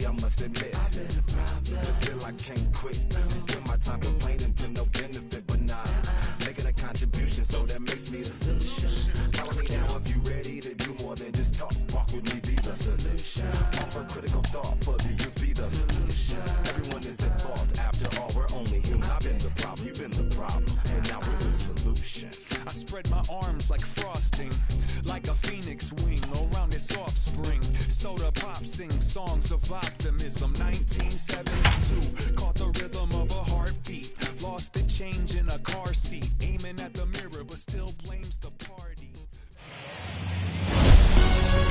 I must admit. But still I can't quit. Spend my time complaining to no benefit, but nah. Making a contribution, so that makes me the solution. Follow me now if you ready to do more than just talk. Walk with me, be the solution. Offer critical thought for the youth, be the solution. Everyone is at fault. After all, we're only human. I've been the problem, you've been the problem, and now we're the solution. I spread my arms like frosting, like a phoenix wing around its offspring. Soda pop sing songs of optimism. 1972, caught the rhythm of a heartbeat. Lost the change in a car seat, aiming at the mirror but still blames the party.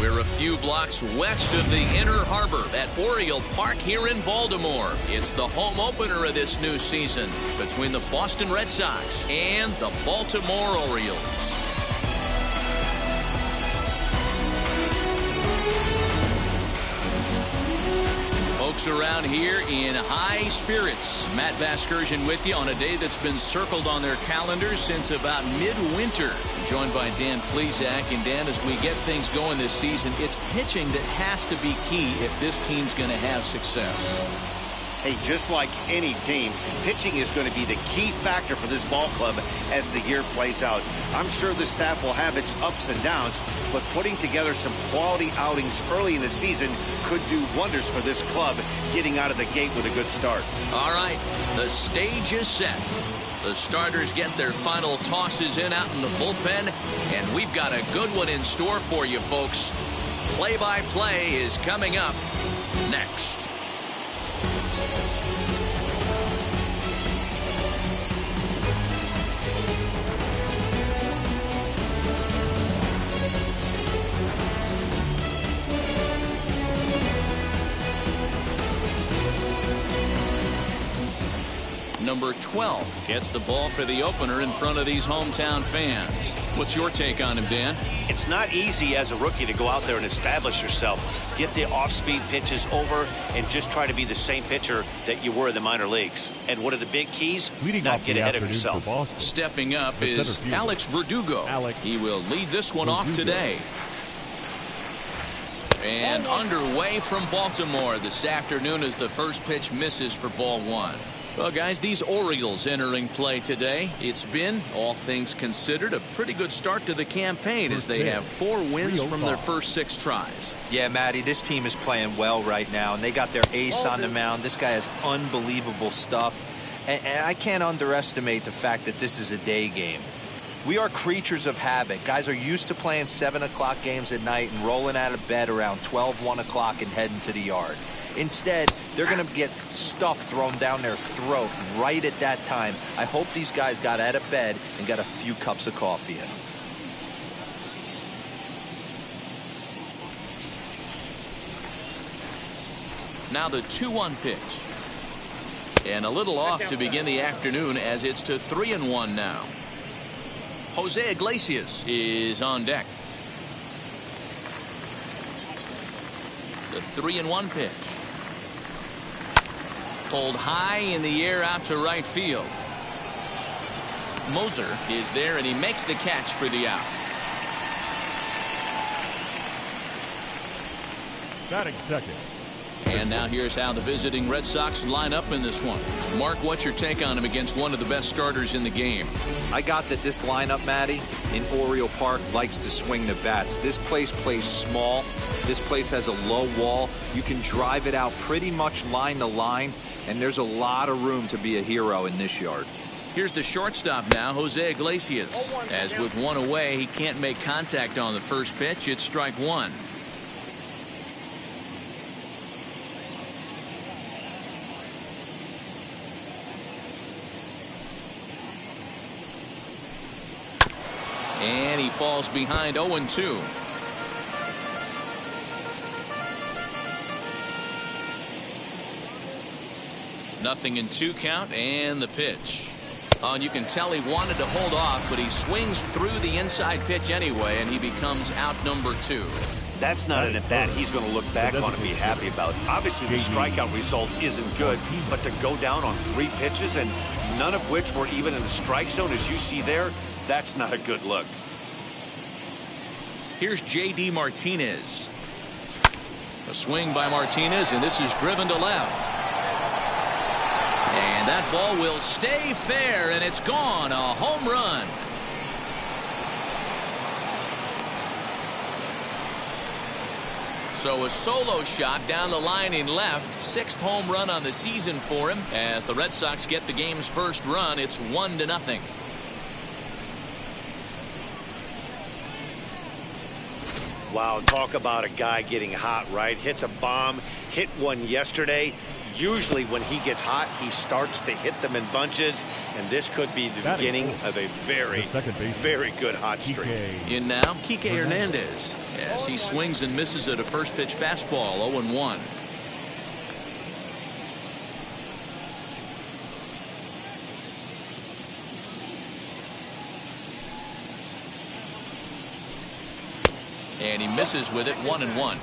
We're a few blocks west of the Inner Harbor at Oriole Park here in Baltimore. It's the home opener of this new season between the Boston Red Sox and the Baltimore Orioles. Folks around here in high spirits. Matt Vasgersian with you on a day that's been circled on their calendars since about midwinter. Joined by Dan Plesac. And Dan, as we get things going this season, it's pitching that has to be key if this team's going to have success. Hey, just like any team, pitching is going to be the key factor for this ball club as the year plays out. I'm sure the staff will have its ups and downs, but putting together some quality outings early in the season could do wonders for this club getting out of the gate with a good start. All right, the stage is set. The starters get their final tosses in out in the bullpen, and we've got a good one in store for you, folks. Play-by-play is coming up next. Number 12 gets the ball for the opener in front of these hometown fans. What's your take on him, Dan? It's not easy as a rookie to go out there and establish yourself. Get the off-speed pitches over and just try to be the same pitcher that you were in the minor leagues. And what are the big keys? Not get ahead of yourself. Stepping up is Alex Verdugo. He will lead this one off today. And underway from Baltimore this afternoon as the first pitch misses for ball one. Well, guys, these Orioles entering play today. It's been, all things considered, a pretty good start to the campaign as they have 4 wins from their first 6 tries. Yeah, Matty, this team is playing well right now, and they got their ace on the mound. This guy has unbelievable stuff, and I can't underestimate the fact that this is a day game. We are creatures of habit. Guys are used to playing 7 o'clock games at night and rolling out of bed around 12, 1 o'clock and heading to the yard. Instead, they're going to get stuff thrown down their throat right at that time. I hope these guys got out of bed and got a few cups of coffee in them. Now the 2-1 pitch. And a little off to begin the afternoon as it's to 3-1 now. Jose Iglesias is on deck. The 3-1 pitch. Pulled high in the air out to right field. Moser is there and he makes the catch for the out. Batting second. And now here's how the visiting Red Sox line up in this one. Mark, what's your take on him against one of the best starters in the game? I got that this lineup, Matty, in Oriole Park likes to swing the bats. This place plays small. This place has a low wall. You can drive it out pretty much line to line, and there's a lot of room to be a hero in this yard. Here's the shortstop now, Jose Iglesias. As with one away, he can't make contact on the first pitch. It's strike one. And he falls behind 0-2. Nothing in 2 count and the pitch. And you can tell he wanted to hold off, but he swings through the inside pitch anyway, and he becomes out number 2. That's not an at-bat he's going to look back on and be happy about. Obviously, the strikeout result isn't good, but to go down on 3 pitches and none of which were even in the strike zone, as you see there, that's not a good look. Here's J.D. Martinez. A swing by Martinez, and this is driven to left. And that ball will stay fair, and it's gone. A home run. So a solo shot down the line in left. 6th home run on the season for him. As the Red Sox get the game's first run, it's 1-0. Wow, talk about a guy getting hot, right? Hits a bomb, hit one yesterday. Usually when he gets hot, he starts to hit them in bunches, and this could be the beginning of a very good hot streak. In now, Kike Hernandez, as he swings and misses at a first pitch fastball, 0-1. And he misses with it, 1-1.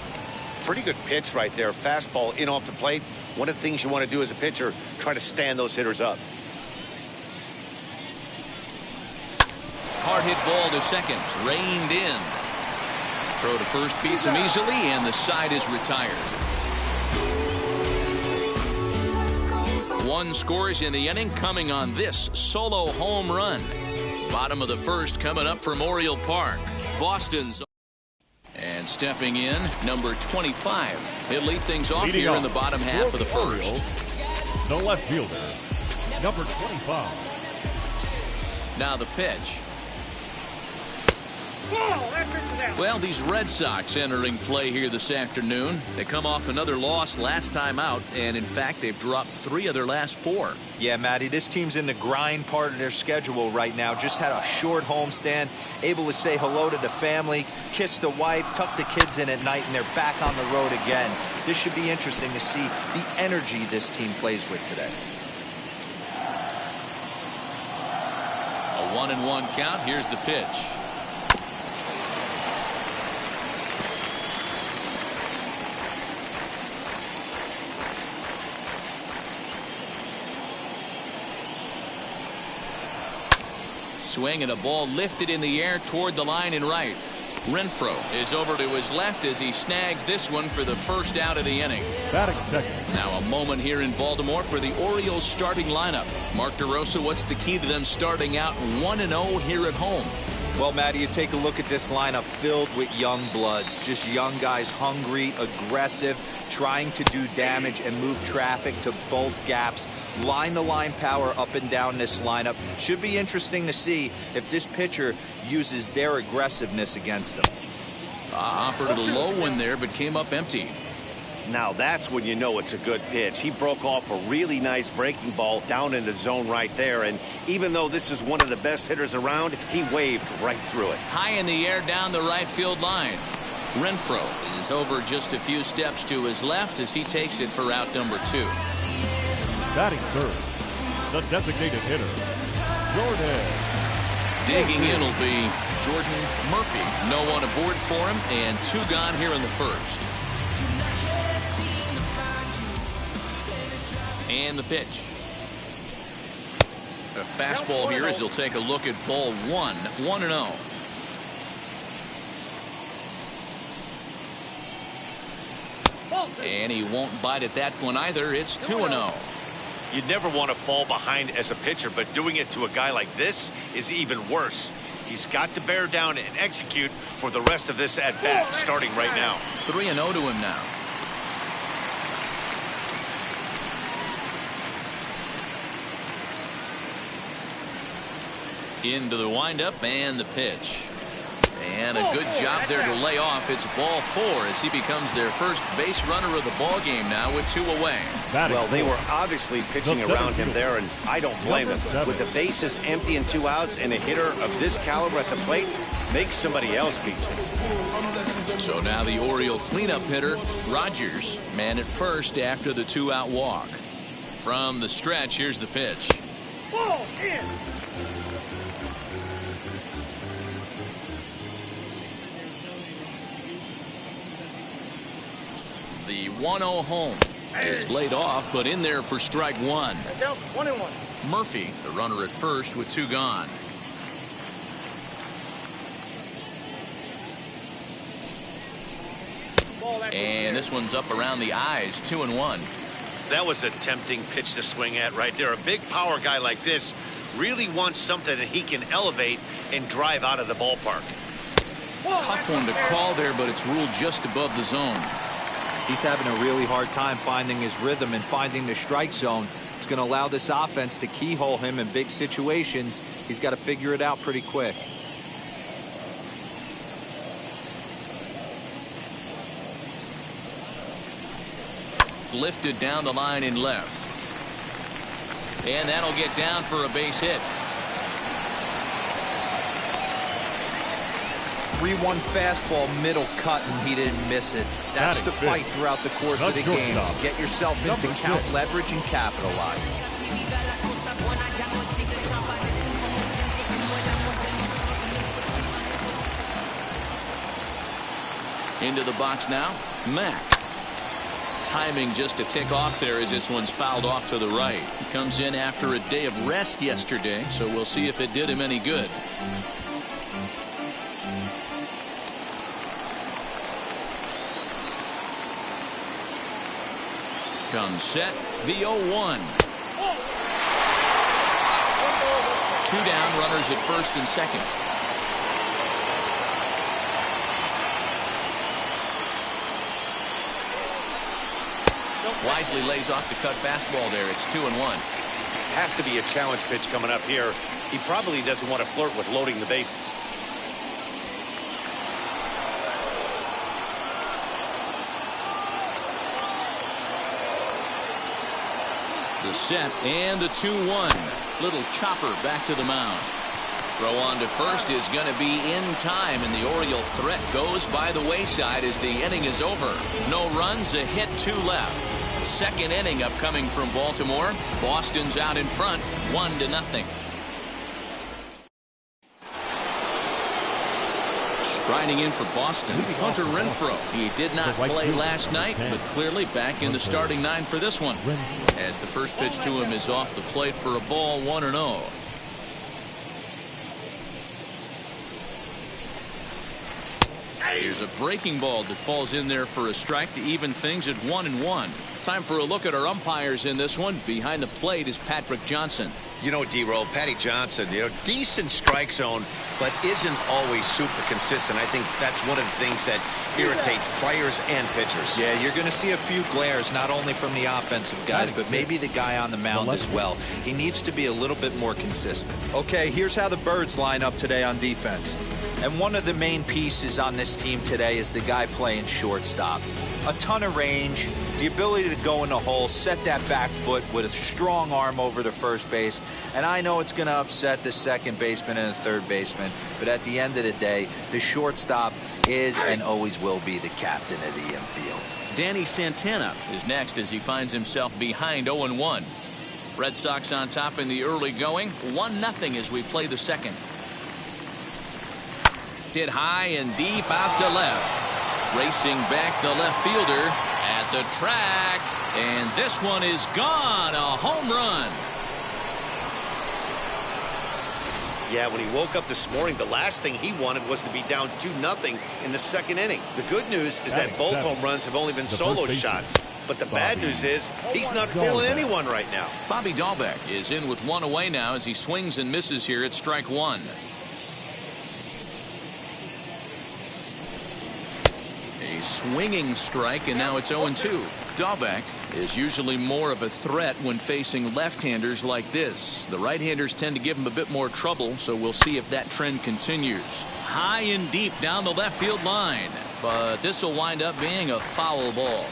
Pretty good pitch right there. Fastball in off the plate. One of the things you want to do as a pitcher, try to stand those hitters up. Hard hit ball to second, reined in. Throw to first beats him easily, and the side is retired. 1 scores in the inning, coming on this solo home run. Bottom of the first coming up from Oriole Park. Boston's. And stepping in, number 25. He'll lead things off Leading here off in the bottom half of the first. Orioles, the left fielder, number 25. Now the pitch. Well, these Red Sox entering play here this afternoon. They come off another loss last time out, and in fact, they've dropped 3 of their last 4. Yeah, Matty, this team's in the grind part of their schedule right now. Just had a short homestand, able to say hello to the family, kiss the wife, tuck the kids in at night, and they're back on the road again. This should be interesting to see the energy this team plays with today. A 1-1 count. Here's the pitch. Swing and a ball lifted in the air toward the line and right. Renfroe is over to his left as he snags this one for the first out of the inning. Batting second. Now a moment here in Baltimore for the Orioles starting lineup. Mark DeRosa, what's the key to them starting out 1-0 here at home? Well, Matty, you take a look at this lineup filled with young bloods. Just young guys, hungry, aggressive, trying to do damage and move traffic to both gaps. Line-to-line power up and down this lineup. Should be interesting to see if this pitcher uses their aggressiveness against them. Offered a low one there, but came up empty. Now that's when you know it's a good pitch. He broke off a really nice breaking ball down in the zone right there, and even though this is one of the best hitters around, he waved right through it. High in the air down the right field line. Renfroe is over just a few steps to his left as he takes it for out number 2. Batting third, the designated hitter, Jordan. Digging in will be Jordan Murphy. No one aboard for him, and 2 gone here in the first. And the pitch. A fastball here as he'll take a look at ball 1, 1-0. And he won't bite at that one either. It's 2-0. You'd never want to fall behind as a pitcher, but doing it to a guy like this is even worse. He's got to bear down and execute for the rest of this at-bat starting right now. 3-0 to him now. Into the windup and the pitch. And a good job there to lay off. It's ball 4 as he becomes their first base runner of the ball game now with 2 away. Well, they were obviously pitching around him there, and I don't blame him. With the bases empty and 2 outs and a hitter of this caliber at the plate, make somebody else feature. So now the Oriole cleanup hitter, Rogers, man at first after the 2-out walk. From the stretch, here's the pitch. Ball in. The 1-0 home is laid off, but in there for strike 1. 1-1. Murphy, the runner at first with 2 gone. Ball And this one's up around the eyes, 2-1. That was a tempting pitch to swing at right there. A big power guy like this really wants something that he can elevate and drive out of the ballpark. Tough one to call there, but it's ruled just above the zone. He's having a really hard time finding his rhythm and finding the strike zone. It's going to allow this offense to keyhole him in big situations. He's got to figure it out pretty quick. Lifted down the line in left. And that'll get down for a base hit. 3-1 fastball, middle cut, and he didn't miss it. That's the fight throughout the course of the game. Get yourself into count leverage and capitalize. Into the box now, Mack. Timing just a tick off there as this one's fouled off to the right. He comes in after a day of rest yesterday, so we'll see if it did him any good. Comes set, the 0-1. 2 down, runners at first and second. Wisely lays off the cut fastball there. It's 2-1. Has to be a challenge pitch coming up here. He probably doesn't want to flirt with loading the bases. The set and the 2-1. Little chopper back to the mound. Throw on to first is going to be in time, and the Oriole threat goes by the wayside as the inning is over. No runs, a hit, 2 left. Second inning upcoming from Baltimore. Boston's out in front, 1-0. Striding in for Boston, Hunter Renfroe. He did not play last night, but clearly back in the starting 9 for this one. As the first pitch to him is off the plate for a ball, 1-0. Here's a breaking ball that falls in there for a strike to even things at 1-1. Time for a look at our umpires in this one. Behind the plate is Patrick Johnson. You know, D-Roll, Patty Johnson, decent strike zone, but isn't always super consistent. I think that's one of the things that irritates players and pitchers. Yeah, you're going to see a few glares, not only from the offensive guys, but maybe the guy on the mound as well. He needs to be a little bit more consistent. Okay, here's how the Birds line up today on defense. And one of the main pieces on this team today is the guy playing shortstop. A ton of range, the ability to go in the hole, set that back foot with a strong arm over the first base. And I know it's going to upset the second baseman and the third baseman, but at the end of the day, the shortstop is and always will be the captain of the infield. Danny Santana is next as he finds himself behind 0-1. Red Sox on top in the early going, 1-0 as we play the second. Hit high and deep out to left. Racing back the left fielder at the track, and this one is gone. A home run. Yeah, when he woke up this morning, the last thing he wanted was to be down 2-0 in the second inning. The good news is that both home runs have only been solo shots. But the bad news is he's not fooling anyone right now. Bobby Dahlbeck is in with 1 away now as he swings and misses here at strike 1. A swinging strike, and now it's 0-2. Dahlbeck is usually more of a threat when facing left-handers like this. The right-handers tend to give him a bit more trouble, so we'll see if that trend continues. High and deep down the left field line, but this will wind up being a foul ball.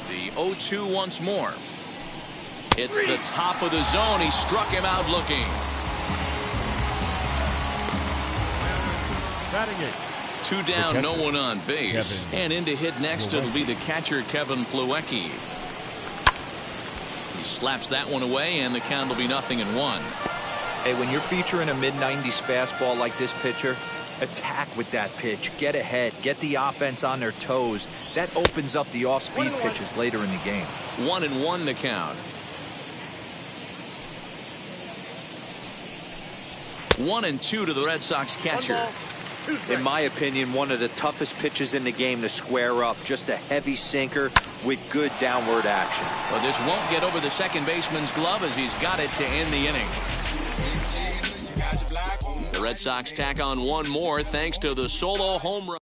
The 0-2 once more. It's the top of the zone. He struck him out looking. Batting it. 2 down, no one on base. And in to hit next, it'll be the catcher, Kevin Plawecki. He slaps that one away, and the count will be 0-1. Hey, when you're featuring a mid-90s fastball like this pitcher, attack with that pitch. Get ahead. Get the offense on their toes. That opens up the off-speed pitches later in the game. 1-1 the count. 1-2 to the Red Sox catcher. In my opinion, one of the toughest pitches in the game to square up. Just a heavy sinker with good downward action. But this won't get over the second baseman's glove as he's got it to end the inning. The Red Sox tack on one more thanks to the solo home run.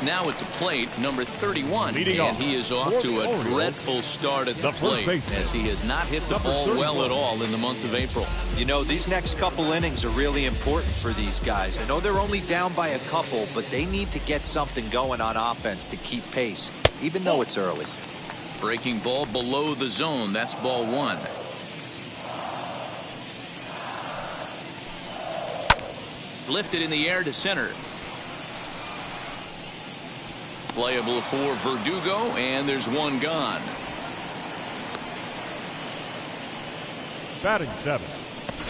Now at the plate, number 31, and he is off to a dreadful start at the plate as he has not hit the ball well at all in the month of April. You know, these next couple innings are really important for these guys. I know they're only down by a couple, but they need to get something going on offense to keep pace, even though it's early. Breaking ball below the zone. That's ball one. Lifted in the air to center. Playable for Verdugo, and there's one gone. Batting 7,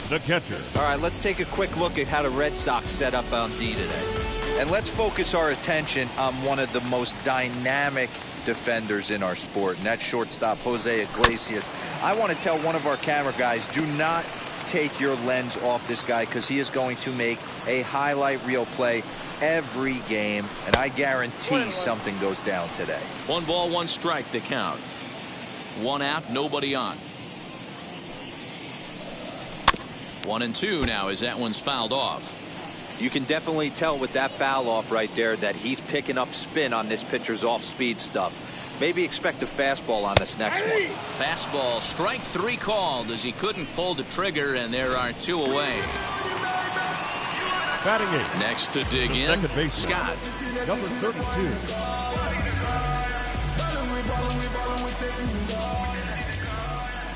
the catcher. All right, let's take a quick look at how the Red Sox set up on D today. And let's focus our attention on one of the most dynamic defenders in our sport, and that's shortstop Jose Iglesias. I want to tell one of our camera guys, do not take your lens off this guy because he is going to make a highlight reel play every game, and I guarantee something goes down today. 1 ball, 1 strike the count. 1 out, nobody on. 1-2 now as that one's fouled off. You can definitely tell with that foul off right there that he's picking up spin on this pitcher's off-speed stuff. Maybe expect a fastball on this next one. Fastball, strike 3 called as he couldn't pull the trigger, and there are 2 away. Batting 8. Next to dig in, Scott. Number 32.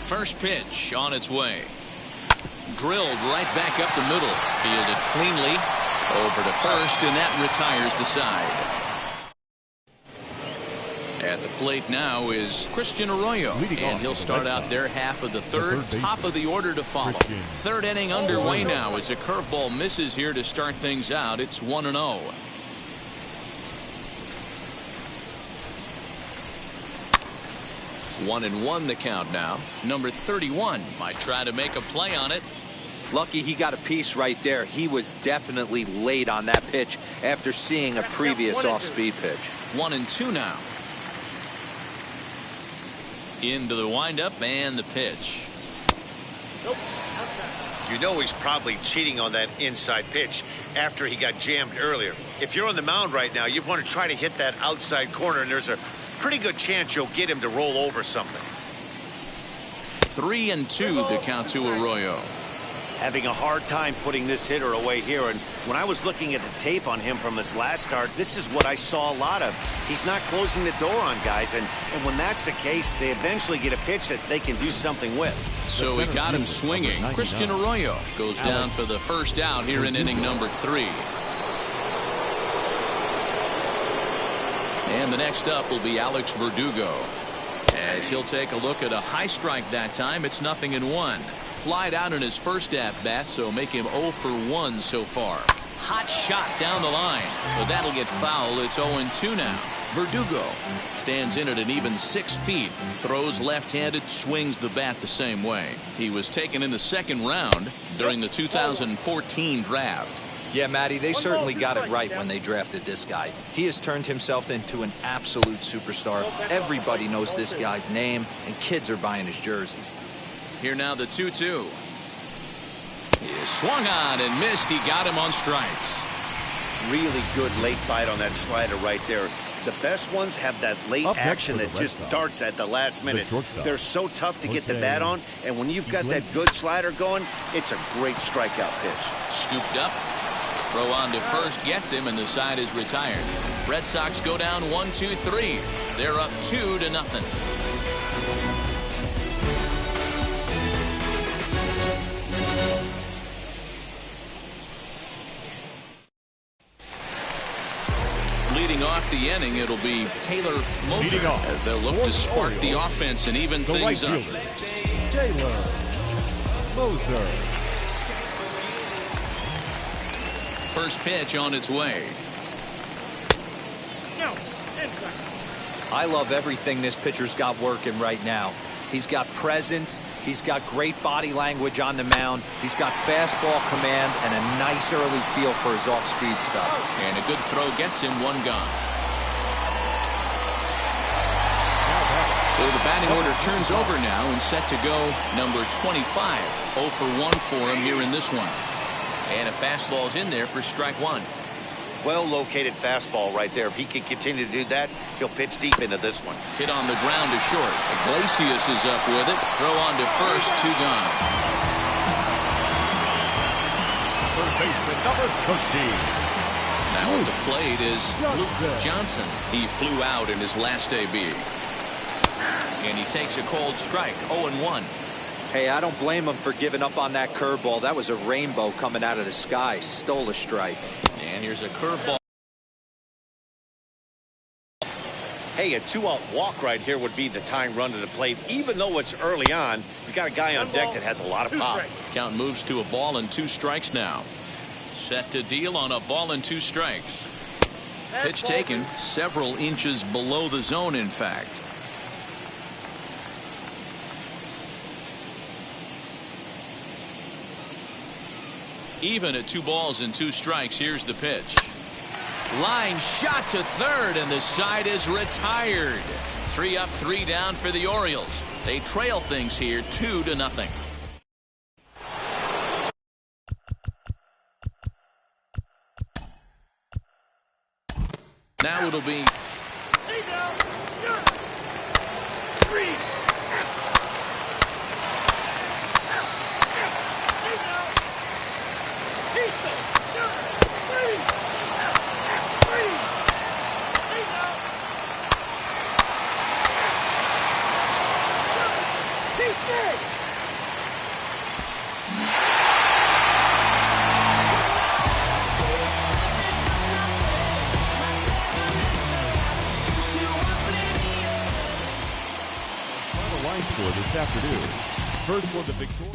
First pitch on its way. Drilled right back up the middle. Fielded cleanly over to first, and that retires the side. At the plate now is Christian Arroyo, and he'll start out their half of the third, top of the order to follow. Third inning underway now as a curveball misses here to start things out. It's 1-0. 1-1 the count now. Number 31 might try to make a play on it. Lucky he got a piece right there. He was definitely late on that pitch after seeing a previous off-speed pitch. 1-2 now. Into the windup and the pitch. You know he's probably cheating on that inside pitch after he got jammed earlier. If you're on the mound right now, you want to try to hit that outside corner, and there's a pretty good chance you'll get him to roll over something. 3-2 the count to Arroyo. Having a hard time putting this hitter away here, and when I was looking at the tape on him from his last start, this is what I saw a lot of. He's not closing the door on guys, and when that's the case, they eventually get a pitch that they can do something with. So he got him swinging. Christian Arroyo goes down for the first out here in inning number 3. And the next up will be Alex Verdugo, as he'll take a look at a high strike that time. It's 0-1. Flied out in his first at-bat, so make him 0 for 1 so far. Hot shot down the line, but that'll get foul. It's 0-2 now. Verdugo stands in at an even 6 feet. Throws left-handed, swings the bat the same way. He was taken in the second round during the 2014 draft. Yeah, Matty, they certainly got it right when they drafted this guy. He has turned himself into an absolute superstar. Everybody knows this guy's name, and kids are buying his jerseys. Here now the 2-2. He swung on and missed. He got him on strikes. Really good late bite on that slider right there. The best ones have that late action that just darts at the last minute. They're so tough to get the bat on, and when you've got that good slider going, it's a great strikeout pitch. Scooped up. Throw on to first gets him, and the side is retired. Red Sox go down 1-2-3. They're up 2-0. Leading off the inning, it'll be Taylor Moser as they'll look to spark the offense and even things up. Taylor Moser. First pitch on its way. I love everything this pitcher's got working right now. He's got presence, He's got great body language on the mound. He's got fastball command and a nice early feel for his off-speed stuff. And a good throw gets him one gone. So the batting order turns over now and set to go number 25. 0 for 1 for him here in this one. And a fastball's in there for strike one. Well-located fastball right there. If he can continue to do that, he'll pitch deep into this one. Hit on the ground to short. Iglesias is up with it. Throw on to first, 2 gone. Third baseman, number 13. Now at the plate is Luke Johnson. He flew out in his last AB. And he takes a cold strike, 0-1. Hey, I don't blame him for giving up on that curveball. That was a rainbow coming out of the sky. Stole a strike. And here's a curveball. Hey, a 2-out walk right here would be the tying run to the plate. Even though it's early on, you got a guy on deck that has a lot of pop. Count moves to a ball and 2 strikes now. Set to deal on a ball and 2 strikes. Pitch taken several inches below the zone, in fact. Even at 2 balls and 2 strikes. Here's the pitch. Line shot to third, and the side is retired. 3 up, 3 down for the Orioles. They trail things here 2-0. Now it'll be score this afternoon. First for the Victoria.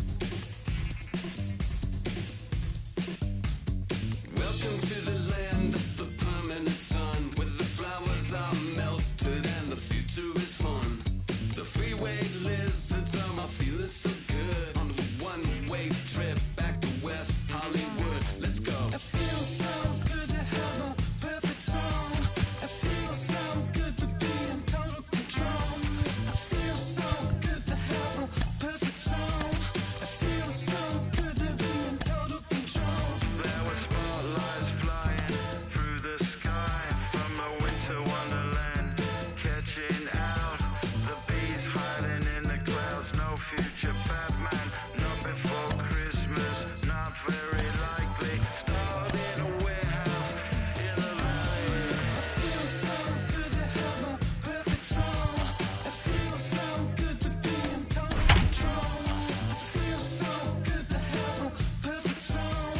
Welcome to the land of the permanent sun, where the flowers are melted and the future is fun. The freeway lizards are feeling so good on a one-way trip back to West Hollywood. Let's go. It feels so good to have a perfect song. It feels so good to be in total control. I feel so good to have a perfect song. It feels so good to be in total control. There were spotlights flying through the sky from a winter wonderland, catching out the bees hiding in the clouds. No future Batman, not before Christmas, not very likely. Starred in a warehouse in the valley. It feels so good to have a perfect song. It feels so good to be in total control. It feels so good to have a perfect song.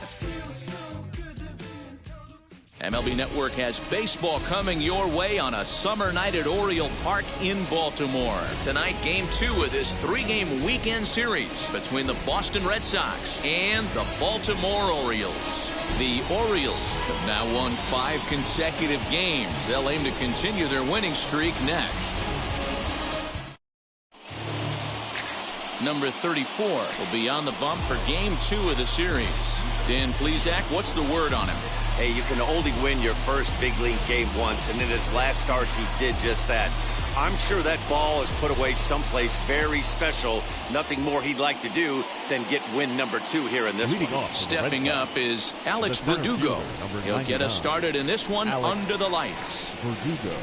It feels so good to be in total control. MLB Network has baseball coming your way on a summer night at Oriole Park in Baltimore. Tonight, Game 2 of this 3-game weekend series between the Boston Red Sox and the Baltimore Orioles. The Orioles have now won 5 consecutive games. They'll aim to continue their winning streak next. Number 34 will be on the bump for Game 2 of the series. Dan Plesac, what's the word on him? Hey, you can only win your first big league game once, and in his last start, he did just that. I'm sure that ball is put away someplace very special. Nothing more he'd like to do than get win number 2 here in this Leading one. off for the Stepping Red up Sox, is Alex the center Verdugo. fielder, number He'll get us 99. started in this one Alex under the lights. Verdugo.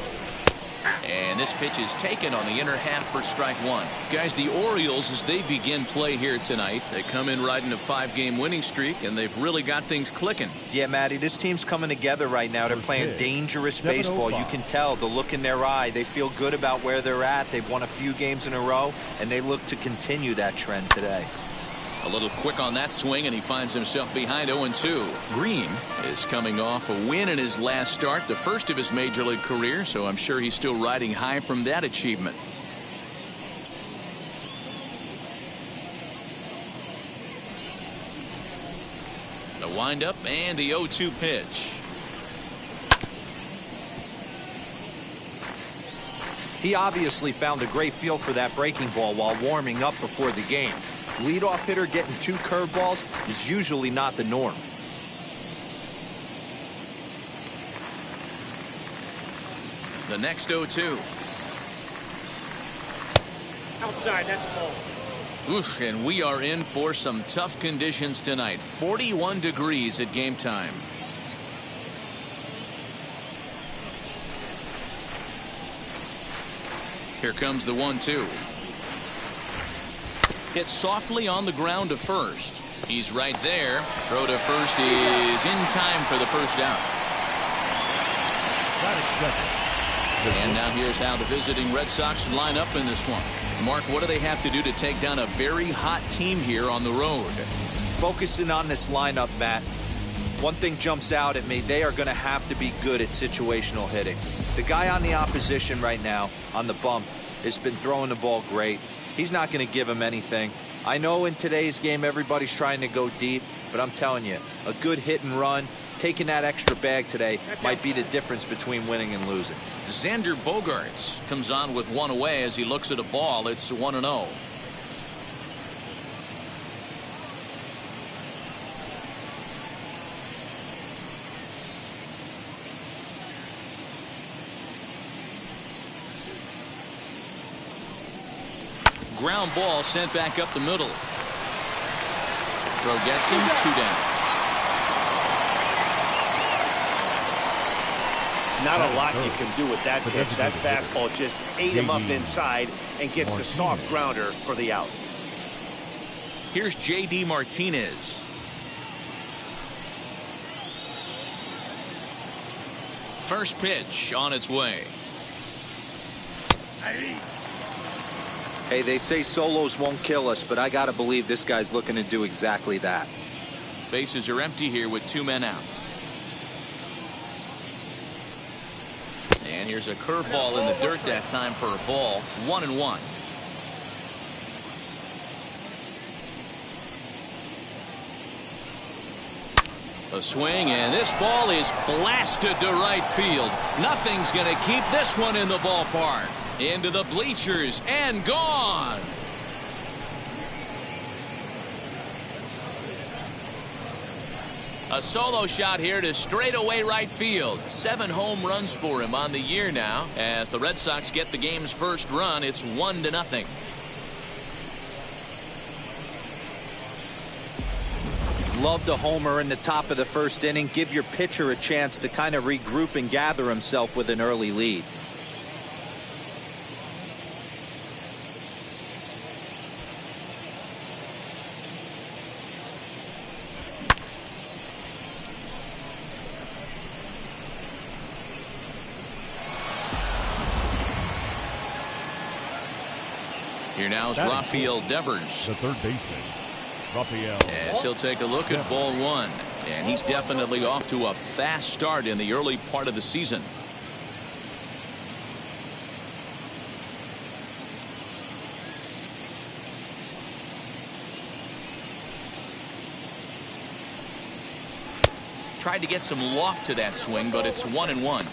And this pitch is taken on the inner half for strike 1. Guys, the Orioles, as they begin play here tonight, they come in riding a 5-game winning streak, and they've really got things clicking. Yeah, Matty, this team's coming together right now. They're playing dangerous baseball. You can tell the look in their eye. They feel good about where they're at. They've won a few games in a row, and they look to continue that trend today. A little quick on that swing, and he finds himself behind 0-2. Green is coming off a win in his last start, the first of his major league career, so I'm sure he's still riding high from that achievement. The windup and the 0-2 pitch. He obviously found a great feel for that breaking ball while warming up before the game. Leadoff hitter getting 2 curveballs is usually not the norm. The next 0-2. Outside, that's a ball. Oof, and we are in for some tough conditions tonight. 41 degrees at game time. Here comes the 1-2. Hit softly on the ground to first. He's right there. Throw to first is in time for the first out. And now here's how the visiting Red Sox line up in this one. Mark, what do they have to do to take down a very hot team here on the road? Focusing on this lineup, Matt. One thing jumps out at me. They are going to have to be good at situational hitting. The guy on the opposition right now on the bump has been throwing the ball great. He's not going to give him anything. I know in today's game everybody's trying to go deep, but I'm telling you, a good hit and run, taking that extra bag today might be the difference between winning and losing. Xander Bogaerts comes on with one away as he looks at a ball. It's 1-0. Ground ball sent back up the middle. Throw gets him, 2 down. Not a lot you can do with that pitch. That fastball just ate him up inside and gets the soft grounder for the out. Here's J.D. Martinez. First pitch on its way. Hey, they say solos won't kill us, but I got to believe this guy's looking to do exactly that. Bases are empty here with 2 men out. And here's a curveball in the dirt that time for a ball. 1-1. A swing, and this ball is blasted to right field. Nothing's going to keep this one in the ballpark. Into the bleachers and gone. A solo shot here to straightaway right field. 7 home runs for him on the year now. As the Red Sox get the game's first run, it's 1-0. Love the homer in the top of the first inning. Give your pitcher a chance to kind of regroup and gather himself with an early lead. Here now is Rafael Devers. The third baseman, Rafael. As he'll take a look at ball 1. And he's definitely off to a fast start in the early part of the season. Tried to get some loft to that swing, but it's 1-1.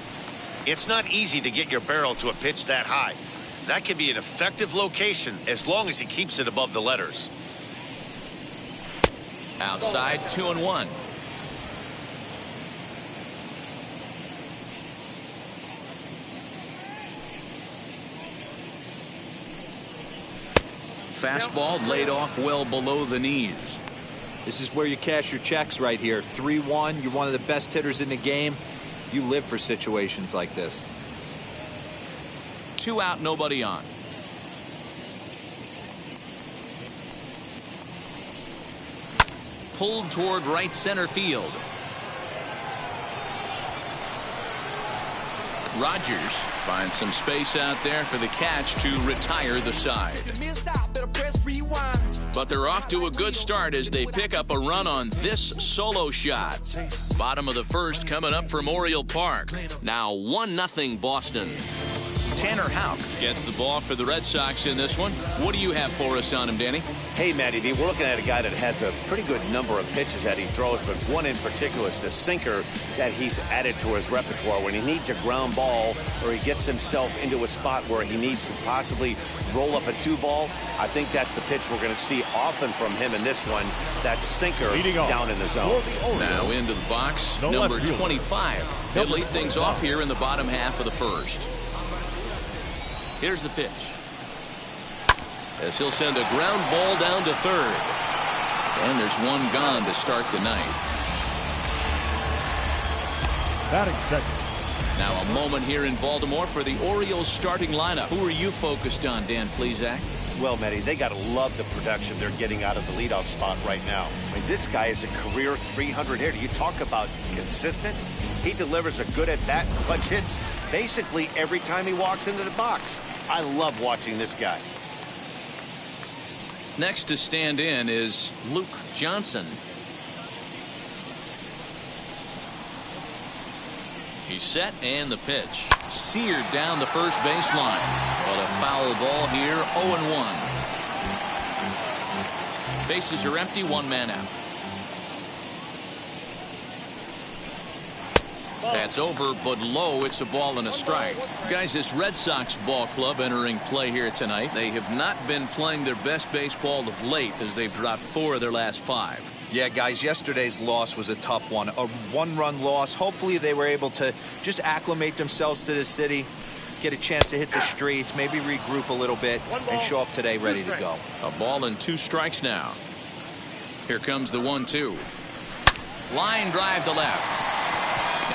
It's not easy to get your barrel to a pitch that high. That can be an effective location as long as he keeps it above the letters. Outside, 2-1. Fastball laid off well below the knees. This is where you cash your checks right here. 3-1. You're one of the best hitters in the game. You live for situations like this. 2 out, nobody on. Pulled toward right center field. Rogers finds some space out there for the catch to retire the side. But they're off to a good start as they pick up a run on this solo shot. Bottom of the first coming up from Oriole Park. Now 1-0 Boston. Tanner Houck gets the ball for the Red Sox in this one. What do you have for us on him, Danny? Hey, Matty D, we're looking at a guy that has a pretty good number of pitches that he throws, but one in particular is the sinker that he's added to his repertoire. When he needs a ground ball or he gets himself into a spot where he needs to possibly roll up a 2-ball, I think that's the pitch we're going to see often from him in this one, that sinker down in the zone. Now into the box, number 25. He'll lead things off here in the bottom half of the first. Here's the pitch. As he'll send a ground ball down to third. And there's one gone to start the night. Batting second. Now a moment here in Baltimore for the Orioles starting lineup. Who are you focused on, Dan Plesac? Well, Matty, they got to love the production they're getting out of the leadoff spot right now. I mean, this guy is a career 300 hitter. You talk about consistent. He delivers a good at-bat, clutch hits basically every time he walks into the box. I love watching this guy. Next to stand in is Luke Johnson. He's set, and the pitch seared down the first baseline. But a foul ball here, 0-1. Bases are empty, one man out. That's over, but low. It's a ball and a strike. Guys, this Red Sox ball club entering play here tonight. They have not been playing their best baseball of late as they've dropped 4 of their last 5. Yeah, guys, yesterday's loss was a tough one. A one-run loss. Hopefully they were able to just acclimate themselves to the city, get a chance to hit the streets, maybe regroup a little bit, and show up today ready to go. A ball and 2 strikes now. Here comes the 1-2. Line drive to left.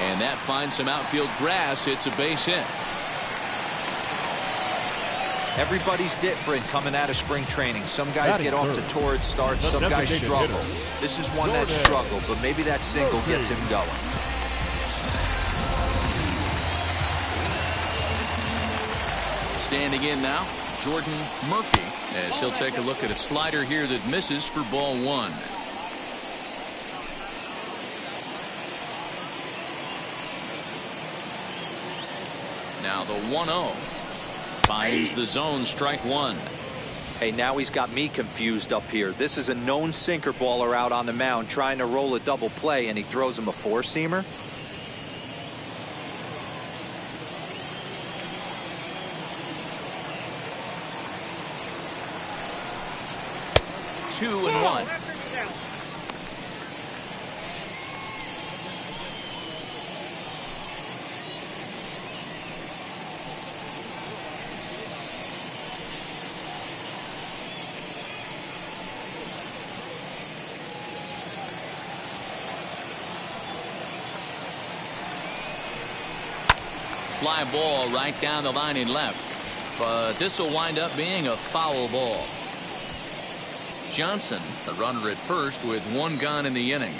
And that finds some outfield grass. It's a base hit. Everybody's different coming out of spring training. Some guys get off to torrid starts. Some guys struggle. This is one that struggled, but maybe that single gets him going. Standing in now, Jordan Murphy, as he'll take a look at a slider here that misses for ball 1. Now the 1-0 finds the zone, strike 1. Hey, now he's got me confused up here. This is a known sinker baller out on the mound trying to roll a double play, and he throws him a 4-seamer. Two and 1. Fly ball right down the line and left, but this will wind up being a foul ball. Johnson, the runner at first with 1 gone in the inning.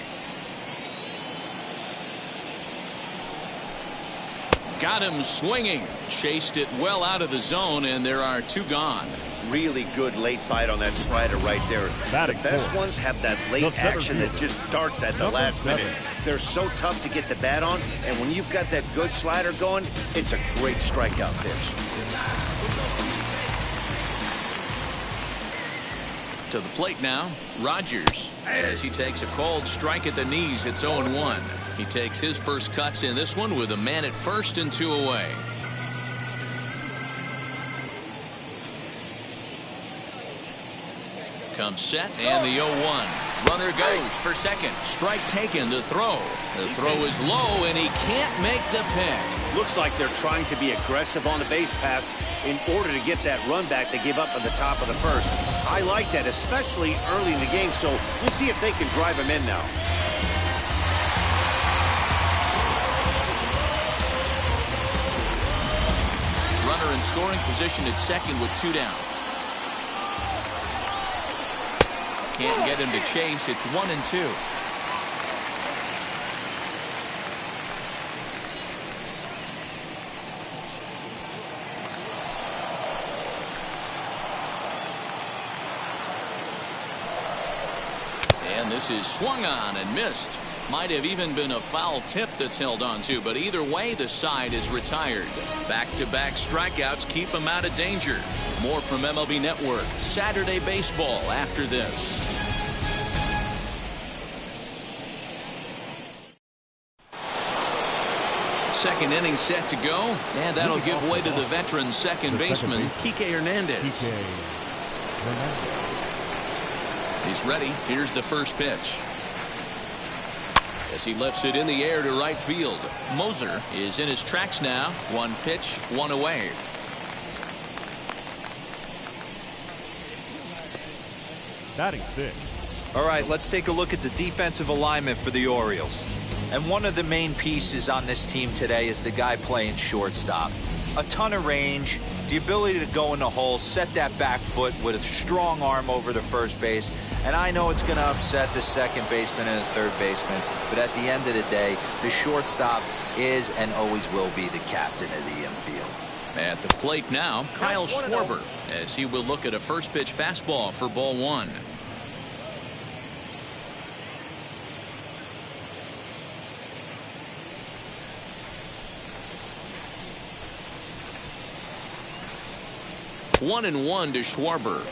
Got him swinging, chased it well out of the zone, and there are 2 gone. Really good late bite on that slider right there. The best ones have that late action that just darts at the last minute. They're so tough to get the bat on, and when you've got that good slider going, it's a great strikeout pitch. To the plate now, Rogers, as he takes a called strike at the knees. It's 0-1. He takes his first cuts in this one with a man at first and 2 away. Comes set, and the 0-1. Runner goes for second. Strike taken. The throw. The throw is low, and he can't make the pick. Looks like they're trying to be aggressive on the base pass in order to get that run back they gave up at the top of the first. I like that, especially early in the game, so we'll see if they can drive him in now. Runner in scoring position at second with 2 down. Can't get him to chase. It's 1-2. And this is swung on and missed. Might have even been a foul tip that's held on to, but either way, the side is retired. Back-to-back strikeouts keep him out of danger. More from MLB Network Saturday Baseball after this. Second inning set to go, and that'll give way to the veteran second baseman, Kike Hernandez. He's ready. Here's the first pitch. As he lifts it in the air to right field. Moser is in his tracks now. One pitch, one away. Batting 6. All right, let's take a look at the defensive alignment for the Orioles. And one of the main pieces on this team today is the guy playing shortstop. A ton of range, the ability to go in the hole, set that back foot with a strong arm over the first base. And I know it's going to upset the second baseman and the third baseman, but at the end of the day, the shortstop is and always will be the captain of the infield. At the plate now, Kyle Schwarber, as he will look at a first pitch fastball for ball one. One and one to Schwarber.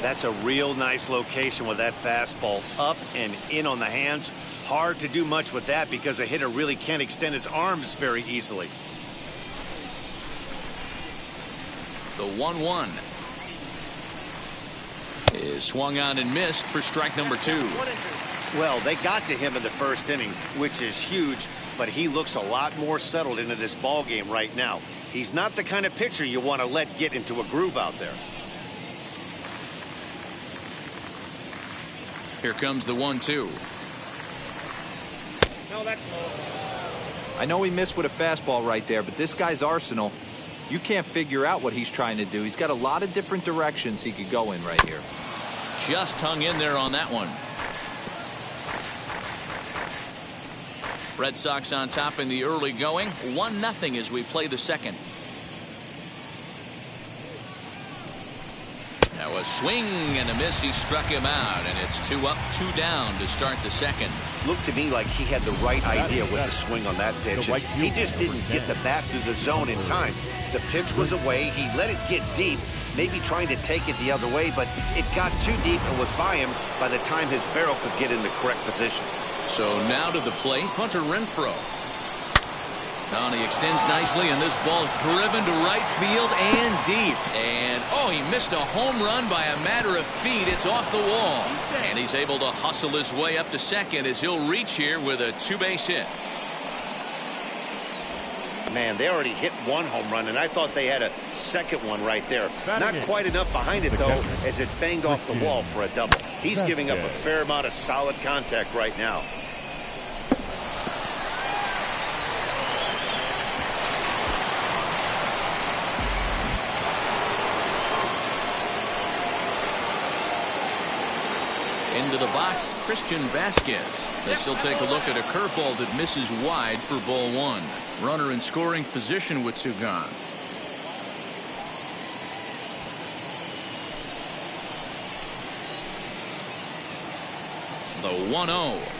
That's a real nice location with that fastball up and in on the hands. Hard to do much with that because a hitter really can't extend his arms very easily. The 1-1 is swung on and missed for strike number 2. Well, they got to him in the first inning, which is huge, but he looks a lot more settled into this ball game right now. He's not the kind of pitcher you want to let get into a groove out there. Here comes the 1-2. No, that's low. I know he missed with a fastball right there, but this guy's arsenal, you can't figure out what he's trying to do. He's got a lot of different directions he could go in right here. Just hung in there on that one. Red Sox on top in the early going. 1-0 as we play the second. Now a swing and a miss. He struck him out, and it's 2 up, 2 down to start the second. Looked to me like he had the right idea with the swing on that pitch. He just didn't get the bat through the zone in time. The pitch was away. He let it get deep, maybe trying to take it the other way, but it got too deep and was by him by the time his barrel could get in the correct position. So now to the plate, Hunter Renfroe. And he extends nicely, and this ball's driven to right field and deep. And, oh, he missed a home run by a matter of feet. It's off the wall. And he's able to hustle his way up to second as he'll reach here with a 2-base hit. Man, they already hit one home run, and I thought they had a second one right there. Not quite enough behind it, though, as it banged off the wall for a double. He's giving up a fair amount of solid contact right now. Into the box, Christian Vasquez. As he'll take a look at a curveball that misses wide for ball one. Runner in scoring position with 2 gone. The 1-0.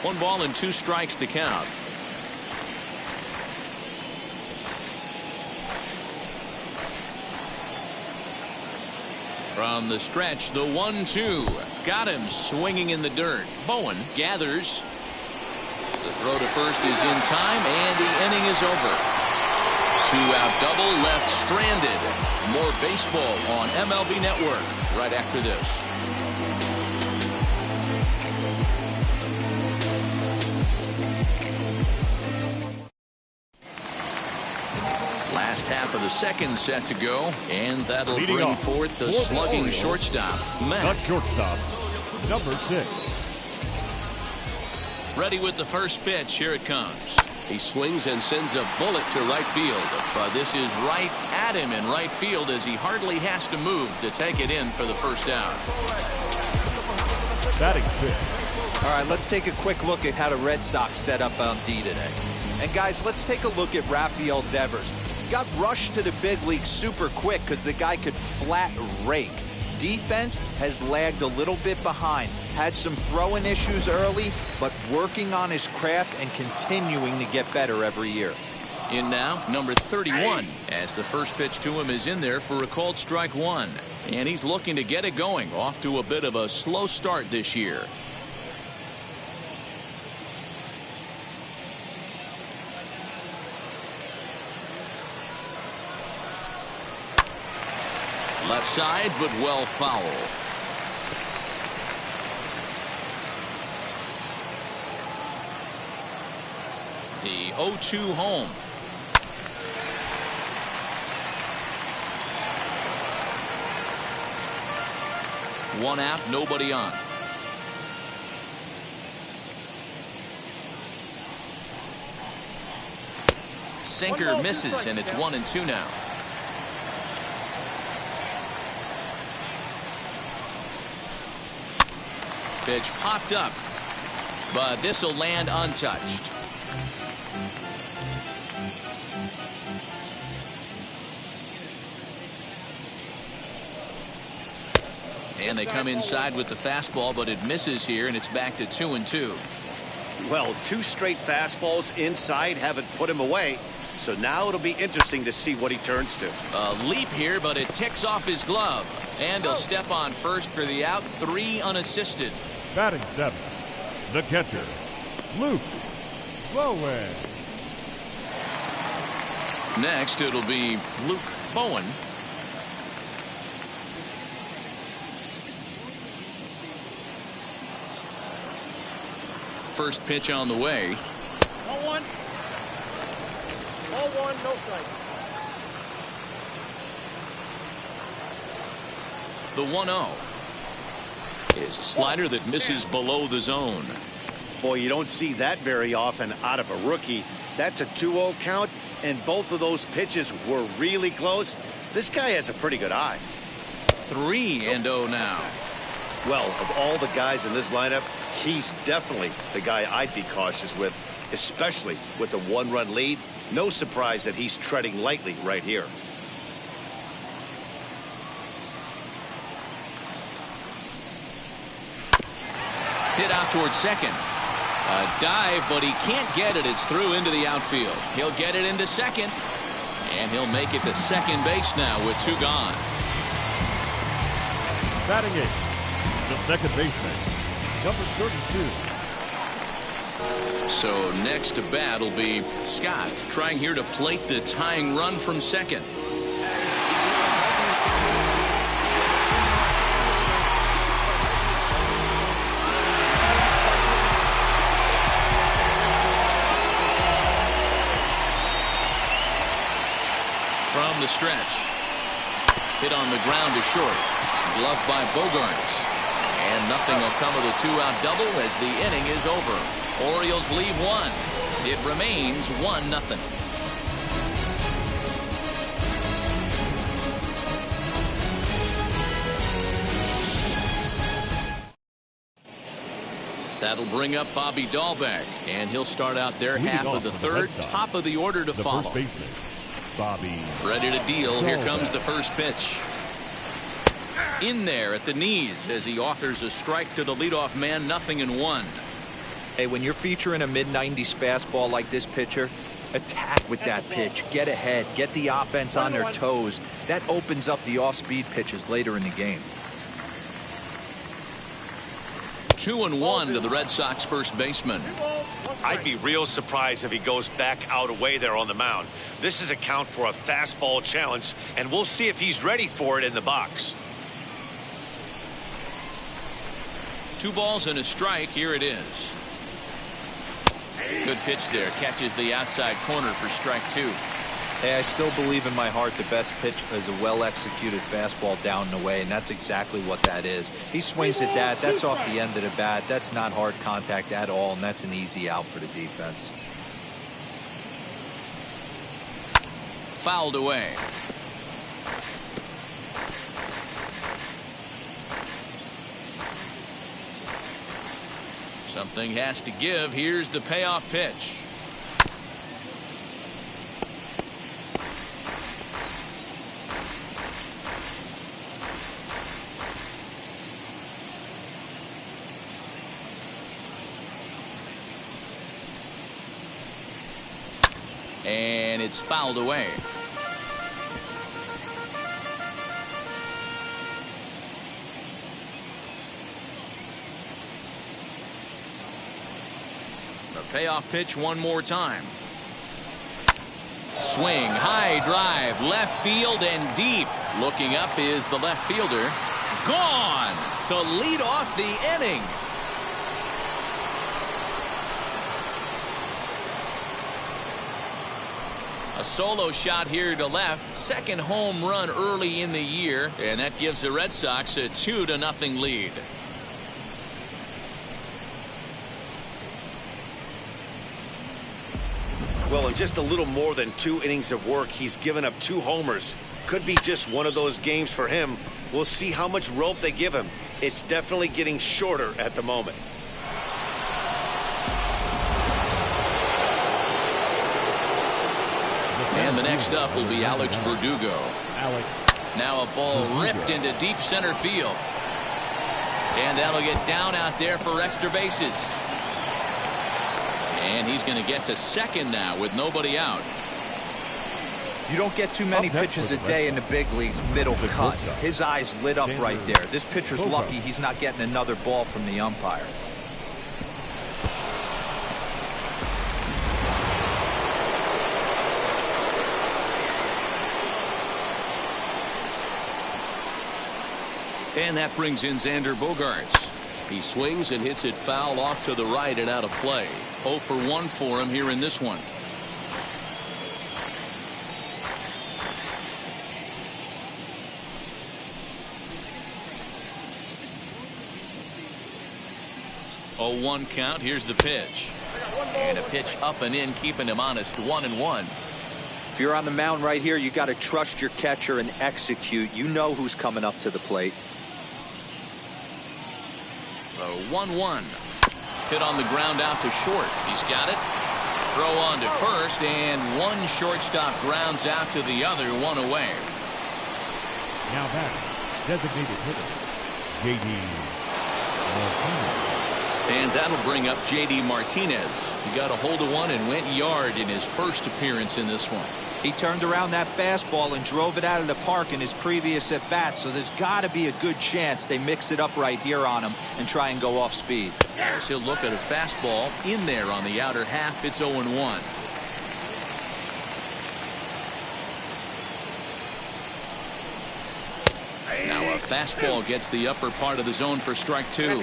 One ball and 2 strikes the count. From the stretch, the 1-2. Got him swinging in the dirt. Bowen gathers. The throw to first is in time, and the inning is over. 2-out double left stranded. More baseball on MLB Network right after this. Last half of the second set to go, and that'll bring forth the slugging shortstop, Matt. Not shortstop, number 6. Ready with the first pitch. Here it comes. He swings and sends a bullet to right field. But this is right at him in right field as he hardly has to move to take it in for the first out. Batting fifth. All right, let's take a quick look at how the Red Sox set up on D today. And guys, let's take a look at Rafael Devers. Got rushed to the big league super quick because the guy could flat rake. Defense has lagged a little bit behind. Had some throwing issues early, but working on his craft and continuing to get better every year. In now, number 31, as the first pitch to him is in there for a called strike one. And he's looking to get it going, off to a bit of a slow start this year. Left side, but well foul. The 0-2 home. One out, nobody on. Sinker misses, and it's 1-2 now. Pitch popped up, but this will land untouched. And they come inside with the fastball, but it misses here, and it's back to 2-2. Well, two straight fastballs inside haven't put him away. So now it'll be interesting to see what he turns to. A leap here, but it ticks off his glove. And he'll step on first for the out, 3 unassisted. Batting seventh, the catcher, Luke Bowen. Next, it'll be Luke Bowen. First pitch on the way. 0-1. 0-1, no strike. The 1-0 is a slider that misses below the zone. Boy, you don't see that very often out of a rookie. That's a 2-0 count, and both of those pitches were really close. This guy has a pretty good eye. 3-0 now. Well, of all the guys in this lineup, he's definitely the guy I'd be cautious with, especially with a 1-run lead. No surprise that he's treading lightly right here. Hit out towards second. A dive, but he can't get it. It's through into the outfield. He'll get it into second. And he'll make it to second base now with 2 gone. Batting eighth, the second baseman, number 32. So next to bat will be Scott, trying here to plate the tying run from second. From the stretch. Hit on the ground to short. Gloved by Bogarts. And nothing will come of the 2-out double as the inning is over. Orioles leave 1. It remains 1-0. That'll bring up Bobby Dahlbeck, and he'll start out their half of the third, top of the order to follow. First baseman, Bobby. Ready to deal. Here comes the first pitch. In there at the knees as he offers a strike to the leadoff man, 0-1. Hey, when you're featuring a mid-90s fastball like this pitcher, attack with that pitch. Get ahead. Get the offense on their toes. That opens up the off-speed pitches later in the game. 2-1 to the Red Sox first baseman. I'd be real surprised if he goes back out away there on the mound. This is a count for a fastball challenge, and we'll see if he's ready for it in the box. 2 balls and a strike. Here it is. Good pitch there. Catches the outside corner for strike 2. Hey, I still believe in my heart the best pitch is a well-executed fastball down and away, and that's exactly what that is. He swings at that. That's off the end of the bat. That's not hard contact at all, and that's an easy out for the defense. fouled away. Something has to give. Here's the payoff pitch. And it's fouled away. The payoff pitch one more time. Swing, high drive, left field and deep. Looking up is the left fielder. Gone to lead off the inning. A solo shot here to left. Second home run early in the year, and that gives the Red Sox a 2-0 lead. Well, in just a little more than 2 innings of work, he's given up 2 homers. Could be just one of those games for him. We'll see how much rope they give him. It's definitely getting shorter at the moment. And the next up will be Alex Verdugo. Now a ball ripped into deep center field. And that'll get down out there for extra bases. And he's going to get to second now with nobody out. You don't get too many pitches a day in the big leagues middle cut. His eyes lit up right there. This pitcher's lucky he's not getting another ball from the umpire. And that brings in Xander Bogaerts. He swings and hits it foul off to the right and out of play. 0 for 1 for him here in this one. A 1 count. Here's the pitch. And a pitch up and in, keeping him honest. 1-1. If you're on the mound right here, you got to trust your catcher and execute. You know who's coming up to the plate. A 1-1. Hit on the ground out to short. He's got it. Throw on to first, and one shortstop grounds out to the other, 1 away. Now back, designated hitter, J.D. Martinez. And that'll bring up J.D. Martinez. He got a hold of one and went yard in his first appearance in this one. He turned around that fastball and drove it out of the park in his previous at bat, so there's got to be a good chance they mix it up right here on him and try and go off speed. As he'll look at a fastball in there on the outer half. It's 0-1. Now a fastball gets the upper part of the zone for strike 2.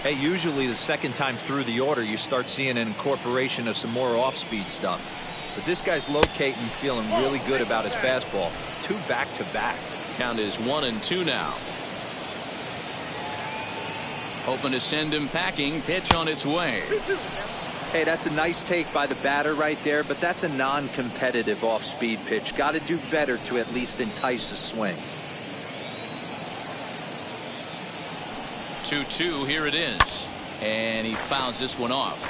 Hey, usually the second time through the order you start seeing an incorporation of some more off-speed stuff. But this guy's locating, feeling really good about his fastball. 2 back-to-back. Count is 1-2 now. Hoping to send him packing. Pitch on its way. Hey, that's a nice take by the batter right there, but that's a non-competitive off-speed pitch. Got to do better to at least entice a swing. 2-2. Here it is. And he fouls this one off.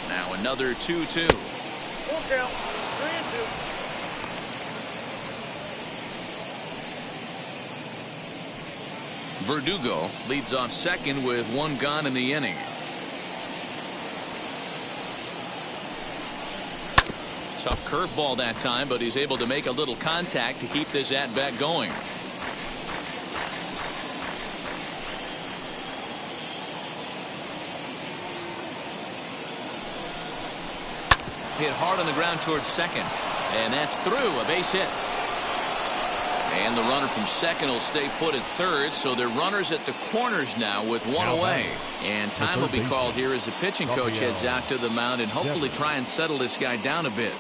Now another 2-2. Full count. 3-2. Verdugo leads off second with 1 gone in the inning. Tough curveball that time, but he's able to make a little contact to keep this at-bat going. Hit hard on the ground towards second. And that's through. A base hit. And the runner from second will stay put at third, so they're runners at the corners now with 1 away. And time will be called here as the pitching coach heads out to the mound and hopefully try and settle this guy down a bit.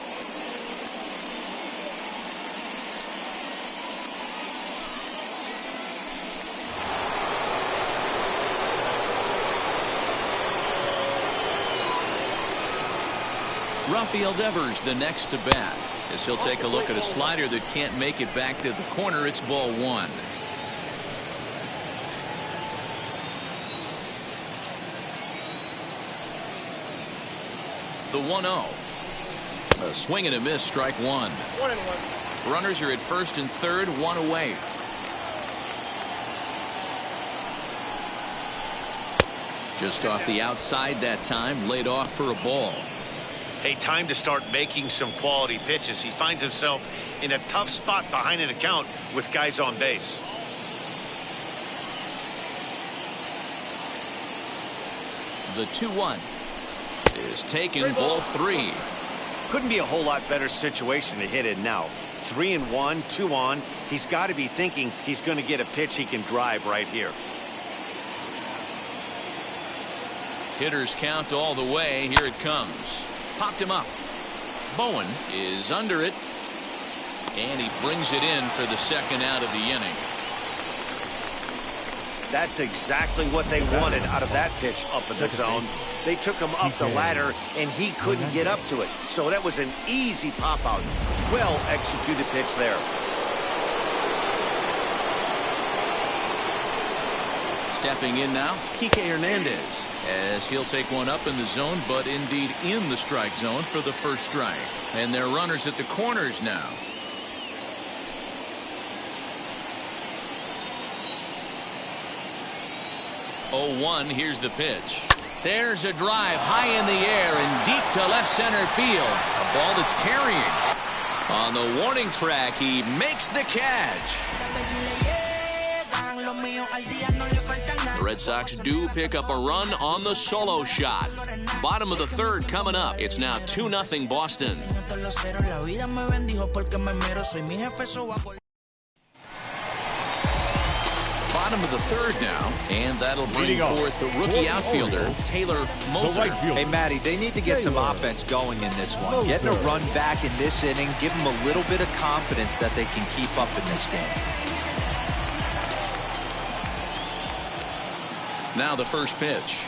Rafael Devers the next to bat, as he'll take a look at a slider that can't make it back to the corner. It's ball one. The 1-0. A swing and a miss, strike one. 1-1. Runners are at first and third, one away. Just off the outside that time, laid off for a ball. Hey, time to start making some quality pitches. He finds himself in a tough spot behind an account with guys on base. The 2-1 is taken, ball three. Couldn't be a whole lot better situation to hit in now. 3-1, 2 on. He's got to be thinking he's going to get a pitch he can drive right here. Hitters count all the way. Here it comes. Popped him up. Bowen is under it, and he brings it in for the second out of the inning. That's exactly what they wanted out of that pitch up in the zone. They took him up the ladder, and he couldn't get up to it. So that was an easy pop-out. Well executed pitch there. Stepping in now, Kike Hernandez, as he'll take one up in the zone, but indeed in the strike zone for the first strike. And they're runners at the corners now. Oh, 1, here's the pitch. There's a drive high in the air and deep to left center field. A ball that's carrying. On the warning track, he makes the catch. The Red Sox do pick up a run on the solo shot. Bottom of the third coming up. It's now 2-0 Boston. Bottom of the third now, and that'll bring forth the rookie outfielder, Taylor Moser. Hey, Matty, they need to get some offense going in this one. Getting a run back in this inning, give them a little bit of confidence that they can keep up in this game. Now the first pitch.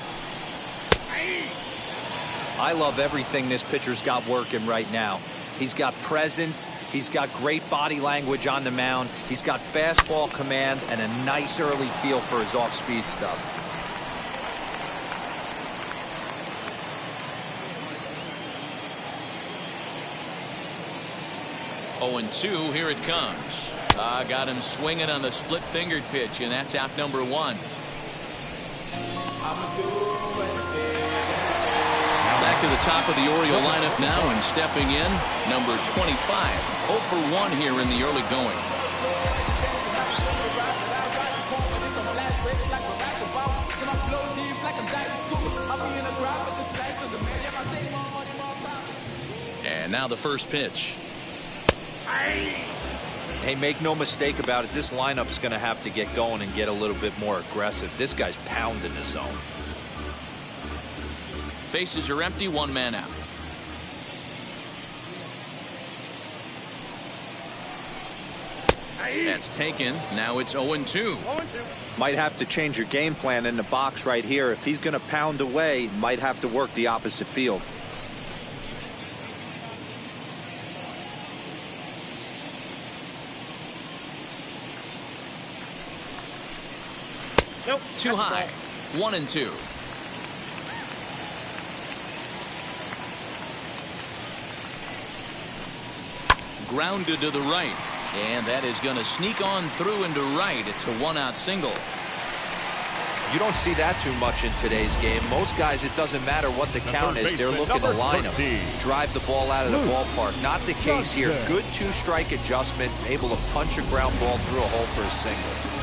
I love everything this pitcher's got working right now. He's got presence. He's got great body language on the mound. He's got fastball command and a nice early feel for his off-speed stuff. Oh, 2, here it comes. Got him swinging on the split-fingered pitch, and that's out number 1. Back to the top of the Oriole lineup now, and stepping in, number 25. 0 for 1 here in the early going. And now the first pitch. Hey, make no mistake about it, this lineup's going to have to get going and get a little bit more aggressive. This guy's pounding the zone. Bases are empty, 1 man out. That's taken. Now it's 0-2. Might have to change your game plan in the box right here. If he's going to pound away, might have to work the opposite field. Nope. Too high. 1-2. Grounded to the right, and that is going to sneak on through into right. It's a 1-out single. You don't see that too much in today's game. Most guys, it doesn't matter what the count is. They're looking to line them, drive the ball out of the ballpark. Not the case here. Good 2-strike adjustment, able to punch a ground ball through a hole for a single.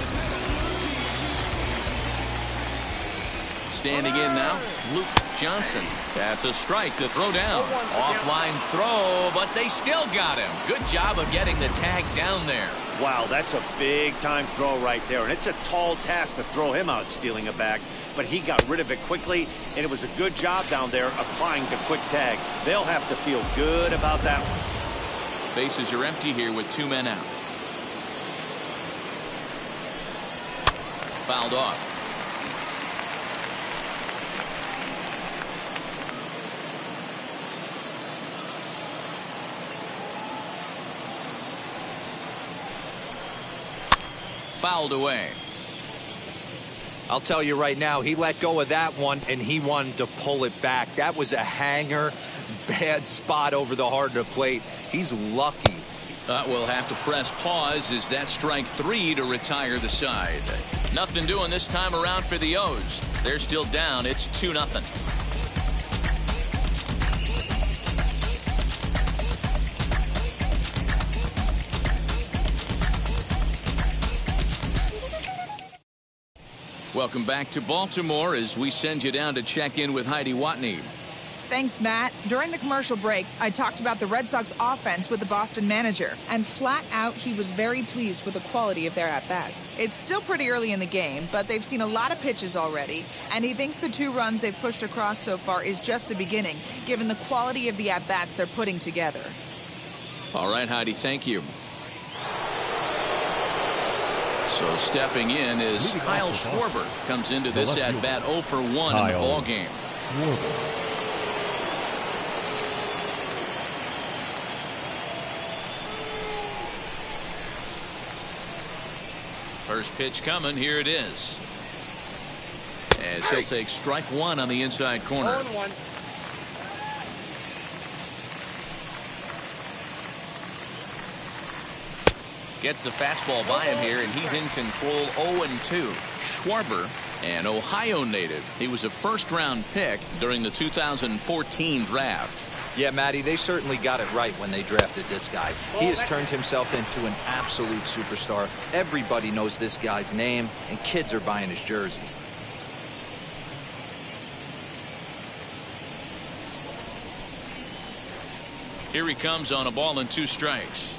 Standing in now, Luke Johnson. That's a strike to throw down. Offline throw, but they still got him. Good job of getting the tag down there. Wow, that's a big-time throw right there, and it's a tall task to throw him out stealing a bag, but he got rid of it quickly, and it was a good job down there applying the quick tag. They'll have to feel good about that one. Bases are empty here with 2 men out. Fouled off. fouled away. I'll tell you right now, he let go of that one, and he wanted to pull it back. That was a hanger, bad spot over the heart of the plate. He's lucky. We'll have to press pause as that's strike 3 to retire the side. Nothing doing this time around for the O's. They're still down. It's 2-0. Welcome back to Baltimore as we send you down to check in with Heidi Watney. Thanks, Matt. During the commercial break, I talked about the Red Sox offense with the Boston manager, and flat out, he was very pleased with the quality of their at-bats. It's still pretty early in the game, but they've seen a lot of pitches already, and he thinks the 2 runs they've pushed across so far is just the beginning, given the quality of the at-bats they're putting together. All right, Heidi, thank you. So stepping in is Kyle Schwarber. Comes into this at-bat 0 for 1 in the ball game. First pitch coming. Here it is. As he'll take strike 1 on the inside corner. 0-1. Gets the fastball by him here, and he's in control. 0-2. Schwarber, an Ohio native. He was a first-round pick during the 2014 draft. Yeah, Matty, they certainly got it right when they drafted this guy. He has turned himself into an absolute superstar. Everybody knows this guy's name, and kids are buying his jerseys. Here he comes on a ball and 2 strikes.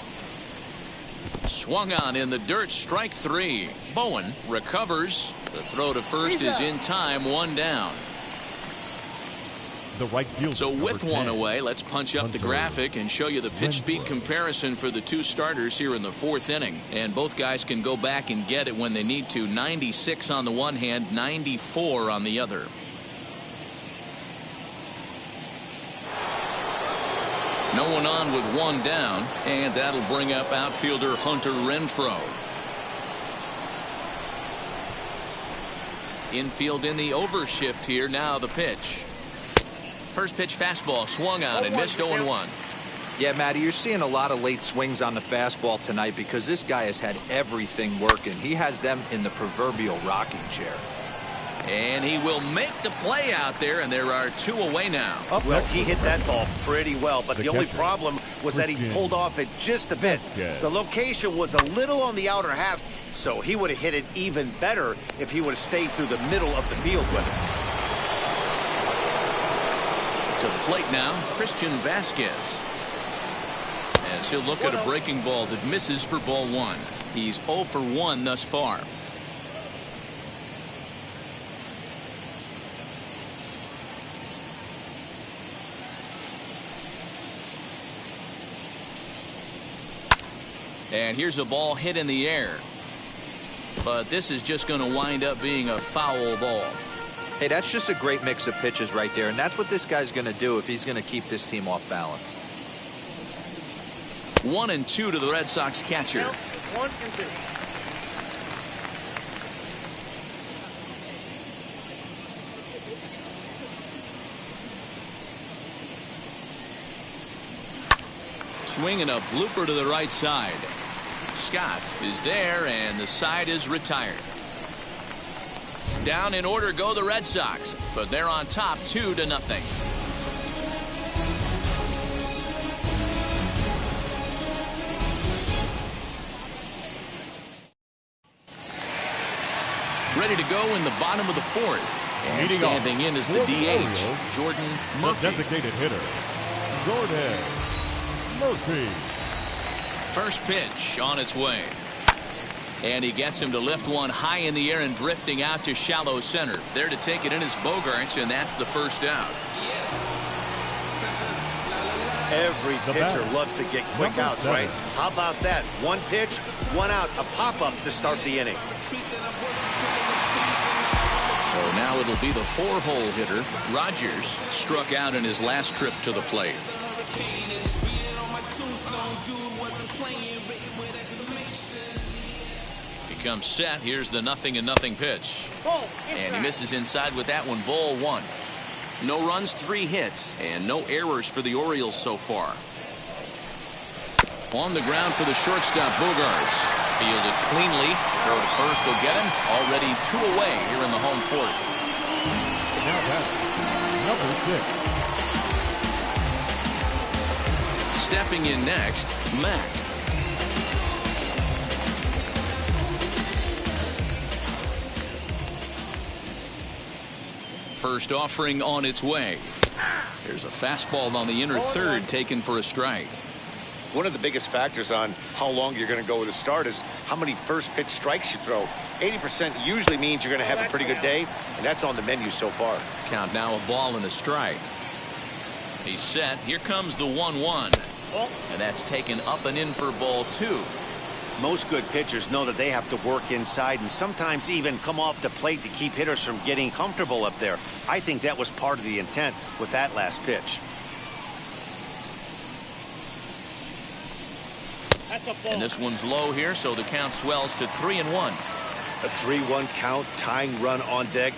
Swung on in the dirt, strike 3. Bowen recovers. The throw to first is in time, 1 down. The right field. So with 1 away, let's punch up the graphic and show you the pitch speed comparison for the 2 starters here in the 4th inning. And both guys can go back and get it when they need to. 96 on the one hand, 94 on the other. No one on with 1 down, and that'll bring up outfielder Hunter Renfroe. Infield in the overshift here. Now the pitch. First pitch fastball swung on and missed 0-1. Yeah, Matty, you're seeing a lot of late swings on the fastball tonight because this guy has had everything working. He has them in the proverbial rocking chair. And he will make the play out there, and there are 2 away now. Well, he hit that ball pretty well, but the only problem was that he pulled off it just a bit. The location was a little on the outer half, so he would have hit it even better if he would have stayed through the middle of the field with it. To the plate now, Christian Vasquez. As he'll look at a breaking ball that misses for ball 1. He's 0 for 1 thus far. And here's a ball hit in the air. But this is just going to wind up being a foul ball. Hey, that's just a great mix of pitches right there, and that's what this guy's going to do if he's going to keep this team off balance. 1-2 to the Red Sox catcher. 1-2. Swinging a blooper to the right side. Scott is there, and the side is retired. Down in order go the Red Sox, but they're on top 2-0. Ready to go in the bottom of the 4th. And standing in is the DH, Jordan Murphy. The designated hitter, Jordan Murphy. First pitch on its way. And he gets him to lift one high in the air and drifting out to shallow center. There to take it in is Bogarts, and that's the first out. Every pitcher loves to get quick outs, right? How about that? 1 pitch, 1 out, a pop-up to start the inning. So now it'll be the 4-hole hitter. Rogers struck out in his last trip to the plate. comes set. Here's the 0-0 pitch. And he misses inside with that one. Ball 1. No runs, 3 hits, and no errors for the Orioles so far. On the ground for the shortstop, Bogarts. Fielded cleanly. Throw to first will get him. Already 2 away here in the home fourth. Now batting, number 6. Stepping in next, Mack. First offering on its way. There's a fastball on the inner third taken for a strike. One of the biggest factors on how long you're going to go with a start is how many first pitch strikes you throw. 80% usually means you're going to have a pretty good day, and that's on the menu so far. Count now, a ball and a strike. He's set. Here comes the 1-1. And that's taken up and in for ball 2. Most good pitchers know that they have to work inside and sometimes even come off the plate to keep hitters from getting comfortable up there. I think that was part of the intent with that last pitch. And this one's low here, so the count swells to 3-1. A 3-1 count, tying run on deck.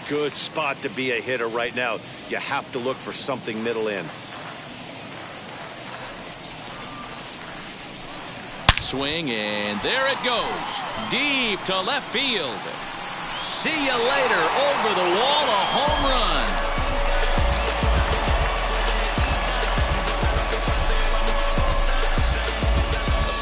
Good spot to be a hitter right now. You have to look for something middle in. Swing, and there it goes. Deep to left field. See you later. Over the wall, a home run.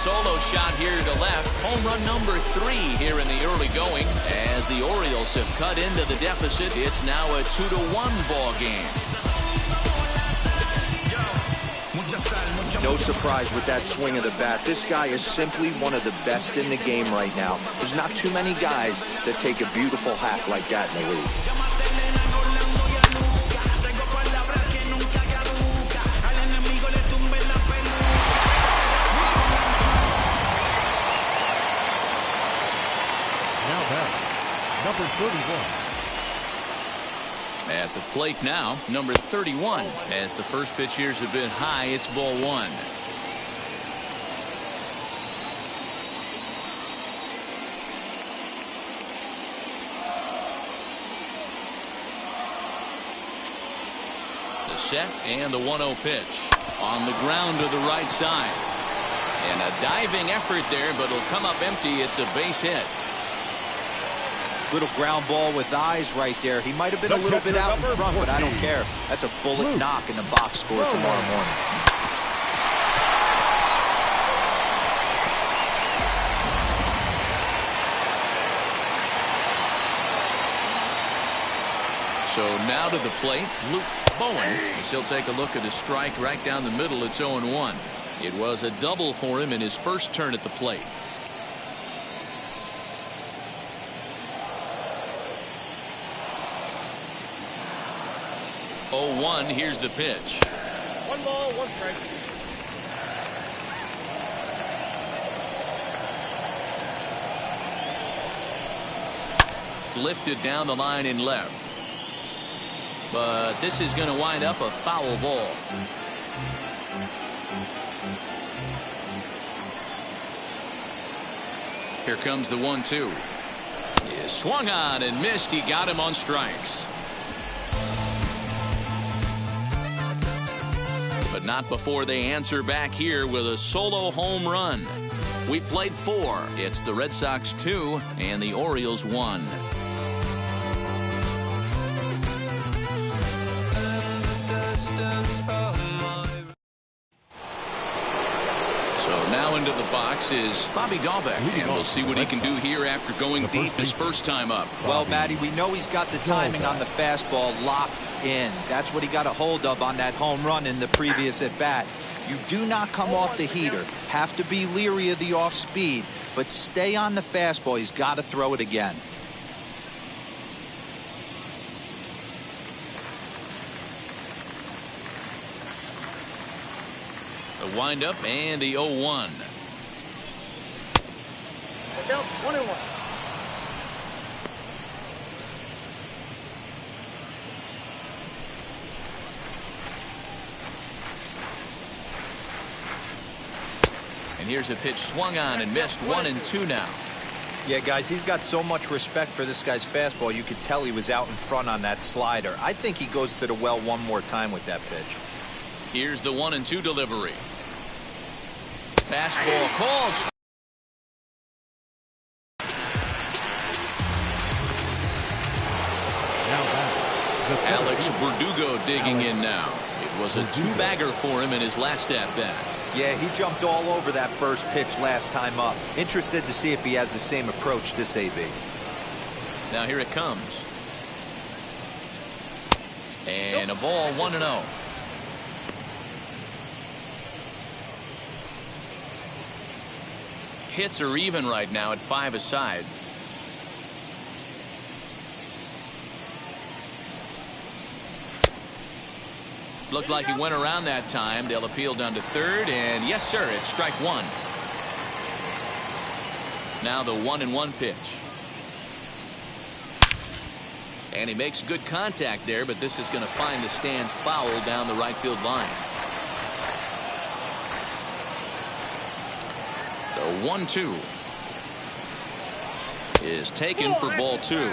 Solo shot here to left. Home run number 3 here in the early going. As the Orioles have cut into the deficit, it's now a 2-1 ball game. No surprise with that swing of the bat. This guy is simply one of the best in the game right now. There's not too many guys that take a beautiful hack like that in the league. Number 31. At the plate now, number 31. As the first pitch here's a bit high, it's ball 1. The set and the 1-0 pitch. On the ground to the right side. And a diving effort there, but it'll come up empty. It's a base hit. Little ground ball with eyes right there. He might have been a little bit out in front, but I don't care. That's a bullet knock in the box score tomorrow morning. So now to the plate, Luke Bowen. As he'll take a look at his strike right down the middle. It's 0-1. It was a double for him in his first turn at the plate. 0-1. Here's the pitch. 1 ball, 1 strike. Lifted down the line in left. But this is going to wind up a foul ball. Here comes the 1-2. He swung on and missed. He got him on strikes. But not before they answer back here with a solo home run. We played 4. It's the Red Sox 2 and the Orioles 1. So now into the box is Bobby Dahlbeck, and we'll see what he can do here after going deep his first time up. Well, Matty, we know he's got the timing on the fastball locked in. That's what he got a hold of on that home run in the previous at bat. You do not come off the heater. Have to be leery of the off speed, but stay on the fastball. He's got to throw it again. The windup and the 0-1. Down 1-1. And here's a pitch swung on and missed. 1-2 now. Yeah, guys, he's got so much respect for this guy's fastball. You could tell he was out in front on that slider. I think he goes to the well one more time with that pitch. Here's the 1-2 delivery. Fastball called. Alex Verdugo digging in now. It was a two-bagger for him in his last at-bat. Yeah, he jumped all over that first pitch last time up. Interested to see if he has the same approach this AB. Now here it comes. And a ball 1-0. Hits are even right now at 5 aside. Looked like he went around that time. They'll appeal down to third, and yes, sir, it's strike one. Now the 1-1 pitch. And he makes good contact there, but this is going to find the stands foul down the right field line. The 1-2 is taken for ball 2.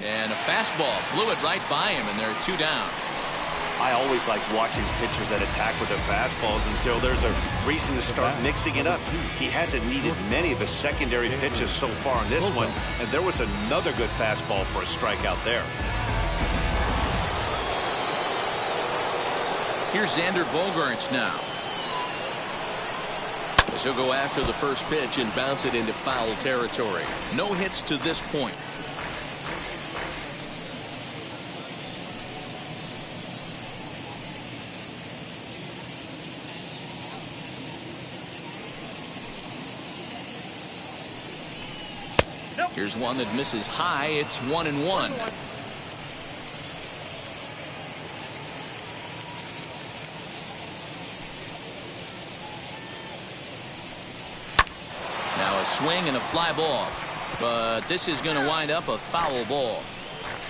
And a fastball blew it right by him, and they're 2 down. I always like watching pitchers that attack with their fastballs until there's a reason to start mixing it up. He hasn't needed many of the secondary pitches so far in this one, and there was another good fastball for a strikeout there. Here's Xander Bogaerts now. As he'll go after the first pitch and bounce it into foul territory. No hits to this point. Here's one that misses high. It's 1-1. Now a swing and a fly ball. But this is going to wind up a foul ball.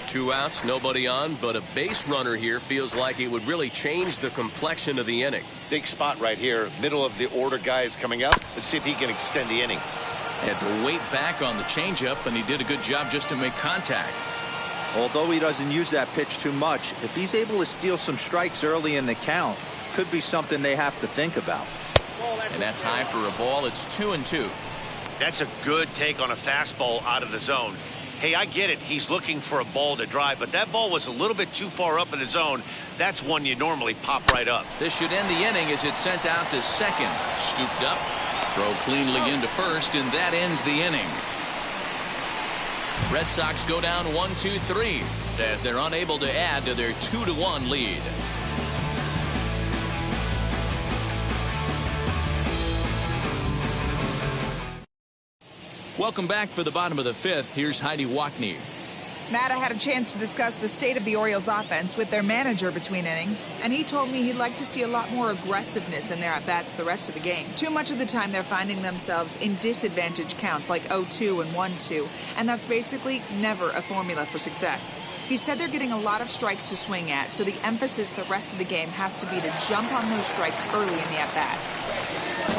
2 outs, nobody on, but a base runner here feels like it would really change the complexion of the inning. Big spot right here. Middle of the order guy is coming up. Let's see if he can extend the inning. Had to wait back on the changeup, and he did a good job just to make contact. Although he doesn't use that pitch too much, if he's able to steal some strikes early in the count, could be something they have to think about. And that's high for a ball. It's 2-2. That's a good take on a fastball out of the zone. Hey, I get it. He's looking for a ball to drive, but that ball was a little bit too far up in the zone. That's one you normally pop right up. This should end the inning as it's sent out to second. Scooped up. Throw cleanly into first, and that ends the inning. Red Sox go down 1-2-3 as they're unable to add to their 2-1 lead. Welcome back for the bottom of the 5th. Here's Heidi Wackney. Matt, I had a chance to discuss the state of the Orioles offense with their manager between innings, and he told me he'd like to see a lot more aggressiveness in their at-bats the rest of the game. Too much of the time they're finding themselves in disadvantage counts like 0-2 and 1-2, and that's basically never a formula for success. He said they're getting a lot of strikes to swing at, so the emphasis the rest of the game has to be to jump on those strikes early in the at-bat.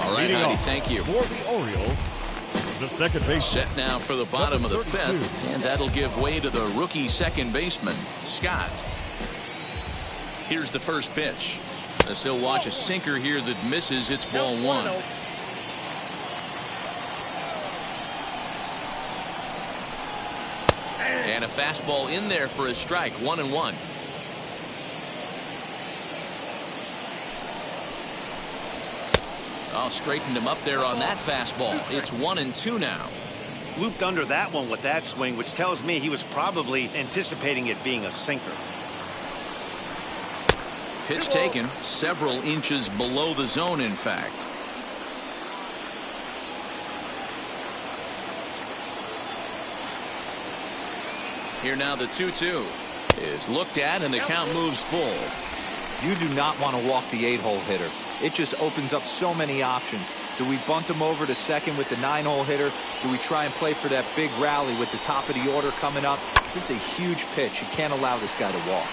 All right, Heidi, thank you. For the Orioles, the second base set now for the bottom of the 5th, and that'll give way to the rookie second baseman, Scott. Here's the first pitch. As he'll watch a sinker here that misses. It's ball 1. And a fastball in there for a strike. 1-1. Oh, straightened him up there on that fastball. It's 1-2 now. Looped under that one with that swing, which tells me he was probably anticipating it being a sinker. Pitch taken several inches below the zone, in fact. Here now the 2-2 is looked at, and the count moves full. You do not want to walk the 8-hole hitter. It just opens up so many options. Do we bunt him over to second with the 9-hole hitter? Do we try and play for that big rally with the top of the order coming up? This is a huge pitch. You can't allow this guy to walk.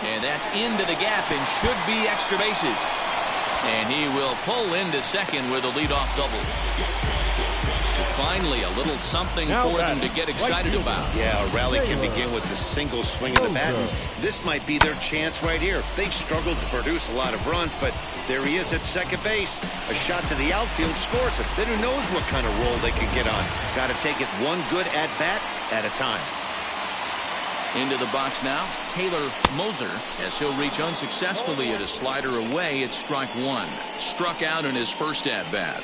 And that's into the gap and should be extra bases. And he will pull into second with a leadoff double. Finally, a little something for them to get excited about. Yeah, a rally can begin with a single swing of the bat. And this might be their chance right here. They've struggled to produce a lot of runs, but there he is at second base. A shot to the outfield scores it. Then who knows what kind of roll they can get on. Got to take it one good at-bat at a time. Into the box now, Taylor Moser, as he'll reach unsuccessfully at a slider away at strike one. Struck out in his first at-bat.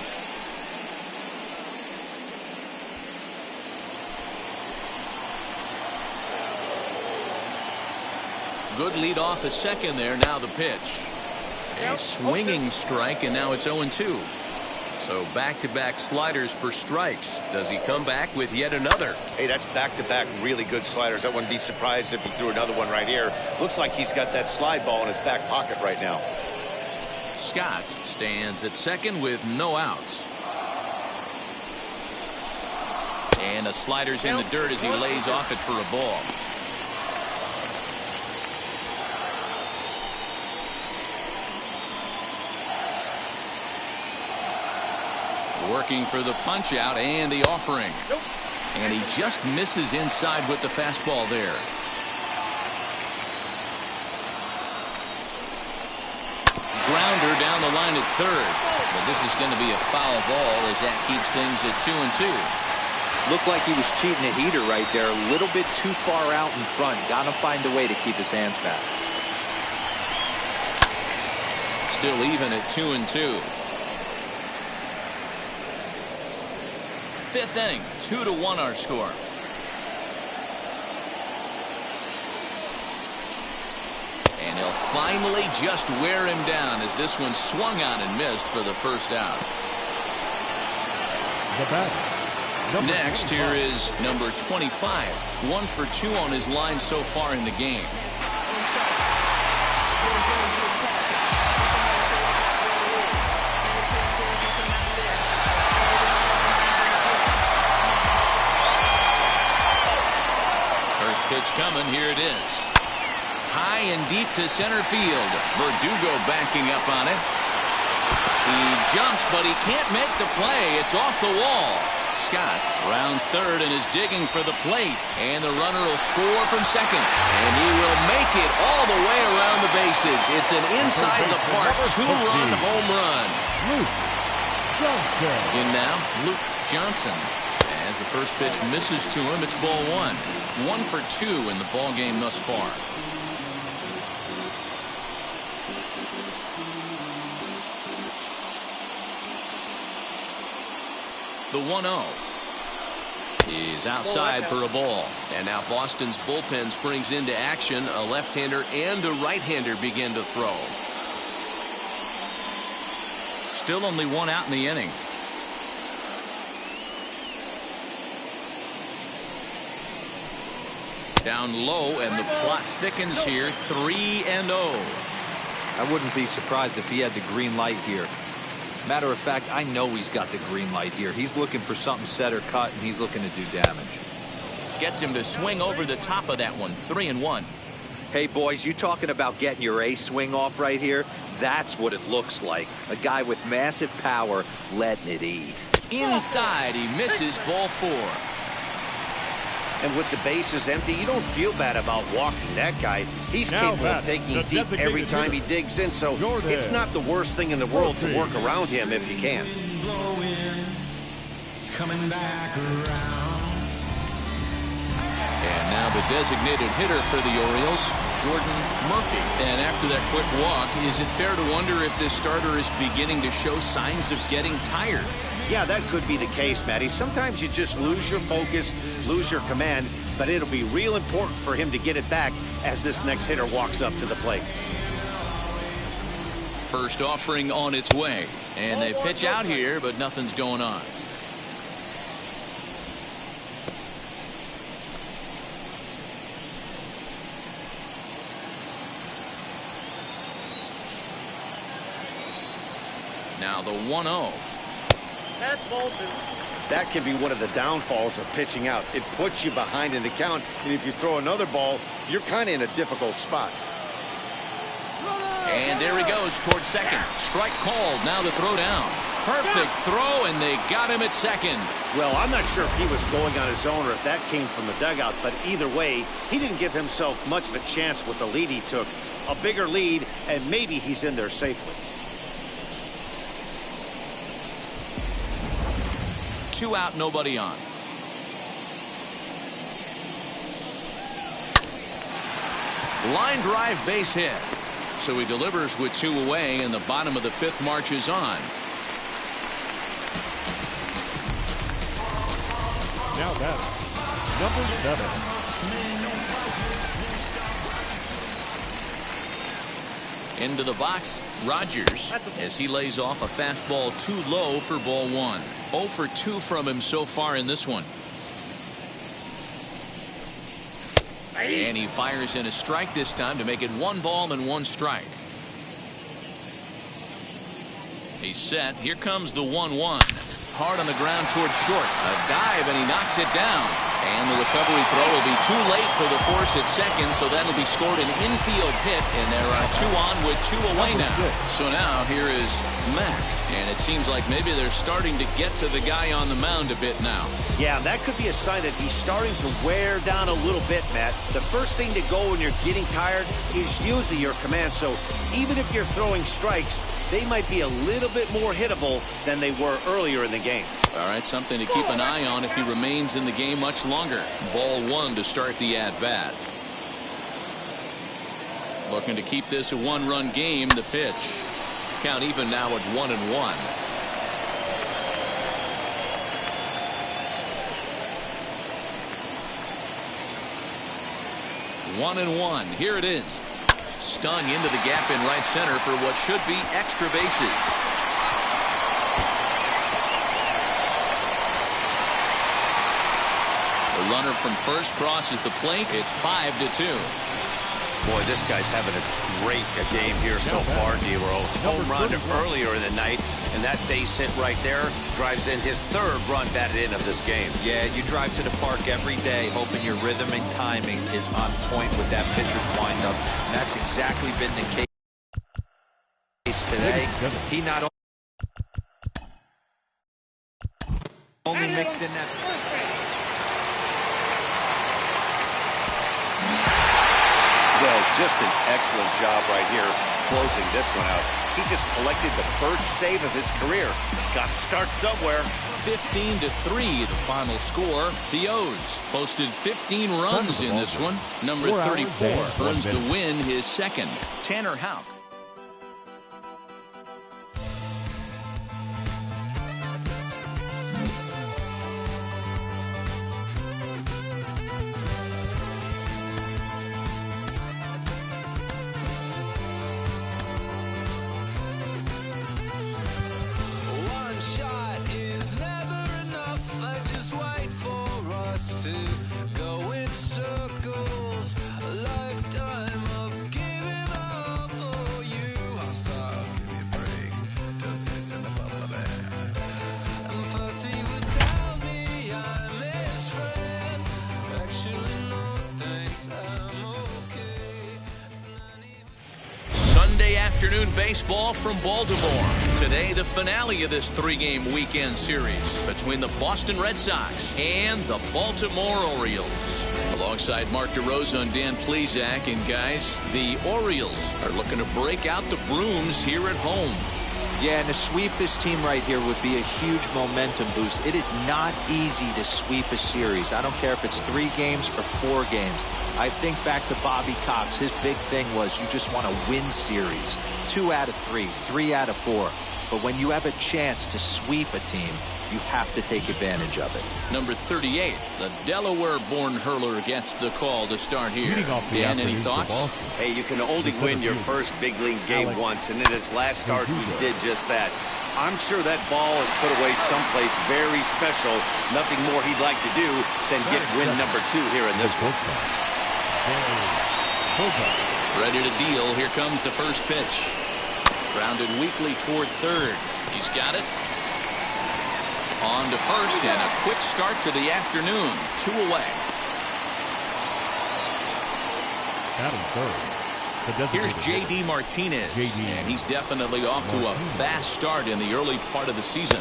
Good lead off at second there. Now the pitch. A swinging strike, and now it's 0-2. So back-to-back sliders for strikes. Does he come back with yet another? Hey, that's back-to-back really good sliders. I wouldn't be surprised if he threw another one right here. Looks like he's got that slide ball in his back pocket right now. Scott stands at second with no outs. And the slider's in the dirt as he lays off it for a ball. Working for the punch out and the offering. And he just misses inside with the fastball there. Grounder down the line at third. But this is going to be a foul ball as that keeps things at 2-2. Looked like he was cheating a heater right there. A little bit too far out in front. Got to find a way to keep his hands back. Still even at 2-2. Fifth inning, 2-1 our score. And he'll finally just wear him down as this one swung on and missed for the first out. Next, here is number 25. 1 for 2 on his line so far in the game. Pitch coming. Here it is. High and deep to center field. Verdugo backing up on it. He jumps, but he can't make the play. It's off the wall. Scott rounds third and is digging for the plate. And the runner will score from second. And he will make it all the way around the bases. It's an inside the park 2-run home run. In now, Luke Johnson. As the first pitch misses to him, it's ball one. 1 for 2 in the ball game thus far. The 1-0 is outside for a ball. And now Boston's bullpen springs into action. A left-hander and a right-hander begin to throw. Still only 1 out in the inning. Down low, and the plot thickens here. 3-0. I wouldn't be surprised if he had the green light here. Matter of fact, I know he's got the green light here. He's looking for something set or cut, and he's looking to do damage. Gets him to swing over the top of that one. 3-1. Hey, boys, you talking about getting your A swing off right here? That's what it looks like. A guy with massive power letting it eat. Inside, he misses ball 4. And with the bases empty, you don't feel bad about walking that guy. He's capable of taking deep every time he digs in, so it's not the worst thing in the world to work around him if you can. And now the designated hitter for the Orioles, Jordan Murphy. And after that quick walk, is it fair to wonder if this starter is beginning to show signs of getting tired? Yeah, that could be the case, Matty. Sometimes you just lose your focus, lose your command, but it'll be real important for him to get it back as this next hitter walks up to the plate. First offering on its way, and they pitch out here, but nothing's going on. Now the 1-0. That's ball 2. That can be one of the downfalls of pitching out. It puts you behind in the count, and if you throw another ball, you're kind of in a difficult spot. And there he goes towards second. Strike called. Now the throw down. Perfect throw, and they got him at second. Well, I'm not sure if he was going on his own or if that came from the dugout, but either way, he didn't give himself much of a chance with the lead he took. A bigger lead, and maybe he's in there safely. 2 out, nobody on. Line drive base hit. So he delivers with 2 away, and the bottom of the 5th marches on. Now that's number 7. Into the box, Rogers, as he lays off a fastball too low for ball 1. 0 for 2 from him so far in this one. And he fires in a strike this time to make it 1 ball and 1 strike. He's set. Here comes the 1-1. Hard on the ground towards short. A dive, and he knocks it down. And the recovery throw will be too late for the force at second, so that'll be scored an infield hit, and there are 2 on with 2 away now. So now here is Mack, and it seems like maybe they're starting to get to the guy on the mound a bit now. Yeah, that could be a sign that he's starting to wear down a little bit, Matt. The first thing to go when you're getting tired is usually your command, so even if you're throwing strikes, they might be a little bit more hittable than they were earlier in the game. All right, something to keep an eye on if he remains in the game much longer. Ball 1 to start the at-bat. Looking to keep this a 1-run game. The pitch. Count even now at 1-1. One and one. Here it is. Stung into the gap in right center for what should be extra bases. The runner from first crosses the plate. It's 5-2. Boy, this guy's having a great game here so far, D-Row. Home run earlier in the night, and that base hit right there drives in his 3rd run batted in of this game. Yeah, you drive to the park every day hoping your rhythm and timing is on point with that pitcher's windup. That's exactly been the case today. He not only mixed in that. Well, just an excellent job right here closing this one out. He just collected the first save of his career. Got to start somewhere. 15-3 the final score. The O's posted 15 runs in this one. Number 34 earns the win, his 2nd. Tanner Houck. Afternoon baseball from Baltimore. Today, the finale of this 3-game weekend series between the Boston Red Sox and the Baltimore Orioles. Alongside Mark DeRosa and Dan Plesac, and guys, the Orioles are looking to break out the brooms here at home. Yeah, and to sweep this team right here would be a huge momentum boost. It is not easy to sweep a series. I don't care if it's 3 games or 4 games. I think back to Bobby Cox. His big thing was you just want to win series. 2 out of 3, 3 out of 4. But when you have a chance to sweep a team, you have to take advantage of it. Number 38, the Delaware-born hurler gets the call to start here. Dan, any thoughts? Hey, you can only win your first big league game once, and in his last start, he did just that. I'm sure that ball is put away someplace very special. Nothing more he'd like to do than get win number 2 here in this one. Ready to deal. Here comes the first pitch. Grounded weakly toward third. He's got it. On to first, and a quick start to the afternoon. 2 away. Batting third. Here's J.D. Martinez, and he's definitely off to a fast start in the early part of the season.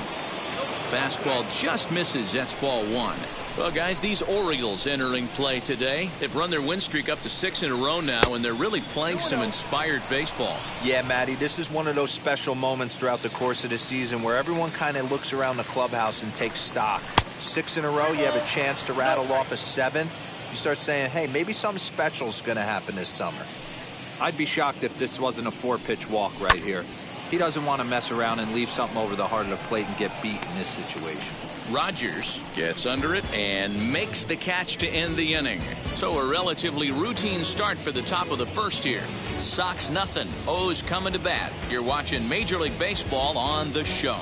Fastball just misses. That's ball 1. Well, guys, these Orioles entering play today. They've run their win streak up to 6 in a row now, and they're really playing some inspired baseball. Yeah, Matty, this is one of those special moments throughout the course of the season where everyone kind of looks around the clubhouse and takes stock. 6 in a row, you have a chance to rattle off a 7th. You start saying, hey, maybe something special is going to happen this summer. I'd be shocked if this wasn't a 4-pitch walk right here. He doesn't want to mess around and leave something over the heart of the plate and get beat in this situation. Rogers gets under it and makes the catch to end the inning. So a relatively routine start for the top of the first here. Sox nothing. O's coming to bat. You're watching Major League Baseball on The Show.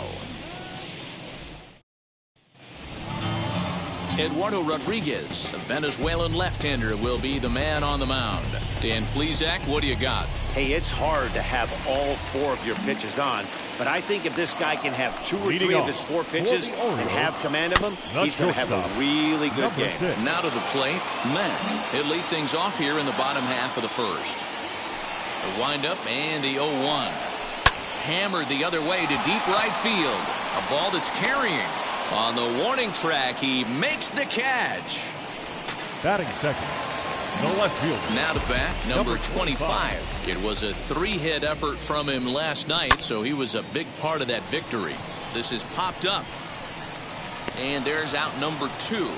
Eduardo Rodriguez, a Venezuelan left-hander, will be the man on the mound. Dan Plesac, what do you got? Hey, it's hard to have all 4 of your pitches on, but I think if this guy can have 2 or 3 of his 4 pitches and have command of them, he's going to have a really good game. Now to the plate, Mack. He'll lead things off here in the bottom half of the first. The windup and the 0-1. Hammered the other way to deep right field. A ball that's carrying. On the warning track, he makes the catch. Batting second, the left fielder. Now to bat, number 25. It was a 3-hit effort from him last night, so he was a big part of that victory. This is popped up. And there's out number 2.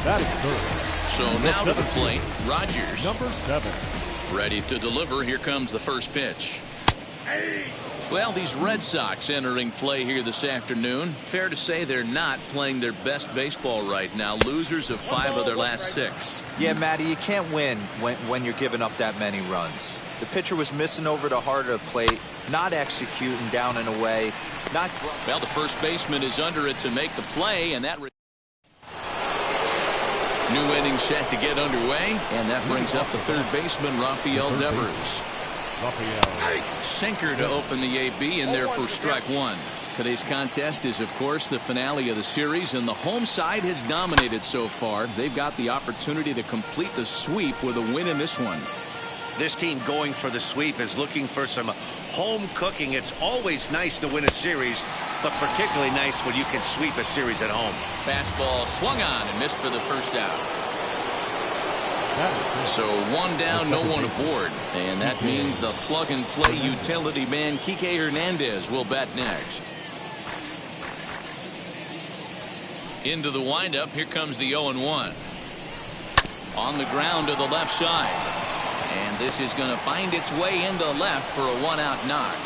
Batting third. So now to the plate, Rogers. Number 7. Ready to deliver. Here comes the first pitch. Well, these Red Sox entering play here this afternoon. Fair to say they're not playing their best baseball right now. Losers of 5 of their last 6. Yeah, Matty, you can't win when you're giving up that many runs. The pitcher was missing over the heart of the plate, not executing down and away. Well, the first baseman is under it to make the play, and that new inning set to get underway, and that brings up the third baseman, Rafael Devers. Sinker to open the AB, and there for strike 1. Today's contest is, of course, the finale of the series, and the home side has dominated so far. They've got the opportunity to complete the sweep with a win in this one. This team going for the sweep is looking for some home cooking. It's always nice to win a series, but particularly nice when you can sweep a series at home. Fastball swung on and missed for the first out. So 1 down, no one aboard. And that means the plug-and-play utility man, Kike Hernandez, will bat next. Into the windup, here comes the 0-1. On the ground to the left side. And this is going to find its way into left for a 1-out knock.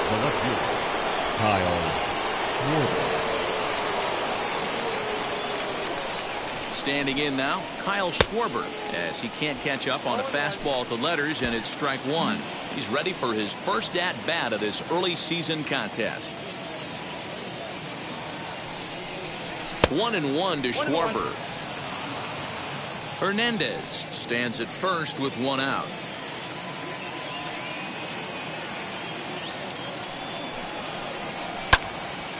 The left fielder, Kyle Schwarber. Standing in now, Kyle Schwarber, as he can't catch up on a fastball to letters, and it's strike 1. He's ready for his first at-bat of this early season contest. 1-1 to Schwarber. Hernandez stands at first with 1 out.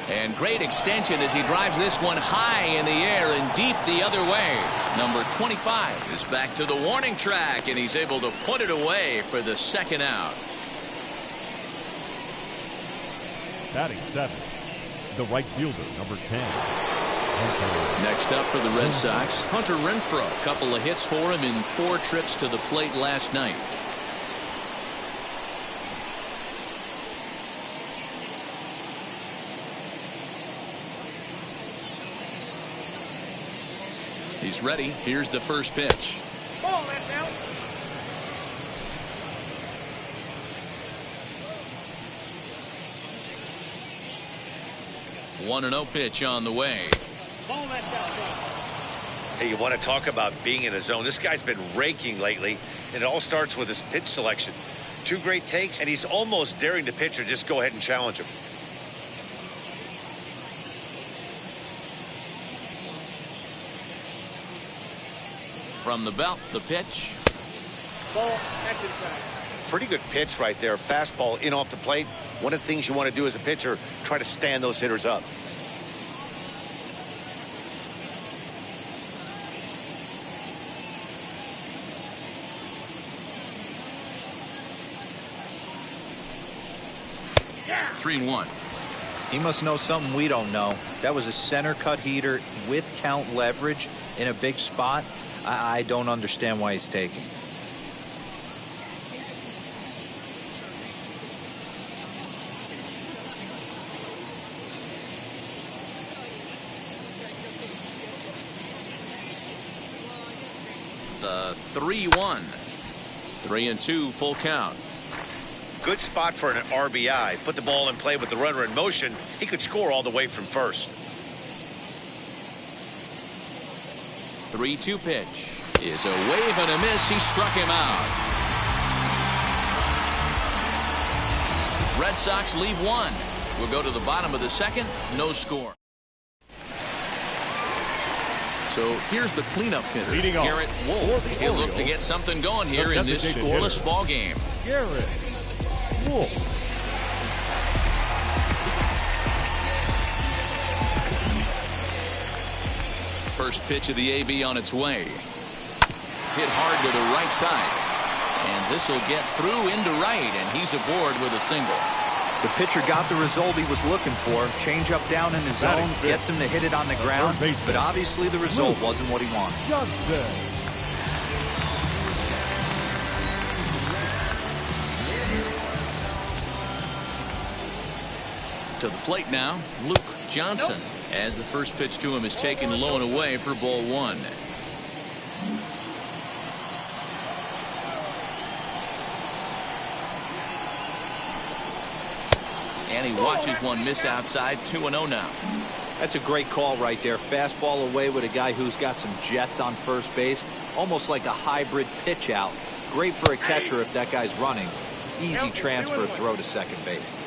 And great extension as he drives this one high in the air and deep the other way. Number 25 is back to the warning track, and he's able to put it away for the 2nd out. Batting 7, the right fielder, number 10. Next up for the Red Sox, Hunter Renfroe. A couple of hits for him in 4 trips to the plate last night. He's ready. Here's the first pitch. Ball left out. One 1-0 pitch on the way. Ball left out. Hey, you want to talk about being in a zone? This guy's been raking lately, and it all starts with his pitch selection. 2 great takes, and he's almost daring the pitcher just go ahead and challenge him. From the belt, the pitch. Ball, action track. Pretty good pitch right there. Fastball in off the plate. One of the things you want to do as a pitcher, try to stand those hitters up. Yeah. 3-1. He must know something we don't know. That was a center cut heater with count leverage in a big spot. I don't understand why he's taking. The 3-1. 3-2 full count. Good spot for an RBI. Put the ball in play with the runner in motion. He could score all the way from first. 3-2 pitch is a wave and a miss. He struck him out. Red Sox leave one. We'll go to the bottom of the second. No score. So here's the cleanup hitter, Garrett Wolf. He'll look to get something going here in this scoreless ball game. Garrett Wolf. First pitch of the AB on its way. Hit hard to the right side. And this will get through into right, and he's aboard with a single. The pitcher got the result he was looking for. Change up down in the zone, gets him to hit it on the ground, but obviously the result wasn't what he wanted. Johnson. To the plate now, Luke Johnson, as the first pitch to him is taken low and away for ball one. And he watches one miss outside. 2-0 now. That's a great call right there. Fastball away with a guy who's got some jets on first base. Almost like a hybrid pitch out. Great for a catcher if that guy's running. Easy transfer throw to second base.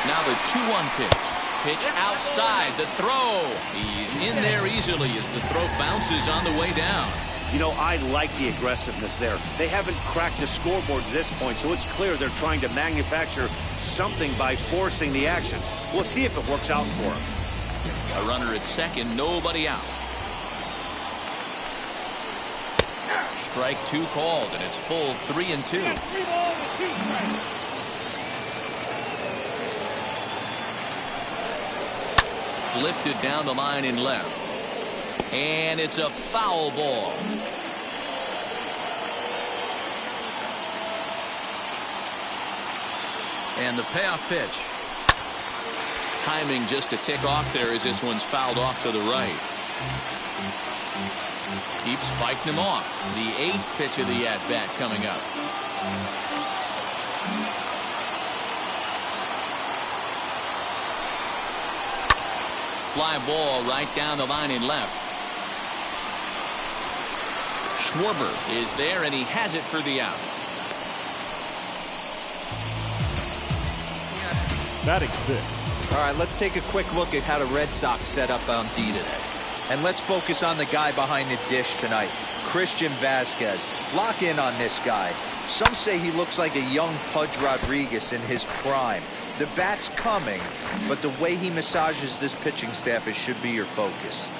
Now the 2-1 pitch. Pitch outside, the throw. He's in there easily as the throw bounces on the way down. You know, I like the aggressiveness there. They haven't cracked the scoreboard at this point, so it's clear they're trying to manufacture something by forcing the action. We'll see if it works out for them. A runner at second, nobody out. Strike two called, and it's full 3-2. Lifted down the line in left. And it's a foul ball. And the payoff pitch. Timing just a tick off there as this one's fouled off to the right. Keeps fighting him off. The 8th pitch of the at-bat coming up. Fly ball right down the line in left. Schwarber is there, and he has it for the out. Batting 6. All right, let's take a quick look at how the Red Sox set up on D today. And let's focus on the guy behind the dish tonight, Christian Vasquez. Lock in on this guy. Some say he looks like a young Pudge Rodriguez in his prime. The bat's coming, but the way he massages this pitching staff should be your focus.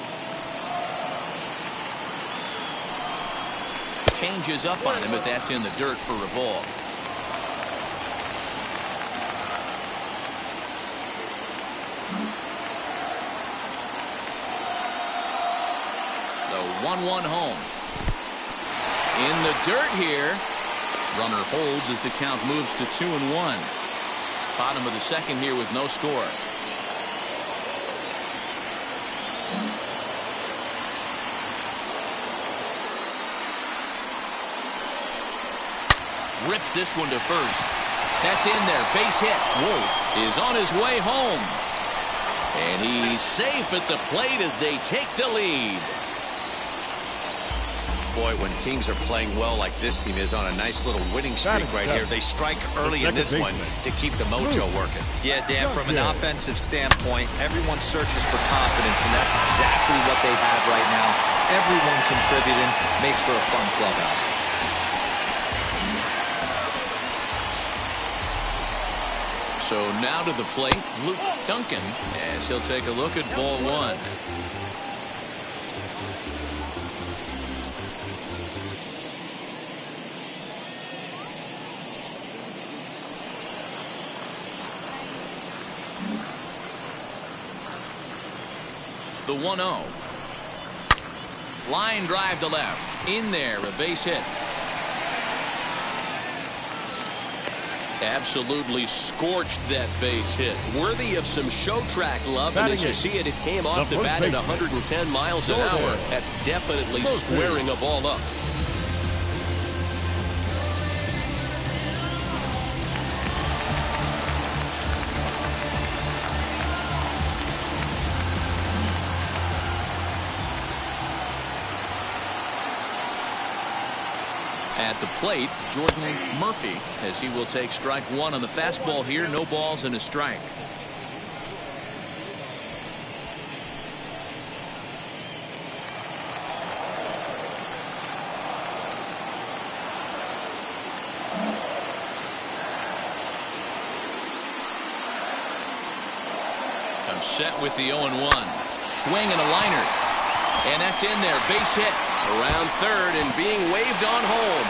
Changes up on him, but that's in the dirt for a ball. The 1-1 home. In the dirt here. Runner holds as the count moves to 2-1. Bottom of the second here with no score. Rips this one to first. That's in there. Base hit. Wolf is on his way home. And he's safe at the plate as they take the lead. Boy, when teams are playing well like this team is on a nice little winning streak right here, they strike early in this one to keep the mojo working. Yeah, Dan, from an offensive standpoint, everyone searches for confidence, and that's exactly what they have right now. Everyone contributing makes for a fun clubhouse. So now to the plate, Luke Duncan, as he'll take a look at ball one. The 1-0. Line drive to left. In there, a base hit. Absolutely scorched that base hit. Worthy of some show track love. And as you see it, it came off the bat at 110 miles an hour. That's definitely squaring a ball up. At the plate, Jordan Murphy, as he will take strike one on the fastball here. No balls and a strike. Comes set with the 0-1. Swing and a liner. And that's in there. Base hit. Around third and being waved on home.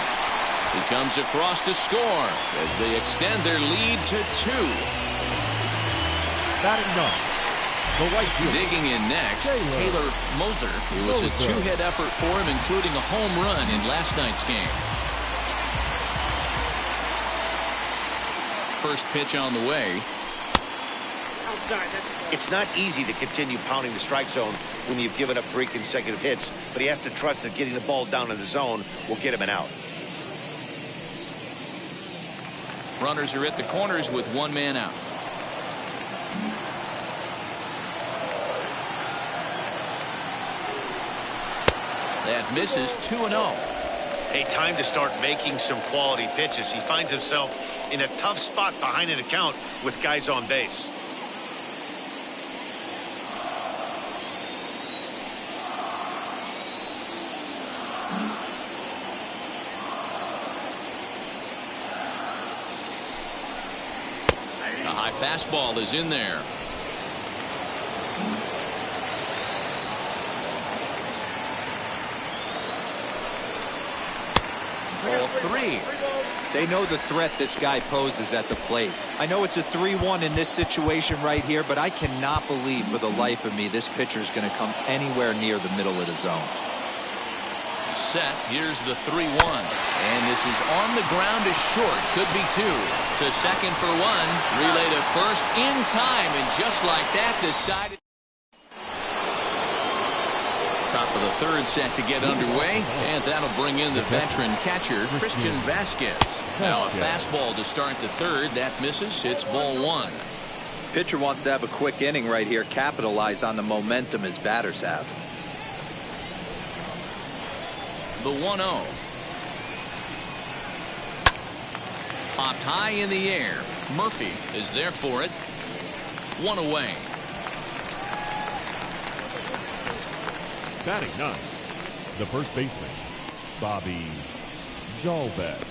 He comes across to score as they extend their lead to 2. Batting ninth, the right fielder. Digging in next, Taylor Moser. It was a 2-hit effort for him, including a home run in last night's game. First pitch on the way. It's not easy to continue pounding the strike zone when you've given up 3 consecutive hits, but he has to trust that getting the ball down in the zone will get him an out. Runners are at the corners with 1 man out. That misses. 2-0. Hey, time to start making some quality pitches. He finds himself in a tough spot behind an account with guys on base. A high fastball is in there. Ball 3. They know the threat this guy poses at the plate. I know it's a 3-1 in this situation right here, but I cannot believe for the life of me this pitcher is going to come anywhere near the middle of the zone. Set. Here's the 3-1. And this is on the ground is short. Could be 2. To second for 1. Relay to first in time. And just like that, decided. Top of the third set to get underway. And that'll bring in the veteran catcher, Christian Vasquez. Now a fastball to start the third. That misses. It's ball 1. Pitcher wants to have a quick inning right here. Capitalize on the momentum his batters have. The 1-0. Popped high in the air. Murphy is there for it. 1 away. Batting ninth, the first baseman, Bobby Dahlbeck.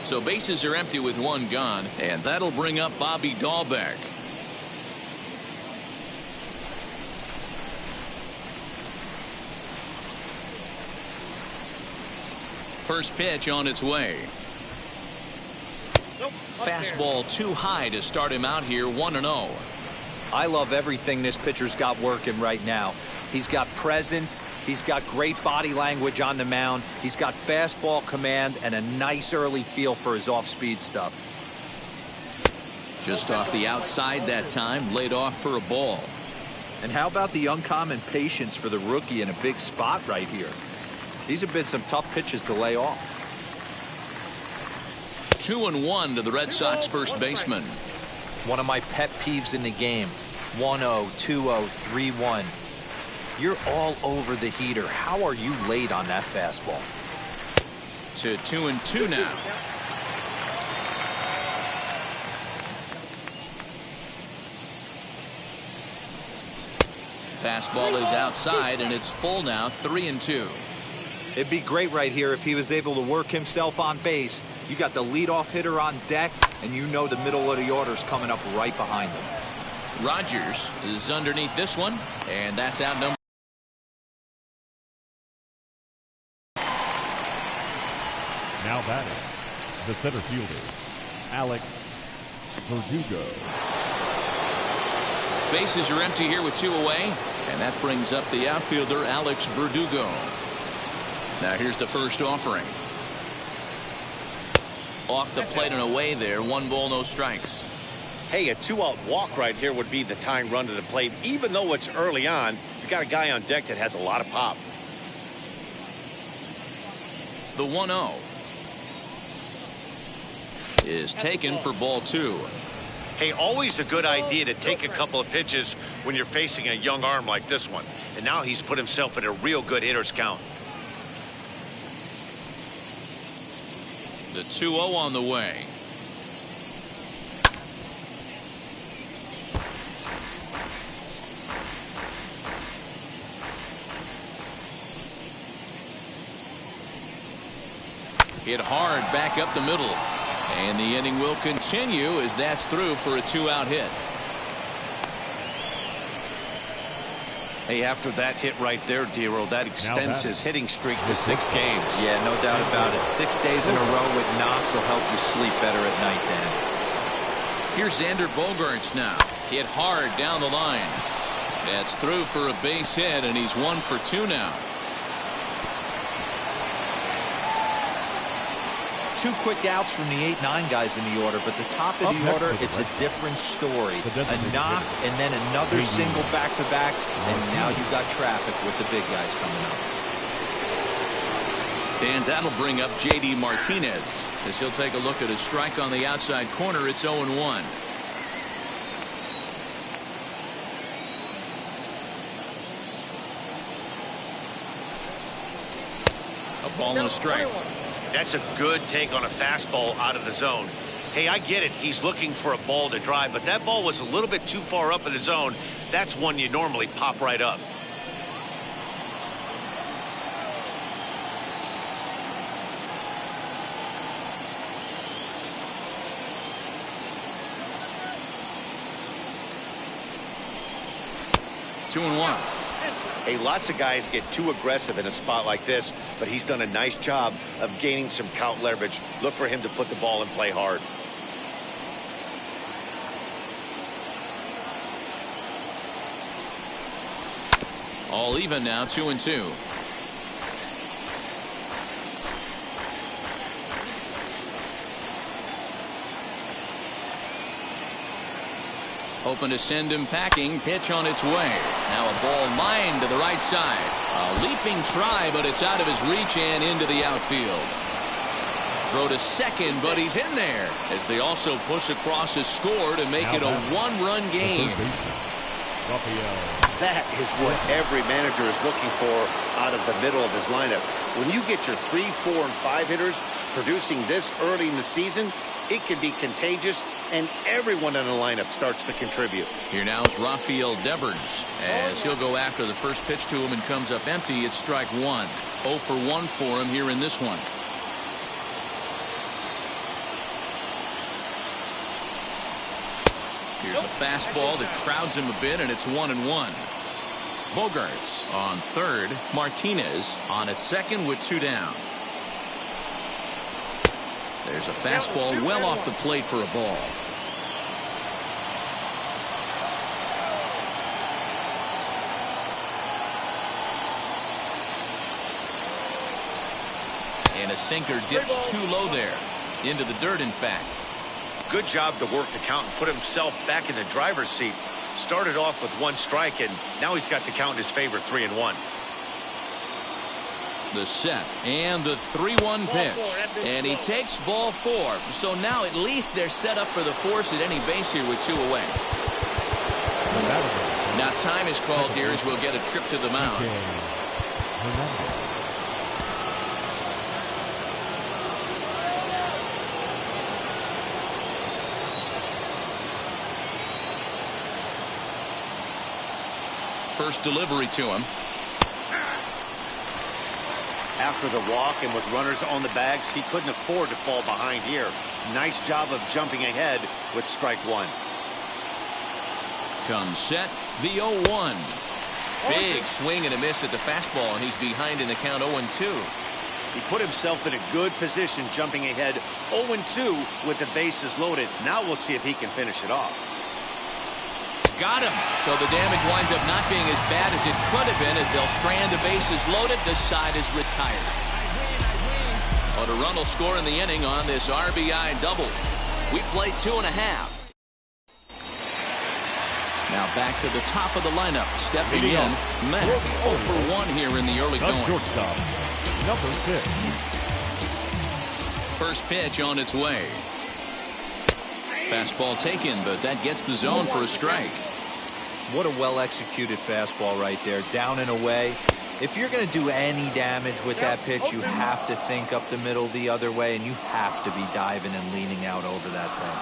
So bases are empty with 1 gone, and that'll bring up Bobby Dahlbeck. First pitch on its way. Fastball too high to start him out here. 1-0. I love everything this pitcher's got working right now. He's got presence. He's got great body language on the mound. He's got fastball command and a nice early feel for his off-speed stuff. Just off the outside that time. Laid off for a ball. And how about the uncommon patience for the rookie in a big spot right here? These have been some tough pitches to lay off. 2-1 to the Red Sox first baseman. One of my pet peeves in the game. 1-0, 2-0, 3-1. You're all over the heater. How are you late on that fastball? To 2-2 now. Fastball is outside, and it's full now, 3-2. It'd be great right here if he was able to work himself on base. You got the leadoff hitter on deck, and you know the middle of the order's coming up right behind him. Rogers is underneath this one, and that's out number. Now batting, the center fielder, Alex Verdugo. Bases are empty here with 2 away, and that brings up the outfielder, Alex Verdugo. Now here's the first offering. Off the plate and away there, 1 ball, no strikes. Hey, a 2-out walk right here would be the tying run to the plate. Even though it's early on, you got a guy on deck that has a lot of pop. The 1-0 is taken for ball 2. Hey, always a good idea to take a couple of pitches when you're facing a young arm like this one. And now he's put himself in a real good hitter's count. The 2-0 on the way. Hit hard back up the middle. And the inning will continue as that's through for a 2-out hit. Hey, after that hit right there, Dero, that extends his hitting streak to 6 games. Yeah, no doubt about it. 6 days in a row with knocks will help you sleep better at night, Dan. Here's Xander Bogaerts now. Hit hard down the line. That's through for a base hit, and he's 1 for 2 now. 2 quick outs from the 8-9 guys in the order, but the top of the order, it's a different story. A knock and then another single back-to-back, and now you've got traffic with the big guys coming up. And that'll bring up J.D. Martinez as he'll take a look at a strike on the outside corner. It's 0-1. A ball and a strike. That's a good take on a fastball out of the zone. Hey, I get it. He's looking for a ball to drive, but that ball was a little bit too far up in the zone. That's one you normally pop right up. Two and 1. Hey, lots of guys get too aggressive in a spot like this, but he's done a nice job of gaining some count leverage. Look for him to put the ball in play hard. All even now, 2-2. Hoping to send him packing. Pitch on its way. Now a ball lined to the right side. A leaping try, but it's out of his reach and into the outfield. Throw to second, but he's in there as they also push across his score to make it a 1-run game. That is what every manager is looking for out of the middle of his lineup. When you get your 3, 4, and 5 hitters producing this early in the season, it can be contagious, and everyone in the lineup starts to contribute. Here now is Rafael Devers as he'll go after the first pitch to him and comes up empty. It's strike 1. 0 for 1 for him here in this one. Here's a fastball that crowds him a bit, and it's 1-1. Bogaerts on third. Martinez on at second with 2 down. There's a fastball well off the plate for a ball. And a sinker dips too low there. Into the dirt, in fact. Good job to work the count and put himself back in the driver's seat. Started off with 1 strike, and now he's got the count in his favor, 3-1. The set and the 3-1 pitch, and he takes ball 4. So now at least they're set up for the force at any base here with 2 away. And that is Now time is called here as we'll get a trip to the mound. First delivery to him. After the walk and with runners on the bags, he couldn't afford to fall behind here. Nice job of jumping ahead with strike one. Comes set, the 0-1. Big swing and a miss at the fastball, and he's behind in the count 0-2. He put himself in a good position jumping ahead 0-2 with the bases loaded. Now we'll see if he can finish it off. Got him. So the damage winds up not being as bad as it could have been as they'll strand the bases loaded. This side is retired. But a run will score in the inning on this RBI double. We played 2.5. Now back to the top of the lineup. Stepping in, Matt, 0 for 1 here in the early going. Shortstop, number 6. First pitch on its way. Fastball taken, but that gets the zone for a strike. What a well-executed fastball right there. Down and away. If you're going to do any damage with that pitch, you have to think up the middle the other way, and you have to be diving and leaning out over that thing.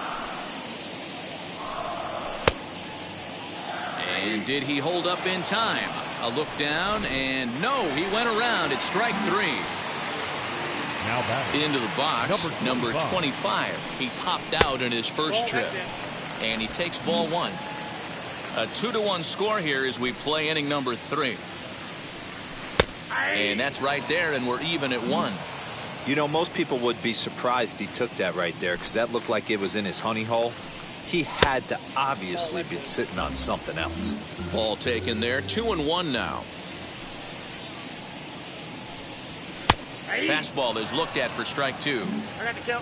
And did he hold up in time? A look down, and no, he went around. It's strike 3. Now back into the box, number 25. He popped out in his first trip, and he takes ball 1. A 2-1 score here as we play inning number 3. And that's right there, and we're even at 1. You know, most people would be surprised he took that right there because that looked like it was in his honey hole. He had to obviously be sitting on something else. Ball taken there, 2-1 now. Fastball is looked at for strike 2.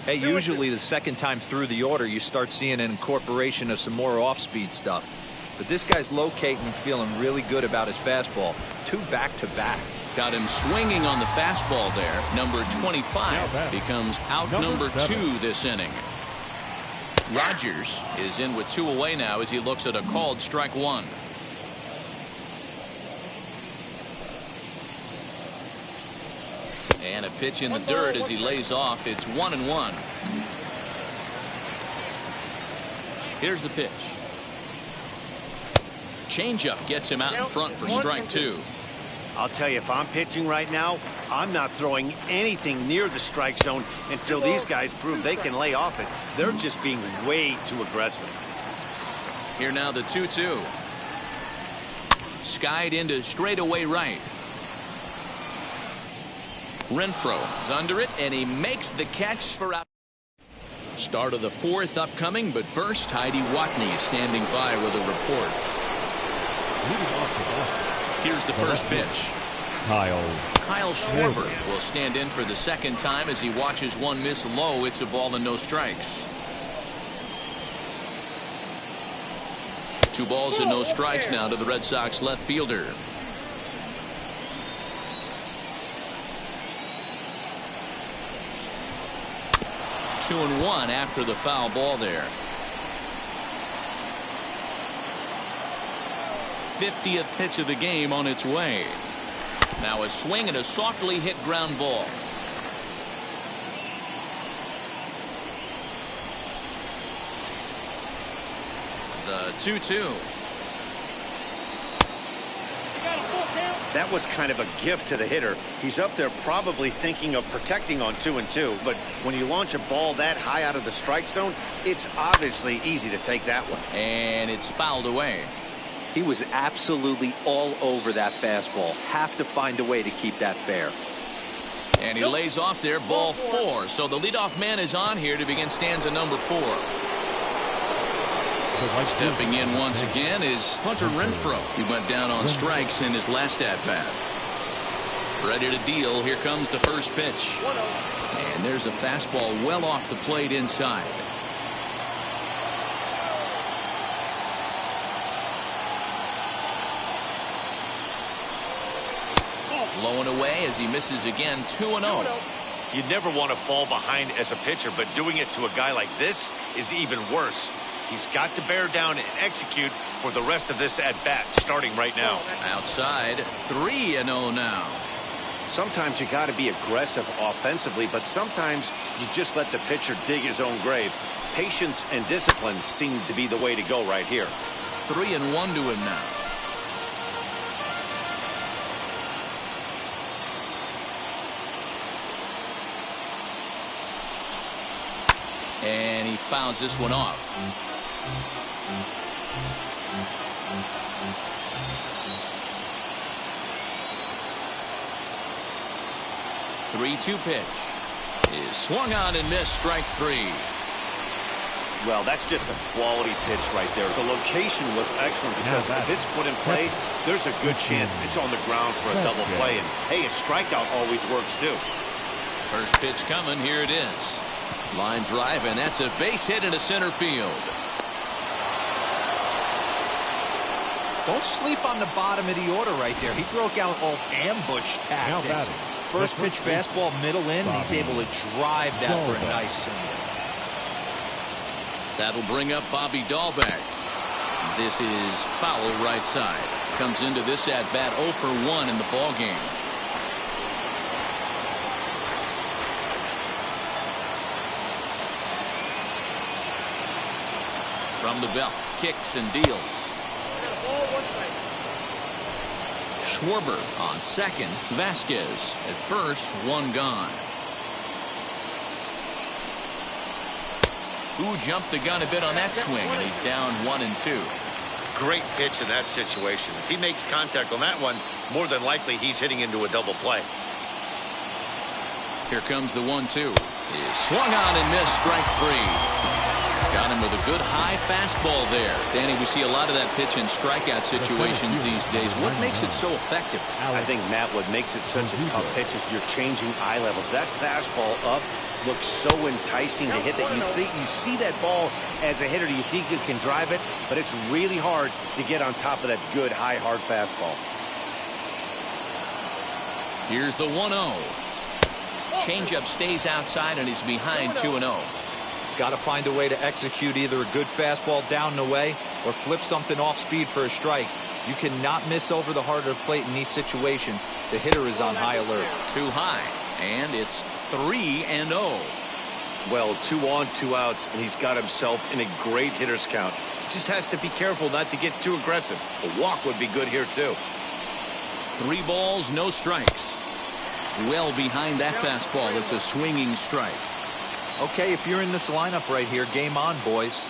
Hey, usually the second time through the order, you start seeing an incorporation of some more off-speed stuff. But this guy's locating and feeling really good about his fastball. 2 back-to-back. Got him swinging on the fastball there. Number 25 becomes out number 2 this inning. Rogers is in with 2 away now as he looks at a called strike 1. And a pitch in the dirt as he lays off. It's 1-1. Here's the pitch. Changeup gets him out in front for strike 2. I'll tell you, if I'm pitching right now, I'm not throwing anything near the strike zone until these guys prove they can lay off it. They're just being way too aggressive. Here now the 2-2. Skied into straightaway right. Renfroe is under it, and he makes the catch for out. Start of the 4th upcoming, but first, Heidi Watney is standing by with a report. Here's the first pitch. Kyle Schwarber will stand in for the second time as he watches one miss low. It's a ball and no strikes. 2 balls and no strikes now to the Red Sox left fielder. Two and 1 after the foul ball there. 50th pitch of the game on its way. Now a swing and a softly hit ground ball. The 2-2. That was kind of a gift to the hitter. He's up there probably thinking of protecting on 2-2, but when you launch a ball that high out of the strike zone, it's obviously easy to take that one. And it's fouled away. He was absolutely all over that fastball. Have to find a way to keep that fair. And he lays off there, ball 4. So the leadoff man is on here to begin stanza number 4. Stepping in once again is Hunter Renfroe. He went down on strikes in his last at-bat. Ready to deal. Here comes the first pitch. And there's a fastball well off the plate inside. Low and away as he misses again. 2-0. You'd never want to fall behind as a pitcher, but doing it to a guy like this is even worse. He's got to bear down execute for the rest of this at-bat, starting right now. Outside, 3-0 now. Sometimes you got to be aggressive offensively, but sometimes you just let the pitcher dig his own grave. Patience and discipline seem to be the way to go right here. 3-1 to him now. And he fouls this one off. 3-2 pitch is swung on and missed. Strike 3. Well, that's just a quality pitch right there. The location was excellent because if it's put in play, there's a good chance it's on the ground for a double play. And hey, a strikeout always works too. First pitch coming. Here it is. Line drive, and that's a base hit into center field. Don't sleep on the bottom of the order right there. He broke out all ambush tactics. First pitch fastball, middle in, and he's able to drive that for a nice single. That'll bring up Bobby Dahlbeck. This is foul right side. Comes into this at bat 0 for 1 in the ball game. From the belt, kicks and deals. Schwarber on second. Vasquez at first. One gone. Who jumped the gun a bit on that swing, and he's down 1 and 2. Great pitch in that situation. If he makes contact on that one, more than likely he's hitting into a double play. Here comes the 1-2. Is swung on and missed. Strike 3. Got him with a good high fastball there. Danny, we see a lot of that pitch in strikeout situations these days. What makes it so effective? I think, Matt, what makes it such a tough pitch is you're changing eye levels. That fastball up looks so enticing to hit that you see that ball as a hitter. You think you can drive it, but it's really hard to get on top of that good, high, hard fastball. Here's the 1-0. Changeup stays outside, and he's behind 2-0. Got to find a way to execute either a good fastball down and away or flip something off speed for a strike. You cannot miss over the heart of the plate in these situations. The hitter is on high alert. Too high, and it's 3-0. Well, 2 on, 2 outs, and he's got himself in a great hitter's count. He just has to be careful not to get too aggressive. A walk would be good here, too. 3 balls, no strikes. Well behind that fastball. It's a swinging strike. Okay, if you're in this lineup right here, game on, boys.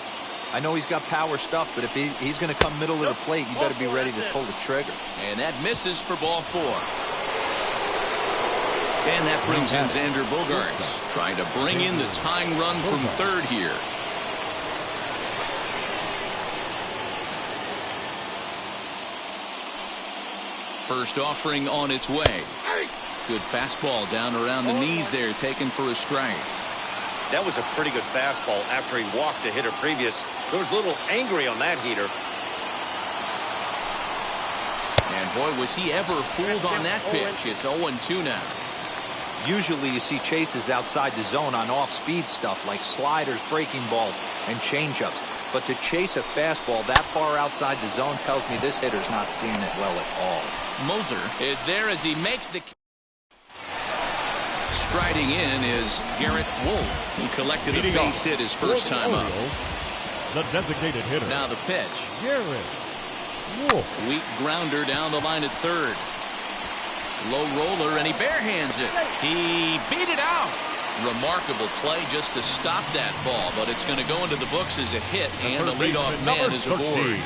I know he's got power stuff, but if he's going to come middle of the plate, you better be ready to pull the trigger. And that misses for ball 4. And that brings in Xander Bogaerts, trying to bring in the tying run from third here. First offering on its way. Good fastball down around the knees there, taken for a strike. That was a pretty good fastball after he walked the hitter previous. There was a little angry on that heater. And boy, was he ever fooled on that pitch. It's 0-2 now. Usually you see chases outside the zone on off-speed stuff like sliders, breaking balls, and changeups. But to chase a fastball that far outside the zone tells me this hitter's not seeing it well at all. Moser is there as he makes the... Striding in is Garrett Wolf, who collected a base hit his first time up. The designated hitter. Now the pitch. Garrett Wolf. Weak grounder down the line at third. Low roller, and he barehands it. He beat it out. Remarkable play just to stop that ball, but it's going to go into the books as a hit, and the leadoff man is aboard.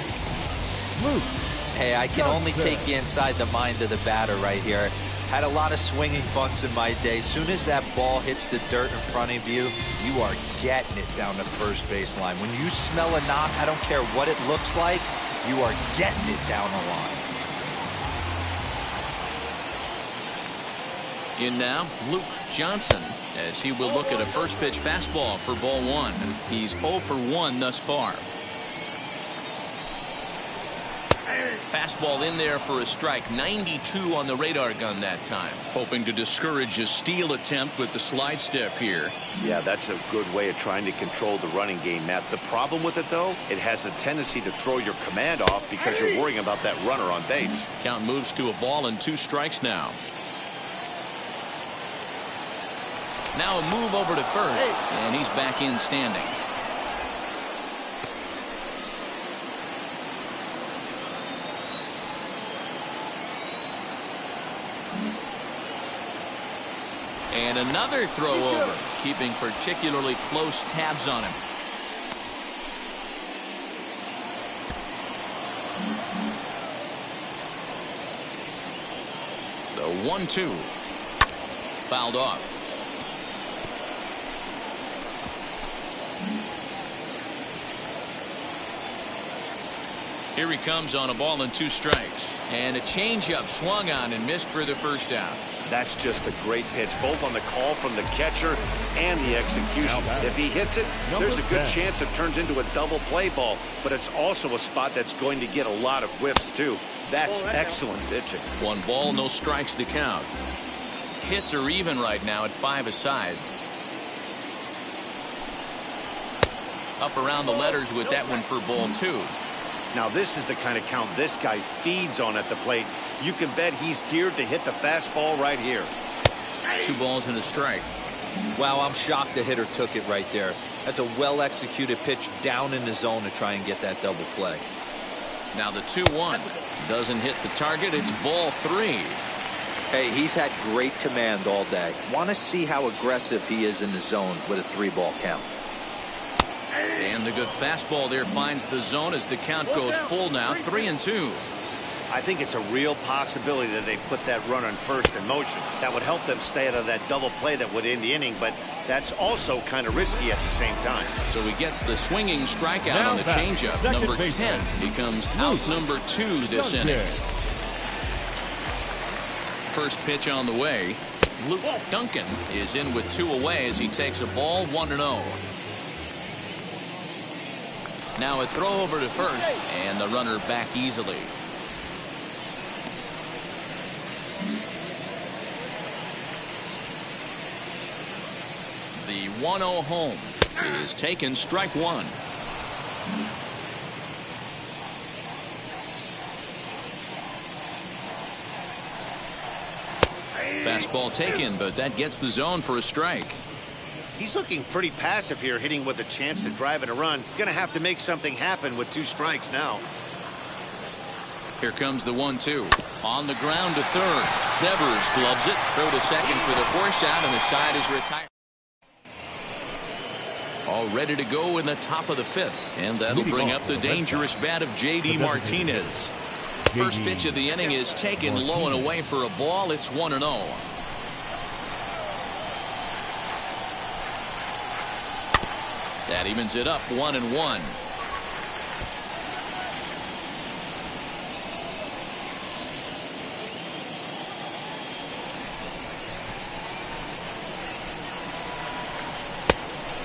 Hey, I can only take you inside the mind of the batter right here. Had a lot of swinging bunts in my day. Soon as that ball hits the dirt in front of you, you are getting it down the first baseline. When you smell a knock, I don't care what it looks like, you are getting it down the line. In now, Luke Johnson, as he will look at a first pitch fastball for ball 1. He's 0 for 1 thus far. Fastball in there for a strike. 92 on the radar gun that time. Hoping to discourage a steal attempt with the slide step here. Yeah, that's a good way of trying to control the running game, Matt. The problem with it, though, it has a tendency to throw your command off because you're worrying about that runner on base. Count moves to a ball and 2 strikes now. Now a move over to first, and he's back in standing. And another throw over, keeping particularly close tabs on him. The 1-2. Fouled off. Here he comes on a ball and 2 strikes. And a changeup swung on and missed for the first out. That's just a great pitch, both on the call from the catcher and the execution. If he hits it, there's a good chance it turns into a double play ball, but it's also a spot that's going to get a lot of whiffs, too. That's excellent pitching. 1 ball, no strikes to count. Hits are even right now at 5 aside. Up around the letters with that one for ball 2. Now this is the kind of count this guy feeds on at the plate. You can bet he's geared to hit the fastball right here. 2 balls and a strike. Wow, I'm shocked the hitter took it right there. That's a well-executed pitch down in the zone to try and get that double play. Now the 2-1. Doesn't hit the target. It's ball 3. Hey, he's had great command all day. Want to see how aggressive he is in the zone with a 3-ball count. And the good fastball there finds the zone as the count goes full now. 3-2. I think it's a real possibility that they put that runner in first in motion. That would help them stay out of that double play that would end the inning, but that's also kind of risky at the same time. So he gets the swinging strikeout on the changeup. Number 10 becomes out number 2 this inning. First pitch on the way. Luke Duncan is in with 2 away as he takes a ball 1-0. Now a throw over to first, and the runner back easily. The 1-0 home is taken, strike 1. Fastball taken, but that gets the zone for a strike. He's looking pretty passive here, hitting with a chance to drive in a run. Gonna have to make something happen with 2 strikes now. Here comes the 1-2. On the ground to third. Devers gloves it. Throw to second for the force out, and the side is retired. All ready to go in the top of the 5th. And that'll bring up the dangerous bat of J.D. Martinez. First pitch of the inning is taken low and away for a ball. It's 1-0. That evens it up 1-1.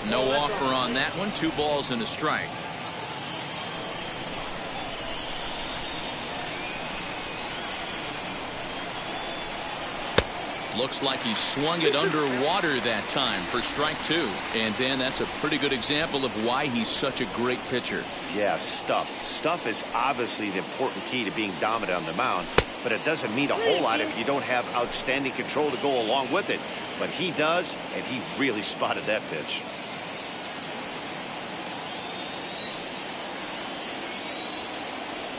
No offer on that one. 2 balls and a strike. Looks like he swung it underwater that time for strike 2. And then that's a pretty good example of why he's such a great pitcher. Yeah, stuff. Stuff is obviously the important key to being dominant on the mound, but it doesn't mean a whole lot if you don't have outstanding control to go along with it. But he does, and he really spotted that pitch.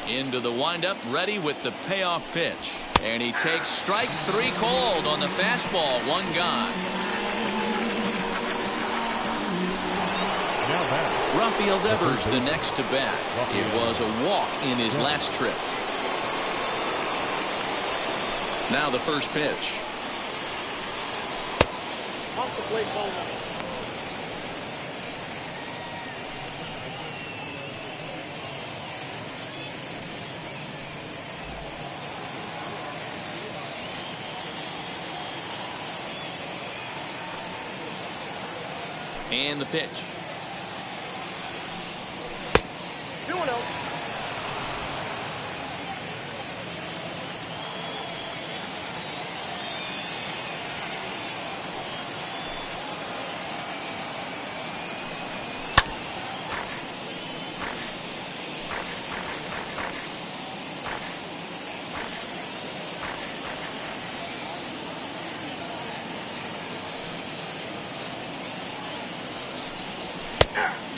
Into the windup, ready with the payoff pitch. And he takes strike 3 called on the fastball. 1 gone. Rafael Devers the next to bat. It was a walk in his last trip. Now the first pitch. Off the plate, ball 1. And the pitch. 2-0.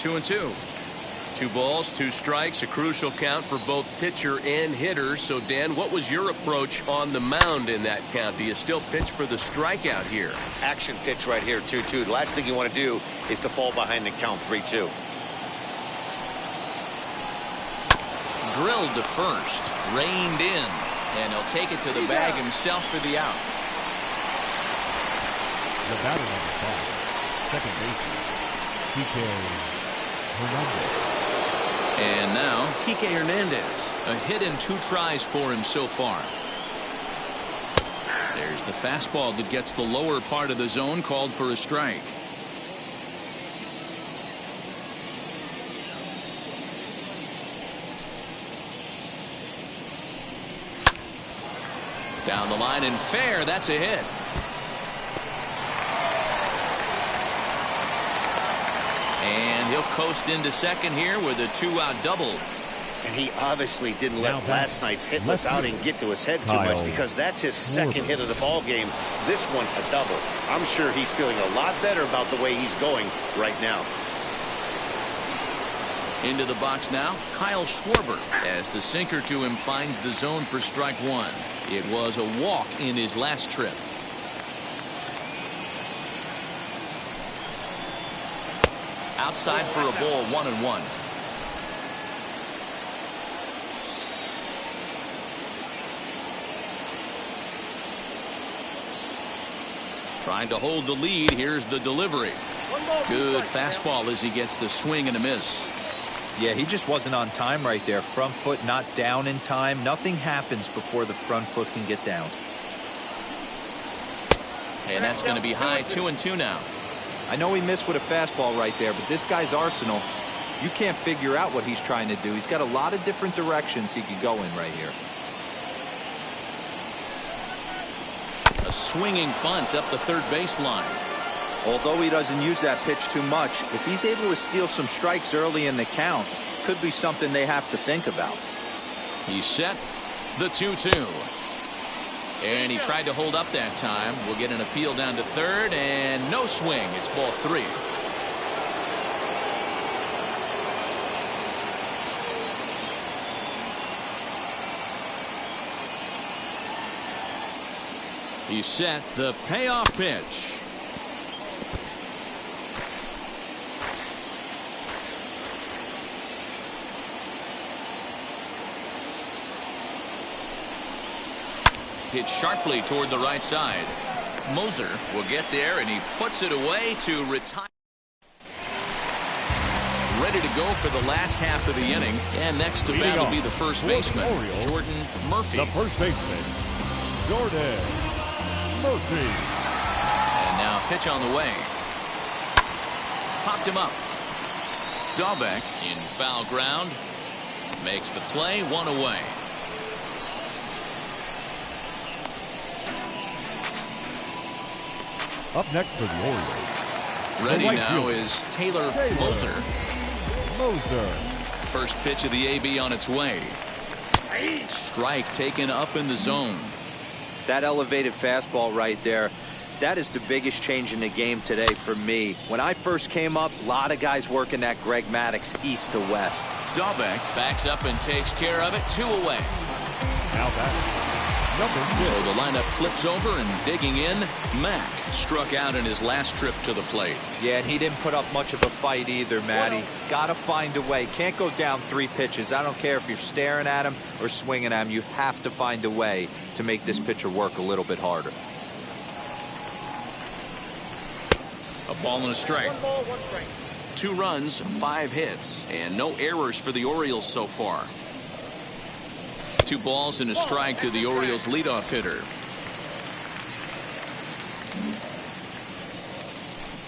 2-2. 2 balls, 2 strikes, a crucial count for both pitcher and hitter. So, Dan, what was your approach on the mound in that count? Do you still pitch for the strikeout here? Action pitch right here, 2-2. The last thing you want to do is to fall behind the count 3-2. Drilled to first, reined in, and he'll take it to the bag himself for the out. The batter number 5, second baseman, Kike Hernandez. And now, Kike Hernandez, a hit and 2 tries for him so far. There's the fastball that gets the lower part of the zone, called for a strike. Down the line and fair, that's a hit. And he'll coast into second here with a 2-out double. And he obviously didn't let last night's hitless outing get to his head too much, because that's his second hit of the ball game. This one a double. I'm sure he's feeling a lot better about the way he's going right now. Into the box now, Kyle Schwarber, as the sinker to him finds the zone for strike 1. It was a walk in his last trip. Outside for a ball, 1-1. Trying to hold the lead. Here's the delivery. Good fastball as he gets the swing and a miss. Yeah, he just wasn't on time right there. Front foot not down in time. Nothing happens before the front foot can get down. And that's going to be high, 2-2 now. I know he missed with a fastball right there, but this guy's arsenal, you can't figure out what he's trying to do. He's got a lot of different directions he could go in right here. A swinging bunt up the third baseline. Although he doesn't use that pitch too much, if he's able to steal some strikes early in the count, could be something they have to think about. He's set, the 2-2. And he tried to hold up that time. We'll get an appeal down to third, and no swing. It's ball 3. He's set, the payoff pitch. Hit sharply toward the right side. Moser will get there, and he puts it away to retire. Ready to go for the last half of the inning. And next to bat will be the first baseman, Orioles, Jordan Murphy. The first baseman, Jordan Murphy. And now pitch on the way. Popped him up. Dahlbeck in foul ground. Makes the play, 1 away. Up next for the Orioles. Ready right now fielder, is Taylor Moser. First pitch of the AB on its way. Strike taken up in the zone. That elevated fastball right there, that is the biggest change in the game today for me. When I first came up, a lot of guys working that Greg Maddux east to west. Dahlbeck backs up and takes care of it, 2 away. Now that number 6. So the lineup flips over, and digging in, Mack struck out in his last trip to the plate. Yeah, and he didn't put up much of a fight either, Matty. Gotta find a way. Can't go down 3 pitches. I don't care if you're staring at him or swinging at him. You have to find a way to make this pitcher work a little bit harder. A ball and a strike. 1 ball, 1 strike. 2 runs, 5 hits, and no errors for the Orioles so far. 2 balls and a strike to the Orioles leadoff hitter.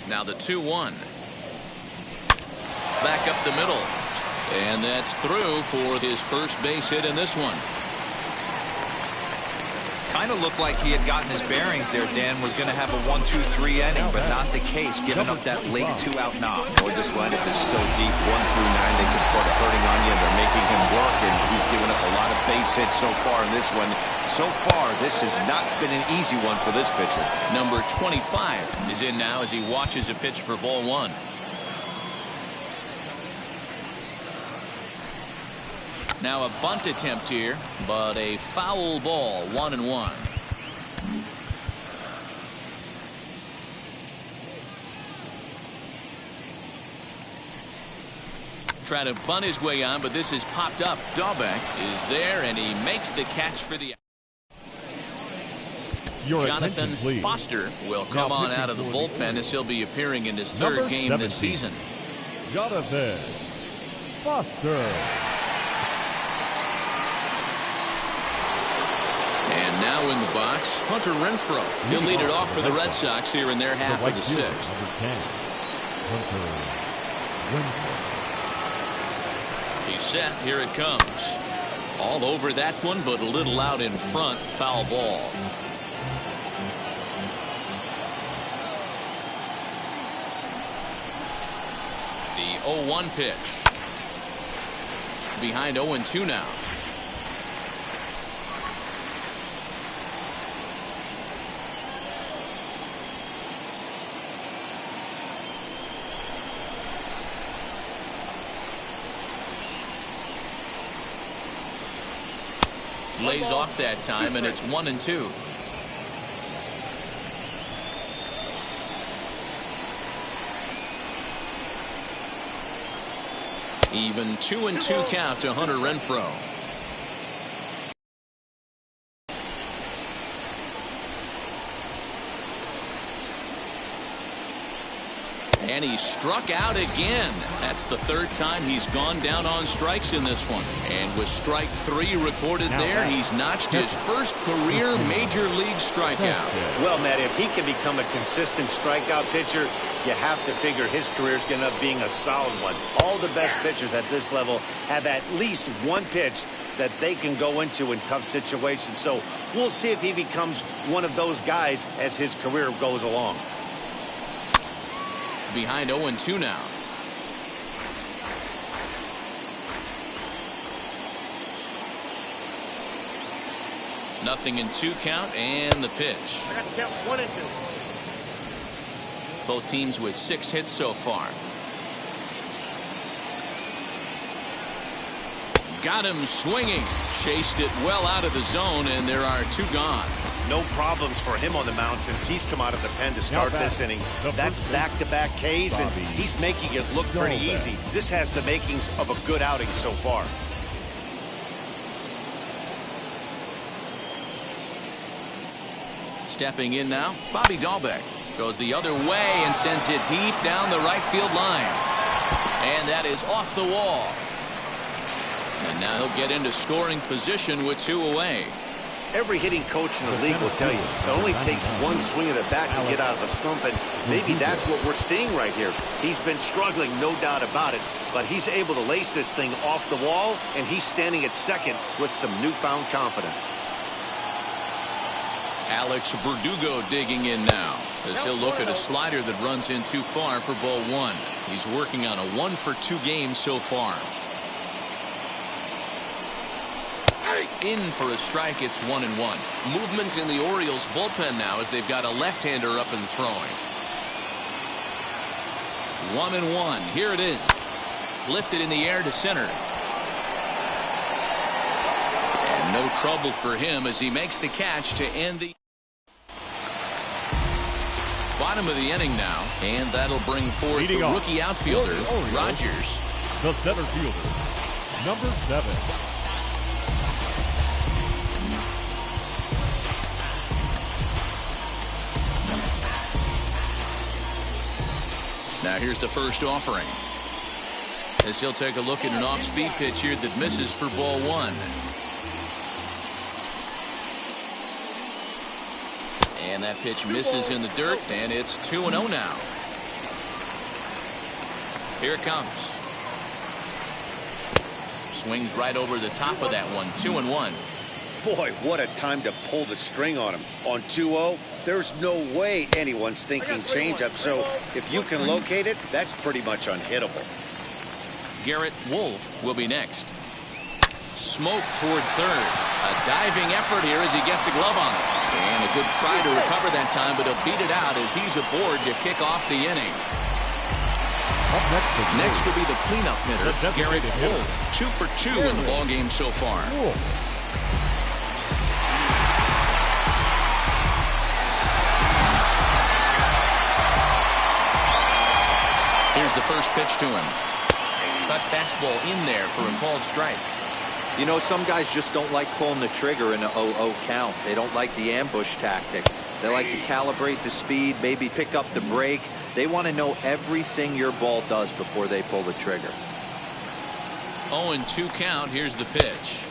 Now the 2-1. Back up the middle. And that's through for his first base hit in this one. Kind of looked like he had gotten his bearings there. Dan was going to have a 1-2-3 inning, but not the case, giving up that late 2-out knock. Boy, this lineup is so deep, 1 through 9, they can put a hurting on you. They're making him work, and he's given up a lot of base hits so far in this one. So far, this has not been an easy one for this pitcher. Number 25 is in now as he watches a pitch for ball 1. Now a bunt attempt here, but a foul ball, 1-1. Trying to bunt his way on, but this is popped up. Dahlbeck is there, and he makes the catch for the... Jonathan Foster will come on out of the bullpen as he'll be appearing in his third game this season. Jonathan Foster. And now in the box, Hunter Renfroe. He'll lead it off for the Red Sox here in their half of the sixth. Number 10, Hunter Renfroe. He's set. Here it comes. All over that one, but a little out in front. Foul ball. The 0-1 pitch. Behind 0-2 now. Lays off that time, and it's 1-2. Even 2-2 count to Hunter Renfroe. And he struck out again. That's the third time he's gone down on strikes in this one. And with strike 3 recorded there, he's notched his first career major league strikeout. Well, Matt, if he can become a consistent strikeout pitcher, you have to figure his career is going to end up being a solid one. All the best pitchers at this level have at least one pitch that they can go into in tough situations. So we'll see if he becomes one of those guys as his career goes along. Behind 0-2 now. Nothing in 2 count, and the pitch. I got to count 1 and 2. Both teams with 6 hits so far. Got him swinging. Chased it well out of the zone, and there are 2 gone. No problems for him on the mound since he's come out of the pen to start this inning. That's back-to-back Ks, and he's making it look pretty easy. This has the makings of a good outing so far. Stepping in now, Bobby Dahlbeck goes the other way and sends it deep down the right field line. And that is off the wall. And now he'll get into scoring position with 2 away. Every hitting coach in the league will tell you it only takes one swing of the bat to get out of a slump, and maybe that's what we're seeing right here. He's been struggling, no doubt about it, but he's able to lace this thing off the wall, and he's standing at second with some newfound confidence. Alex Verdugo digging in now as he'll look at a slider that runs in too far for ball 1. He's working on a 1-for-2 game so far. In for a strike, it's 1-1. Movement in the Orioles bullpen now as they've got a left-hander up and throwing. 1-1. Here it is. Lifted in the air to center. And no trouble for him as he makes the catch to end the bottom of the inning now. And that'll bring forth the rookie outfielder, Rogers. The center fielder, number 7. Now here's the first offering. As he'll take a look at an off-speed pitch here that misses for ball 1. And that pitch misses in the dirt, and it's 2-0 now. Here it comes. Swings right over the top of that one. 2-1. Boy, what a time to pull the string on him. On 2-0, there's no way anyone's thinking changeup, so if you can locate it, that's pretty much unhittable. Garrett Wolf will be next. Smoke toward third. A diving effort here as he gets a glove on it. And a good try to recover that time, but he'll beat it out as he's aboard to kick off the inning. Next will be the cleanup hitter, Garrett Wolf. 2 for 2 in the ballgame so far. Here's the first pitch to him. Cut fastball in there for a called strike. You know, some guys just don't like pulling the trigger in an 0-0 count. They don't like the ambush tactic. They like to calibrate the speed, maybe pick up the break. They want to know everything your ball does before they pull the trigger. 0-2 count. Here's the pitch.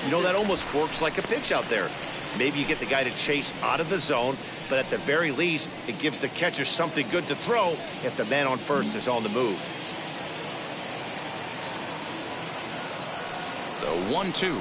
You know, that almost works like a pitch out there. Maybe you get the guy to chase out of the zone, but at the very least, it gives the catcher something good to throw if the man on first is on the move. The 1-2.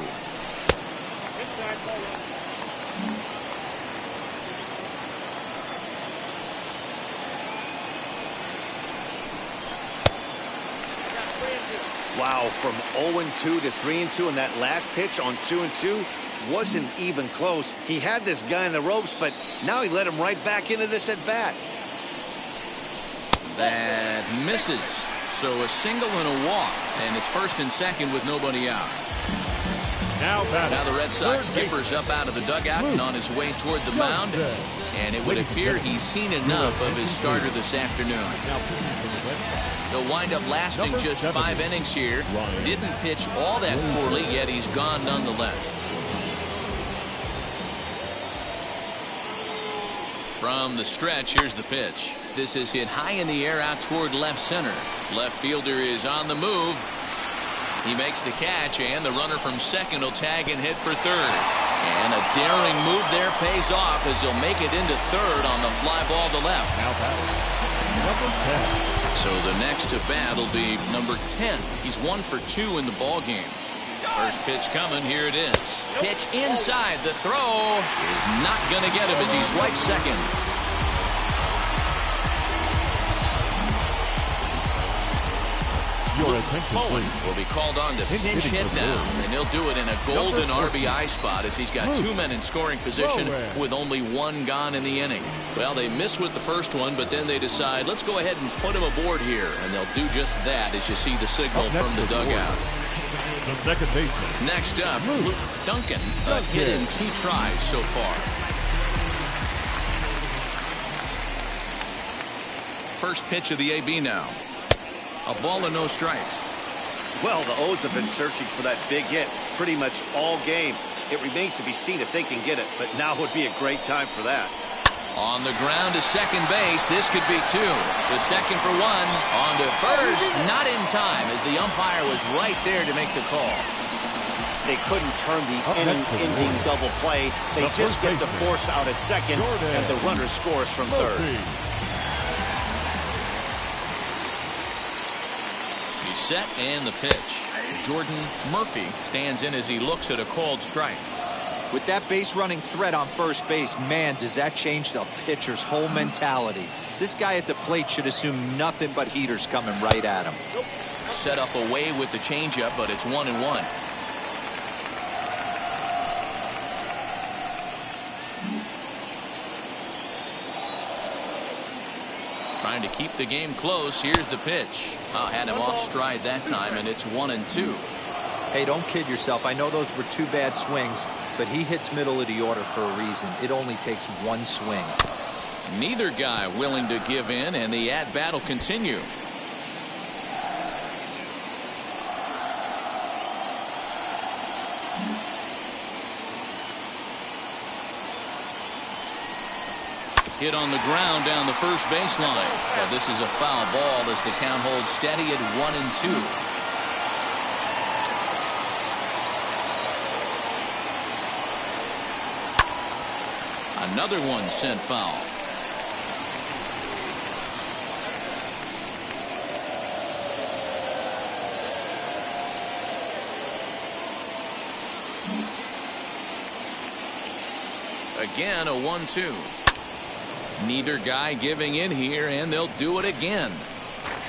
Wow, from 0-2 to 3-2 in that last pitch on 2-2 wasn't even close. He had this guy in the ropes, but now he let him right back into this at bat. That misses. So a single and a walk, and it's first and second with nobody out. Now the Red Sox skipper's up out of the dugout and on his way toward the mound, and it would appear he's seen enough of his starter this afternoon. He'll wind up lasting just 5 innings here. Didn't pitch all that poorly, yet he's gone nonetheless. From the stretch, here's the pitch. This is hit high in the air out toward left center. Left fielder is on the move. He makes the catch, and the runner from second will tag and hit for third. And a daring move there pays off as he'll make it into third on the fly ball to left. Number 10. So the next to bat will be number 10. He's 1 for 2 in the ball game. First pitch coming. Here it is. Pitch inside. The throw is not going to get him as he swipes second. Your attention, Bowen will be called on to pinch hit now, and he'll do it in a golden RBI spot as he's got 2 men in scoring position with only 1 gone in the inning. Well, they miss with the first one, but then they decide, let's go ahead and put him aboard here, and they'll do just that as you see the signal from the dugout. The second baseman. Next up, Luke Duncan, a hit in 2 tries so far. First pitch of the AB now. A ball and no strikes. Well, the O's have been searching for that big hit pretty much all game. It remains to be seen if they can get it, but now would be a great time for that. On the ground to second base. This could be 2. The second for 1. On to first. Not in time as the umpire was right there to make the call. They couldn't turn the inning-ending double play. They just get the force out at second, and the runner scores from third. Set and the pitch. Jordan Murphy stands in as he looks at a called strike. With that base running threat on first base, man, does that change the pitcher's whole mentality. This guy at the plate should assume nothing but heaters coming right at him. Set up away with the changeup, but it's 1-1. Trying to keep the game close. Here's the pitch. Had him off stride that time, and it's 1-2. Hey, don't kid yourself. I know those were 2 bad swings, but he hits middle of the order for a reason. It only takes 1 swing. Neither guy willing to give in, and the at-bat will continue. Hit on the ground down the first baseline. But this is a foul ball as the count holds steady at 1-2. Another one sent foul. Again, a 1-2. Neither guy giving in here, and they'll do it again.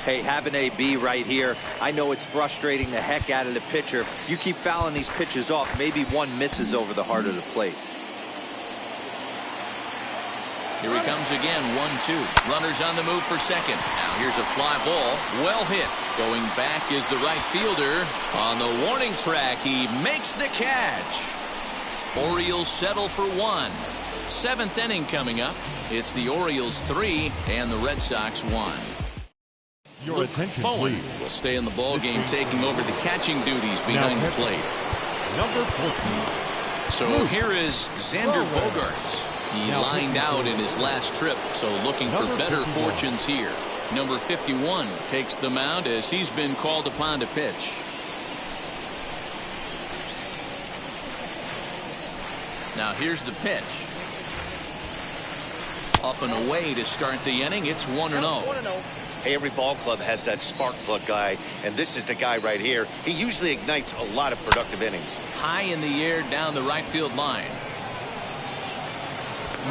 Hey, have an AB right here. I know it's frustrating the heck out of the pitcher. You keep fouling these pitches off, maybe one misses over the heart of the plate. Here he comes again, 1-2. Runners on the move for second. Now here's a fly ball. Well hit. Going back is the right fielder. On the warning track, he makes the catch. Orioles settle for 1. 7th inning coming up. It's the Orioles 3 and the Red Sox 1. Your attention, Bowen please. will stay in the ball game, taking over the catching duties behind the plate. Number 14. So here is Xander Bogaerts. He lined out in his last trip, so looking for better fortunes here. Number 51 takes the mound as he's been called upon to pitch. Now here's the pitch. Up and away to start the inning. It's 1-0. Hey, every ball club has that spark plug guy, and this is the guy right here. He usually ignites a lot of productive innings. High in the air down the right field line.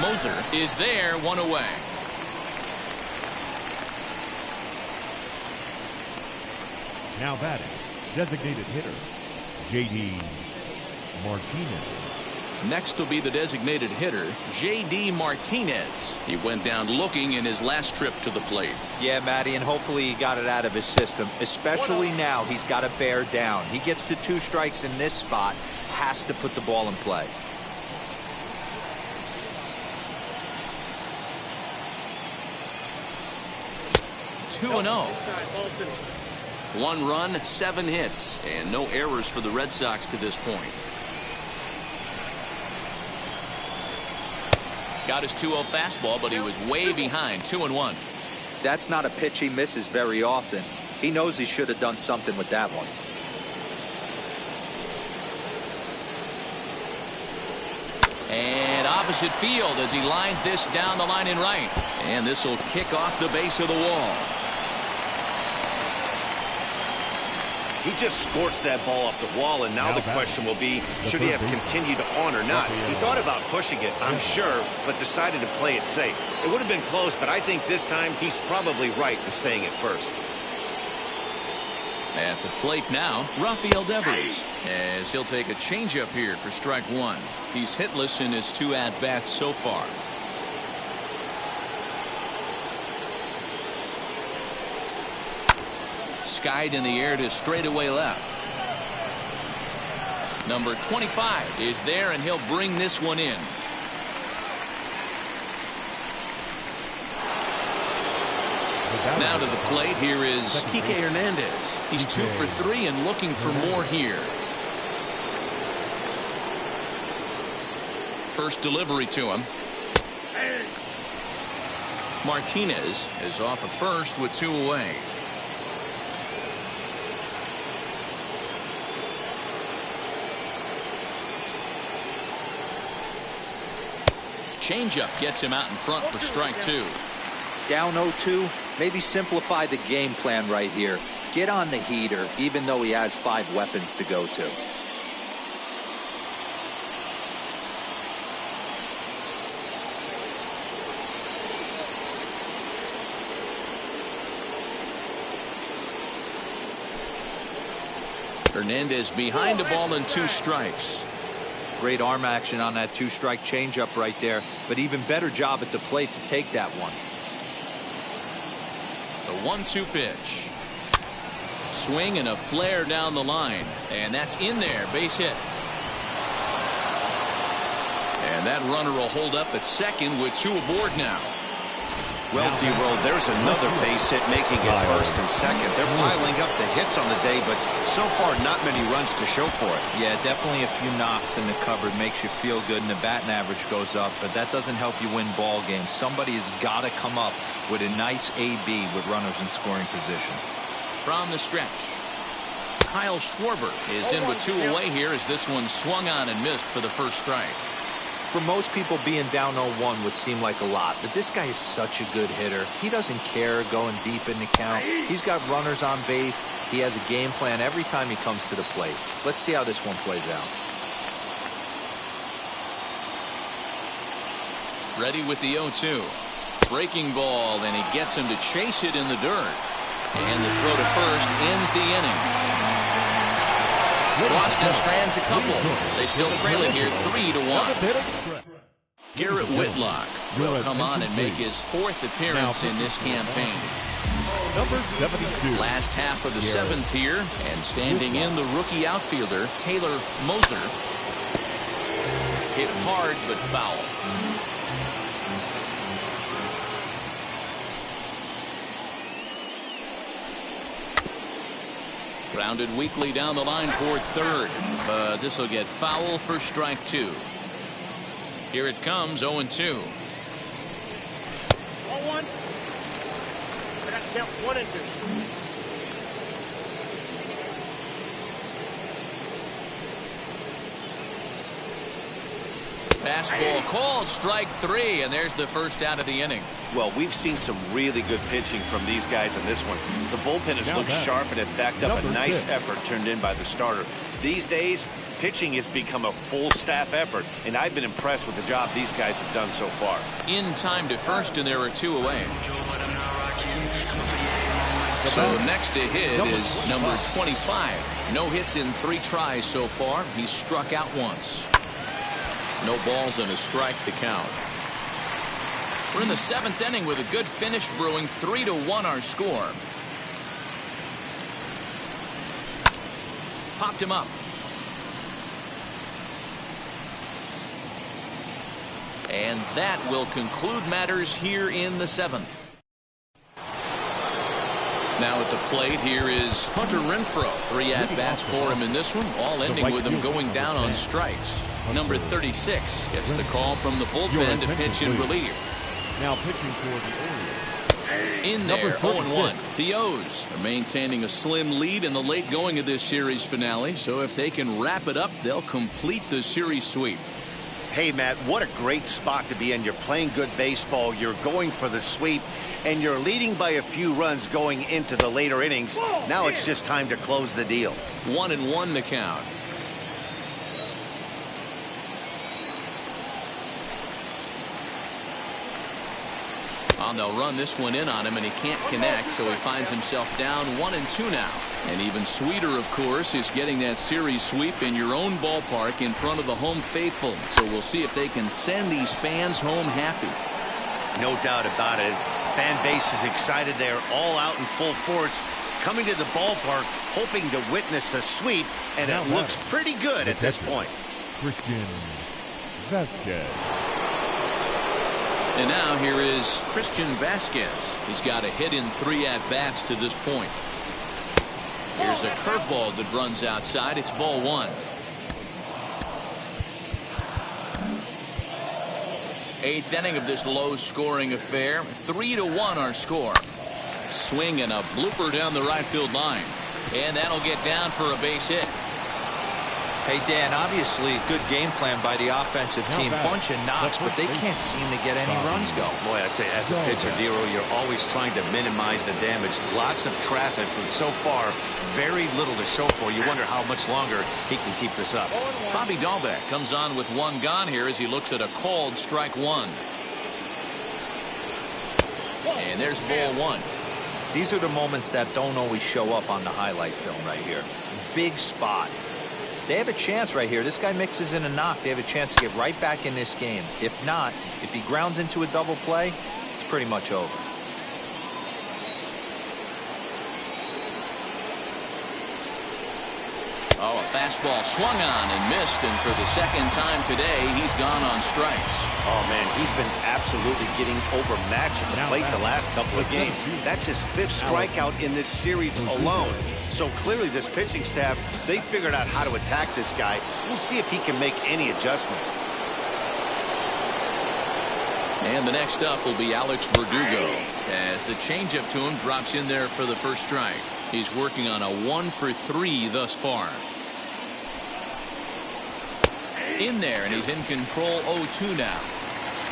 Moser is there, 1 away. Now batting, designated hitter, J.D. Martinez. Next will be the designated hitter, J.D. Martinez. He went down looking in his last trip to the plate. Yeah, Matty, and hopefully he got it out of his system, especially now he's got to bear down. He gets the 2 strikes in this spot, has to put the ball in play. Two 2-0. 1 run, 7 hits, and no errors for the Red Sox to this point. Got his 2-0 fastball, but he was way behind. 2-1. That's not a pitch he misses very often. He knows he should have done something with that one. And opposite field as he lines this down the line in right. And this will kick off the base of the wall. He just sports that ball off the wall, and now the question will be, should he have continued on or not? He thought about pushing it, I'm sure, but decided to play it safe. It would have been close, but I think this time he's probably right in staying at first. At the plate now, Rafael Devers, as he'll take a changeup here for strike 1. He's hitless in his 2 at-bats so far. Skied in the air to straightaway left. Number 25 is there, and he'll bring this one in. Now to the plate, here is Kike Hernandez. He's 2 for 3 and looking for more here. First delivery to him. Martinez is off of first with 2 away. Changeup gets him out in front for strike 2. Down 0-2, maybe simplify the game plan right here. Get on the heater, even though he has 5 weapons to go to. Hernandez behind the ball and 2 strikes. Great arm action on that 2-strike changeup right there, but even better job at the plate to take that one. The 1-2 pitch. Swing and a flare down the line, and that's in there, base hit. And that runner will hold up at second with 2 aboard now. Well, D-Roll, there's another base hit making it first and second. They're piling up the hits on the day, but so far not many runs to show for it. Yeah, definitely a few knocks in the cupboard makes you feel good, and the batting average goes up, but that doesn't help you win ball games. Somebody has got to come up with a nice AB with runners in scoring position. From the stretch, Kyle Schwarber is in with 2 away here as this one swung on and missed for the first strike. For most people, being down 0-1 would seem like a lot, but this guy is such a good hitter. He doesn't care going deep in the count. He's got runners on base. He has a game plan every time he comes to the plate. Let's see how this one plays out. Ready with the 0-2. Breaking ball, and he gets him to chase it in the dirt. And the throw to first ends the inning. Boston strands a couple. They still trail it here 3-1. Garrett Whitlock will come on and make his 4th appearance in this campaign. Number 72. Last half of the 7th here, and standing in the rookie outfielder, Taylor Moser. Hit hard but foul. Grounded weakly down the line toward 3rd, but this will get foul for strike 2. Here it comes, 0-2. 1-1. I got to count 1 and 2. Fastball called, strike 3, and there's the first out of the inning. Well, we've seen some really good pitching from these guys in this one. The bullpen has looked sharp and it backed up a nice effort turned in by the starter. These days, pitching has become a full staff effort, and I've been impressed with the job these guys have done so far. In time to first, and there are 2 away. So next to hit is number 25. No hits in 3 tries so far. He's struck out once. No balls and a strike to count. We're in the 7th inning with a good finish brewing. 3-1 our score. Popped him up. And that will conclude matters here in the 7th. Now at the plate here is Hunter Renfroe. 3 at-bats for him in this one, all ending with him going down on strikes. Number 36 gets the call from the bullpen to pitch in relief. Now pitching for the Orioles. In there, 0-1. The O's are maintaining a slim lead in the late going of this series finale, so if they can wrap it up, they'll complete the series sweep. Hey, Matt, what a great spot to be in. You're playing good baseball, you're going for the sweep, and you're leading by a few runs going into the later innings. Now it's just time to close the deal. 1-1 the count. And they'll run this one in on him, and he can't connect, so he finds himself down 1-2 now. And even sweeter, of course, is getting that series sweep in your own ballpark in front of the home faithful. So we'll see if they can send these fans home happy. No doubt about it. Fan base is excited. They're all out in full force, coming to the ballpark, hoping to witness a sweep, and it looks pretty good at this point. Christian Vasquez. And now here is Christian Vasquez. He's got a hit in 3 at-bats to this point. Here's a curveball that runs outside. It's ball 1. 8th inning of this low-scoring affair. 3-1 our score. Swing and a blooper down the right field line. And that'll get down for a base hit. Hey, Dan, obviously a good game plan by the offensive team. Bunch of knocks, but they can't seem to get any runs going. Boy, I'd say as a pitcher, Nero, you're always trying to minimize the damage. Lots of traffic, but so far, very little to show for. You wonder how much longer he can keep this up. Bobby Dahlbeck comes on with 1 gone here as he looks at a called strike 1. And there's ball 1. These are the moments that don't always show up on the highlight film right here. Big spot. They have a chance right here. This guy mixes in a knock. They have a chance to get right back in this game. If not, if he grounds into a double play, it's pretty much over. Oh, a fastball swung on and missed, and for the 2nd time today, he's gone on strikes. Oh, man, he's been absolutely getting overmatched at the plate the last couple of games. That's his 5th strikeout in this series alone. So clearly this pitching staff, they figured out how to attack this guy. We'll see if he can make any adjustments. And the next up will be Alex Verdugo, as the changeup to him drops in there for the first strike. He's working on a 1 for 3 thus far. In there, and he's in control. 0-2 now.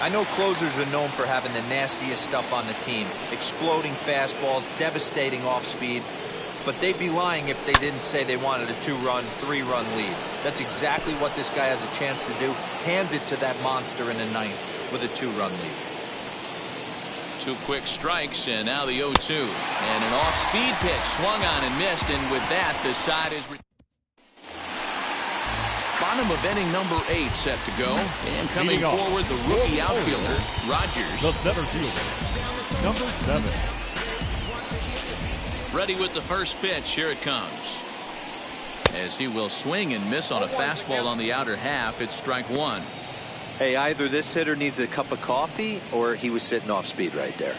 I know closers are known for having the nastiest stuff on the team. Exploding fastballs, devastating off speed. But they'd be lying if they didn't say they wanted a 2-run, 3-run lead. That's exactly what this guy has a chance to do. Hand it to that monster in the 9th with a 2-run lead. 2 quick strikes, and now the 0-2. And an off-speed pitch swung on and missed, and with that, the side is... Bottom of inning number 8 set to go. And coming forward, the rookie outfielder, Rogers. The center fielder, number 7. Ready with the first pitch. Here it comes. As he will swing and miss on a fastball on the outer half. It's strike 1. Hey, either this hitter needs a cup of coffee or he was sitting off speed right there.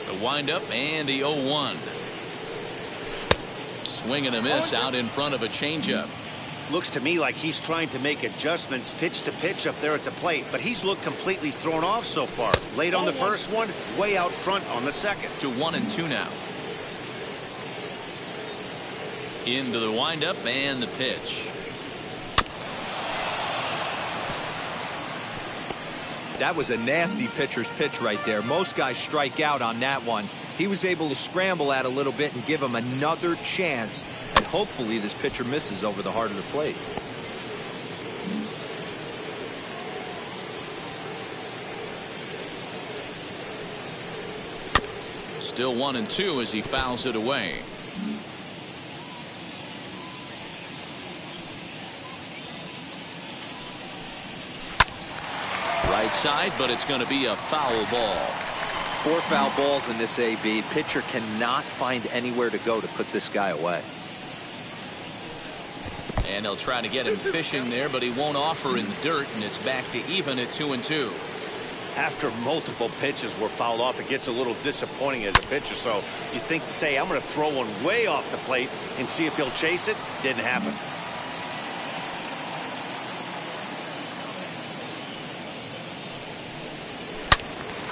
The windup and the 0-1. Swing and a miss out in front of a changeup. Looks to me like he's trying to make adjustments pitch to pitch up there at the plate, but he's looked completely thrown off so far. Late on the first one, way out front on the second. To 1-2 now. Into the windup and the pitch. That was a nasty pitcher's pitch right there. Most guys strike out on that one. He was able to scramble at a little bit and give him another chance. And hopefully this pitcher misses over the heart of the plate. Still 1-2 as he fouls it away. Right side, but it's going to be a foul ball. 4 foul balls in this AB. Pitcher cannot find anywhere to go to put this guy away. And they'll try to get him fishing there, but he won't offer in the dirt, and it's back to even at 2-2. After multiple pitches were fouled off, it gets a little disappointing as a pitcher. So you think, say, I'm going to throw one way off the plate and see if he'll chase it. Didn't happen.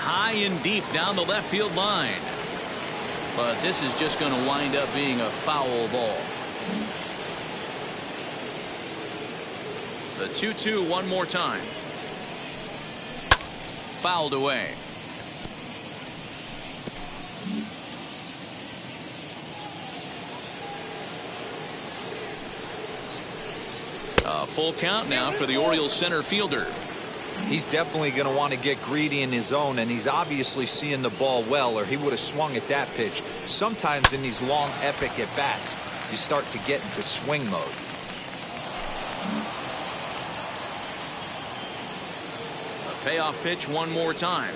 High and deep down the left field line. But this is just going to wind up being a foul ball. The 2-2 one more time. Fouled away. A full count now for the Orioles center fielder. He's definitely going to want to get greedy in his zone, and he's obviously seeing the ball well, or he would have swung at that pitch. Sometimes in these long, epic at-bats, you start to get into swing mode. A payoff pitch one more time.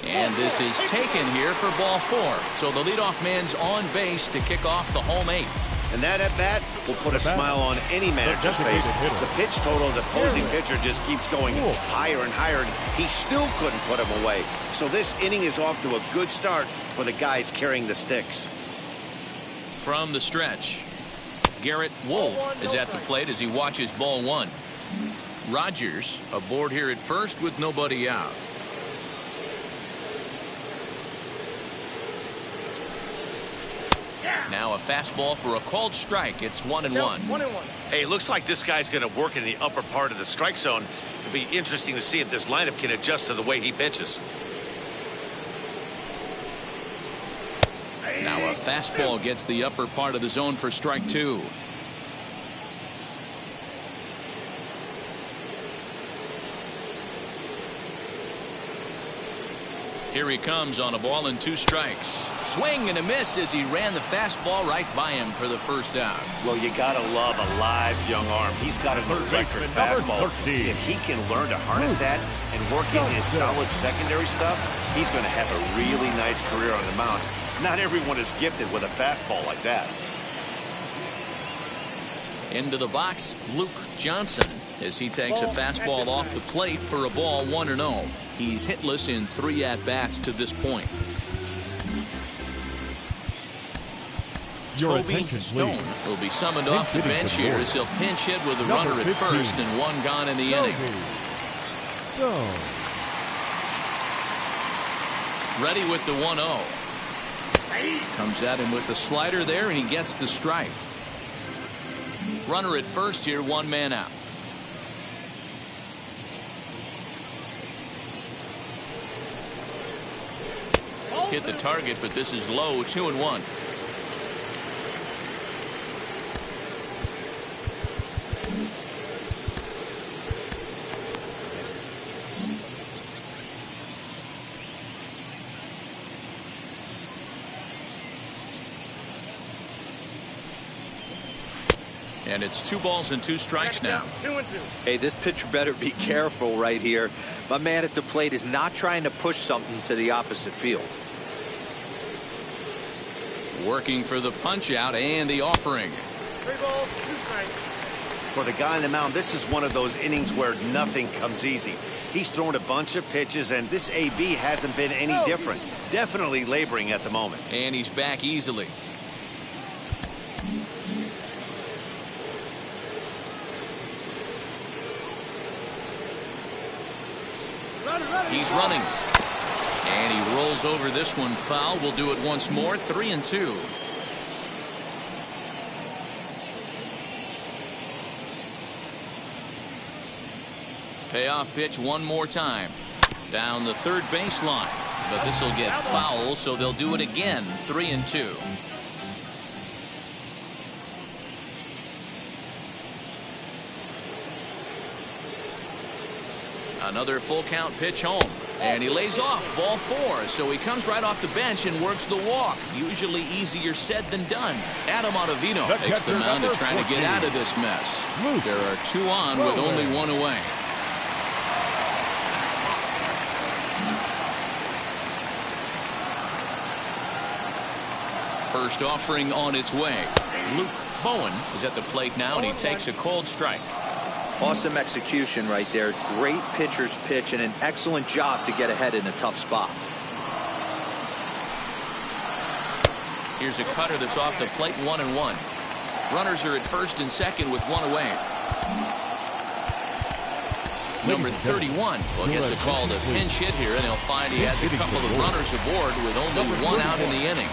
And this is taken here for ball 4. So the leadoff man's on base to kick off the home 8th. And that at-bat will put a smile on any manager's face. The pitch total of the opposing pitcher just keeps going higher and higher, and he still couldn't put him away. So this inning is off to a good start for the guys carrying the sticks. From the stretch, Garrett Wolf is at the plate as he watches ball 1. Rogers aboard here at first with nobody out. Now a fastball for a called strike. It's 1-1. Hey, it looks like this guy's going to work in the upper part of the strike zone. It'll be interesting to see if this lineup can adjust to the way he pitches. Now a fastball gets the upper part of the zone for strike 2. Here he comes on a ball and 2 strikes. Swing and a miss as he ran the fastball right by him for the first out. Well, you gotta love a live young arm. He's got an electric fastball. If he can learn to harness that and work in his solid secondary stuff, he's going to have a really nice career on the mound. Not everyone is gifted with a fastball like that. Into the box, Luke Johnson, as he takes a fastball off the plate for a ball 1-0. He's hitless in 3 at-bats to this point. Toby Stone will be summoned off the bench here as he'll pinch hit with a runner at first and 1 gone in the inning. Ready with the 1-0. Comes at him with the slider there, and he gets the strike. Runner at first here, 1 man out. Hit the target, but this is low, 2-1. And it's 2 balls and 2 strikes now. 2-2. Hey, this pitcher better be careful right here. My man at the plate is not trying to push something to the opposite field. Working for the punch out and the offering. 3 balls, 2 strikes. For the guy on the mound, this is one of those innings where nothing comes easy. He's thrown a bunch of pitches, and this AB hasn't been any different. Definitely laboring at the moment. And he's back easily. He's running. And he rolls over this one foul. We'll do it once more. 3-2. Payoff pitch one more time. Down the third baseline. But this will get foul, so they'll do it again. 3-2. Another full count pitch home. And he lays off. Ball 4. So he comes right off the bench and works the walk. Usually easier said than done. Adam Ottavino takes the mound to try to get out of this mess. There are 2 on with only 1 away. First offering on its way. Luke Bowen is at the plate now, and he takes a cold strike. Awesome execution right there. Great pitcher's pitch and an excellent job to get ahead in a tough spot. Here's a cutter that's off the plate. 1-1. Runners are at first and second with 1 away. Number 31 will get the call to pinch hit here, and he'll find he has a couple of runners aboard with only 1 out in the inning.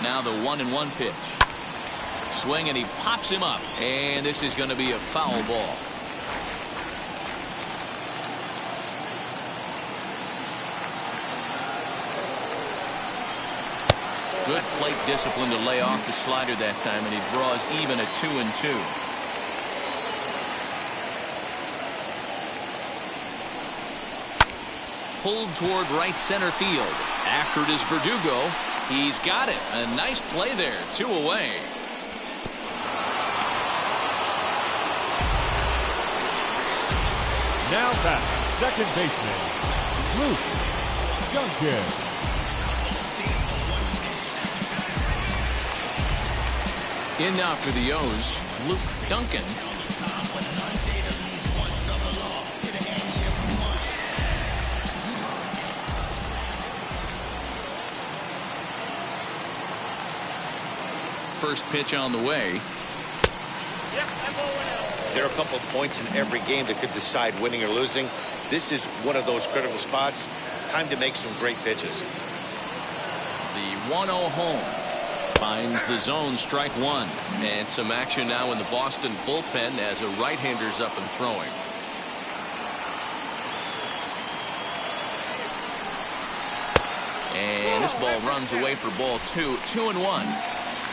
Now the 1-1 pitch. Swing, and he pops him up. And this is going to be a foul ball. Good plate discipline to lay off the slider that time, and he draws even at 2-2. Pulled toward right center field. After it is Verdugo. He's got it. A nice play there. 2 away. Now back, second baseman, Luke Duncan. In now for the O's, Luke Duncan. First pitch on the way. There are a couple of points in every game that could decide winning or losing. This is one of those critical spots. Time to make some great pitches. The 1-0 home. Finds the zone, strike 1. And some action now in the Boston bullpen as a right-hander's up and throwing. And this ball runs away for ball 2. 2-1.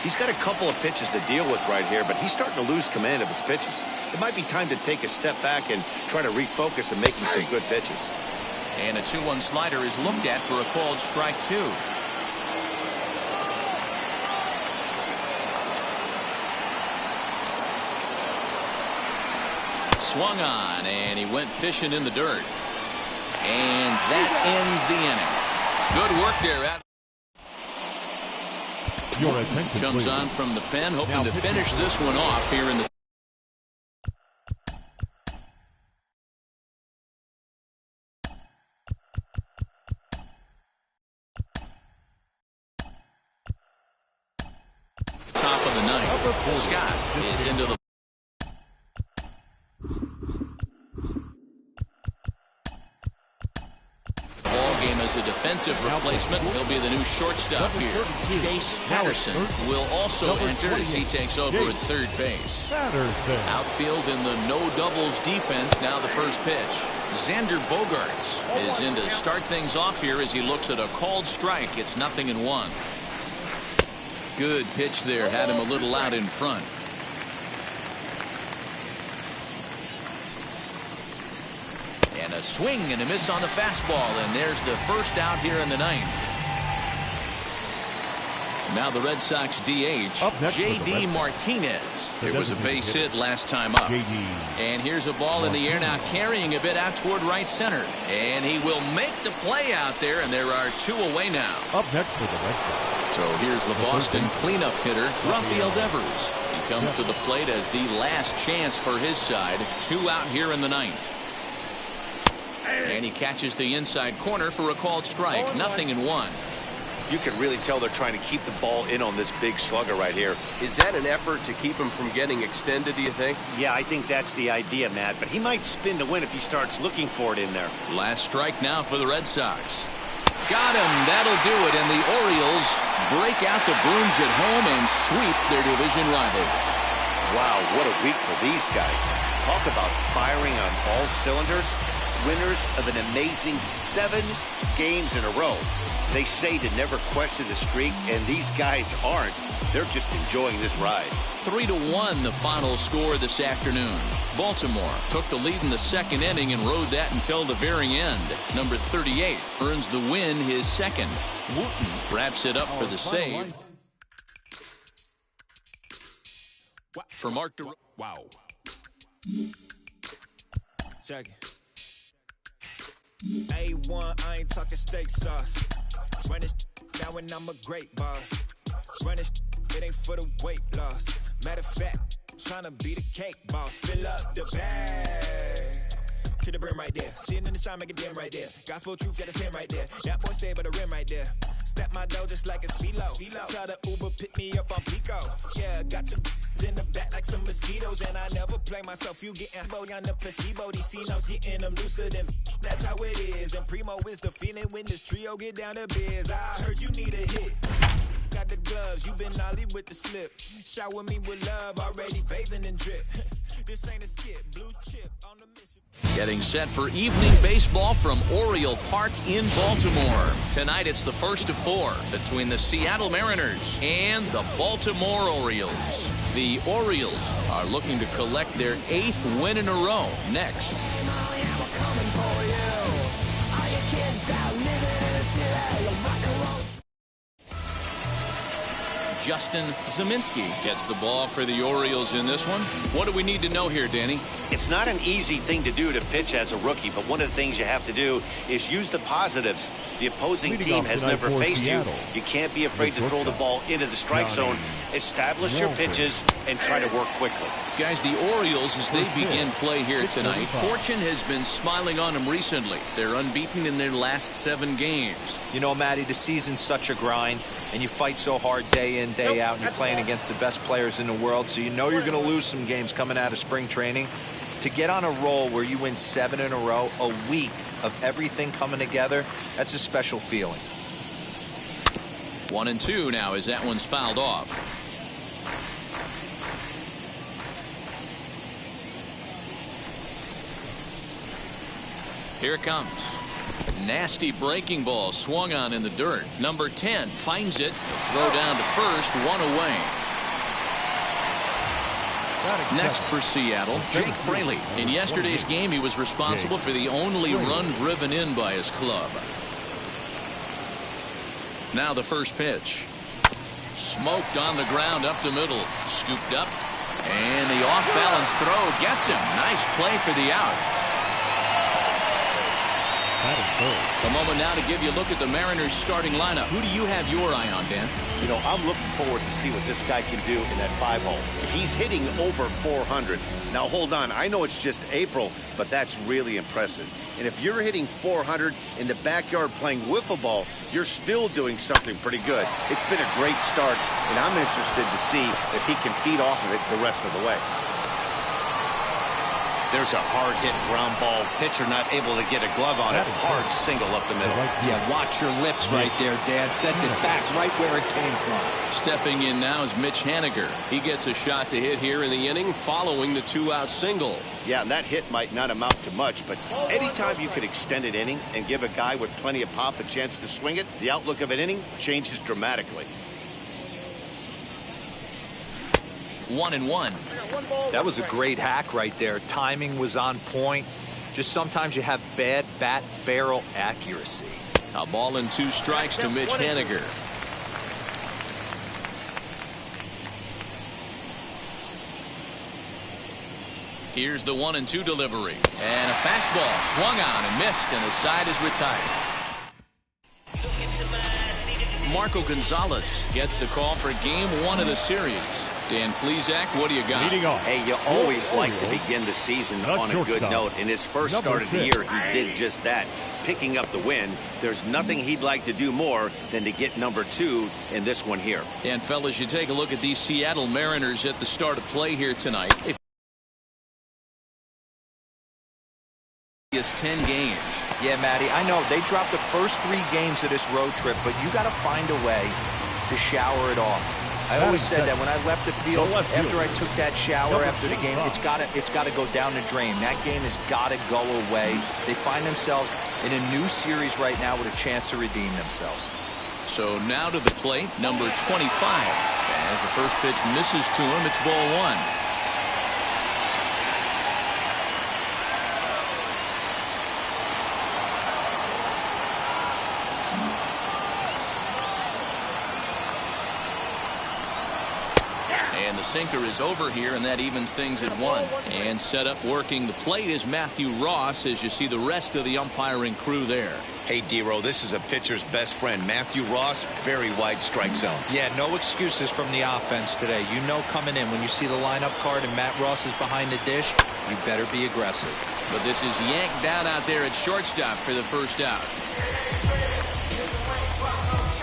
He's got a couple of pitches to deal with right here, but he's starting to lose command of his pitches. It might be time to take a step back and try to refocus on making some good pitches. And a 2-1 slider is looked at for a called strike 2. Swung on, and he went fishing in the dirt. And that ends the inning. Good work there, Adam. Your attention, comes please. on from the pen, hoping to finish this one off here in the top of the ninth. Scott is into the game as a defensive replacement. He'll be the new shortstop here. Chase Patterson will also enter as he takes over at third base. Outfield in the no doubles defense. Now the first pitch. Xander Bogaerts is in to start things off here as he looks at a called strike. It's 0-1. Good pitch there. Had him a little out in front. And a swing and a miss on the fastball, and there's the first out here in the ninth. Now the Red Sox DH, J.D. Martinez. There was a base hit last time up. And here's a ball in the air now, carrying a bit out toward right center. And he will make the play out there, and there are 2 away now. Up next for the Red Sox. So here's the Boston cleanup hitter, Rafael Devers. He comes to the plate as the last chance for his side. 2 out here in the 9th. And he catches the inside corner for a called strike. 0-1. You can really tell they're trying to keep the ball in on this big slugger right here. Is that an effort to keep him from getting extended, do you think? Yeah, I think that's the idea, Matt. But he might spin to win if he starts looking for it in there. Last strike now for the Red Sox. Got him. That'll do it. And the Orioles break out the brooms at home and sweep their division rivals. Wow, what a week for these guys. Talk about firing on all cylinders. Winners of an amazing 7 games in a row. They say to never question the streak, and these guys aren't. They're just enjoying this ride. 3-1 the final score this afternoon. Baltimore took the lead in the 2nd inning and rode that until the very end. Number 38 earns the win, his 2nd. Wooten wraps it up for the save. For Mark DeRosa. Wow. Check it. A1, I ain't talking steak sauce. Run this now and I'm a great boss. Run this, it ain't for the weight loss. Matter of fact, tryna be the cake boss. Fill up the bag to the brim right there. Standing in the shine, make it dim right there. Gospel truth, yeah, that's him right there. That boy stay by the rim right there. Step my dough just like it's philo. Tell the Uber pick me up on Pico. Yeah, got some in the back like some mosquitoes, and I never play myself. You getting boy on the placebo. These C-notes getting them looser than. That's how it is. And Primo is the feeling when this trio get down to biz. I heard you need a hit. Got the gloves, you been nolly with the slip. Shower me with love, already bathing in drip. This ain't a skip, blue chip on the mission. Getting set for evening baseball from Oriole Park in Baltimore. Tonight it's the first of 4 between the Seattle Mariners and the Baltimore Orioles. The Orioles are looking to collect their 8th win in a row next. Justin Zeminski gets the ball for the Orioles in this one. What do we need to know here, Danny? It's not an easy thing to do to pitch as a rookie, but one of the things you have to do is use the positives. The opposing team has never faced you. You can't be afraid to throw the ball into the strike zone. Establish your pitches and try to work quickly. Guys, the Orioles, as they begin play here tonight, fortune has been smiling on them recently. They're unbeaten in their last 7 games. You know, Matty, the season's such a grind, and you fight so hard day in, day out, and you're playing against the best players in the world, so you know you're going to lose some games coming out of spring training. To get on a roll where you win 7 in a row, a week of everything coming together, that's a special feeling. 1-2 now as that one's fouled off. Here it comes. Nasty breaking ball swung on in the dirt. Number 10 finds it. A throw down to first, 1 away. Next for Seattle, Jake Fraley. In yesterday's game, he was responsible for the only run driven in by his club. Now the first pitch. Smoked on the ground up the middle. Scooped up. And the off-balance throw gets him. Nice play for the out. A moment now to give you a look at the Mariners starting lineup. Who do you have your eye on, Dan? You know, I'm looking forward to see what this guy can do in that 5-hole. He's hitting over 400. Now, hold on. I know it's just April, but that's really impressive. And if you're hitting 400 in the backyard playing wiffle ball, you're still doing something pretty good. It's been a great start, and I'm interested to see if he can feed off of it the rest of the way. There's a hard-hit ground ball. Pitcher not able to get a glove on it. Hard single up the middle. Yeah, watch your lips right there, Dan. Sent it back right where it came from. Stepping in now is Mitch Haniger. He gets a shot to hit here in the inning following the 2-out single. Yeah, and that hit might not amount to much, but anytime you can extend an inning and give a guy with plenty of pop a chance to swing it, the outlook of an inning changes dramatically. 1-1. That was a great hack right there. Timing was on point. Just sometimes you have bad bat barrel accuracy. A ball and 2 strikes to Mitch Haniger. Here's the 1-2 delivery. And a fastball swung on and missed, and the side is retired. Marco Gonzalez gets the call for game 1 of the series. Dan Plesac, what do you got? Hey, you always like to begin the season on a good note. In his first start of the year, he did just that, picking up the win. There's nothing he'd like to do more than to get number 2 in this one here. And fellas, you take a look at these Seattle Mariners at the start of play here tonight. It's 10 games. Yeah, Matty, I know they dropped the first 3 games of this road trip, but you got to find a way to shower it off. I always said that when I left the field, after I took that shower after the game, it's got to go down the drain. That game has got to go away. They find themselves in a new series right now with a chance to redeem themselves. So now to the plate, number 25. As the first pitch misses to him, it's ball 1. And the sinker is over here, and that evens things at 1. And set up working the plate is Matthew Ross, as you see the rest of the umpiring crew there. Hey, D-Row, this is a pitcher's best friend. Matthew Ross, very wide strike zone. Yeah, no excuses from the offense today. You know coming in, when you see the lineup card and Matt Ross is behind the dish, you better be aggressive. But this is yanked down out there at shortstop for the first out.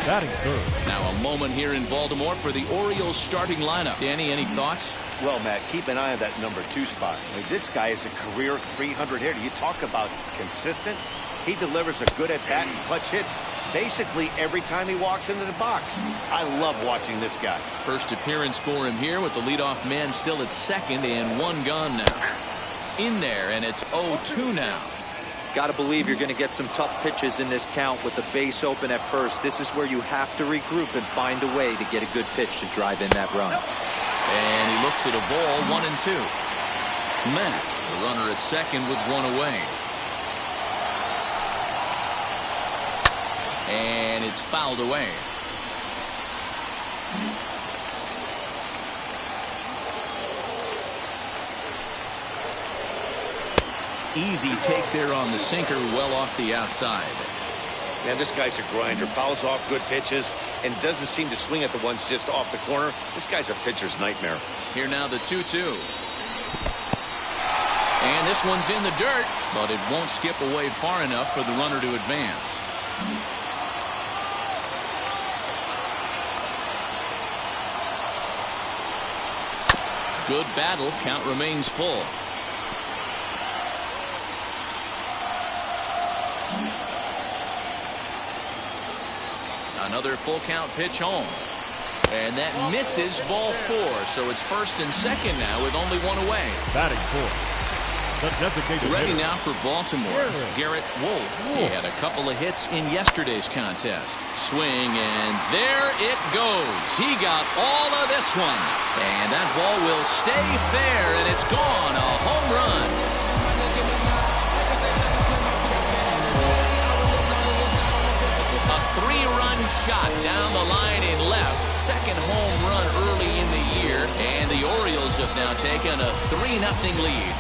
Batting third. Now a moment here in Baltimore for the Orioles starting lineup. Danny, any thoughts? Well, Matt, keep an eye on that number 2 spot. I mean, this guy is a career 300 hitter. You talk about consistent. He delivers a good at-bat and clutch hits basically every time he walks into the box. I love watching this guy. First appearance for him here with the leadoff man still at second and 1 gone now. In there, and it's 0-2 now. Got to believe you're going to get some tough pitches in this count with the base open at first. This is where you have to regroup and find a way to get a good pitch to drive in that run. And he looks at a ball, 1-2. Matt, the runner at second with 1 away. And it's fouled away. Easy take there on the sinker, well off the outside. Man, this guy's a grinder. Fouls off good pitches and doesn't seem to swing at the ones just off the corner. This guy's a pitcher's nightmare. Here now the 2-2. And this one's in the dirt, but it won't skip away far enough for the runner to advance. Good battle. Count remains full. Another full count pitch home. And that misses, ball 4. So it's first and second now with only 1 away. Batting fourth. The designated Ready hitter. now for Baltimore. Garrett Wolf. He had a couple of hits in yesterday's contest. Swing, and there it goes. He got all of this one. And that ball will stay fair, and it's gone. A home run. A 3-run shot down the line in left. Second home run early in the year. And the Orioles have now taken a 3-0 lead.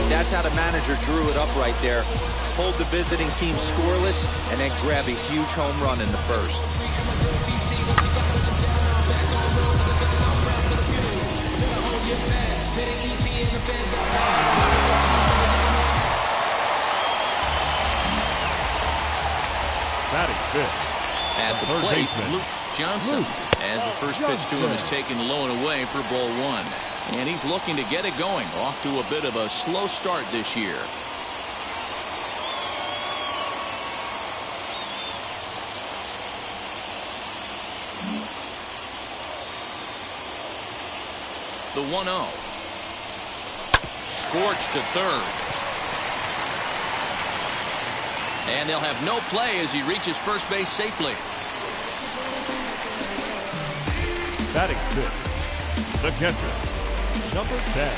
That's how the manager drew it up right there. Hold the visiting team scoreless and then grab a huge home run in the first. Batting fifth. At the plate, Luke Johnson. As the first pitch to him is taken low and away for ball 1. And he's looking to get it going. Off to a bit of a slow start this year. The 1-0. Scorched to third. And they'll have no play as he reaches first base safely. Batting fifth. The catcher, number 10.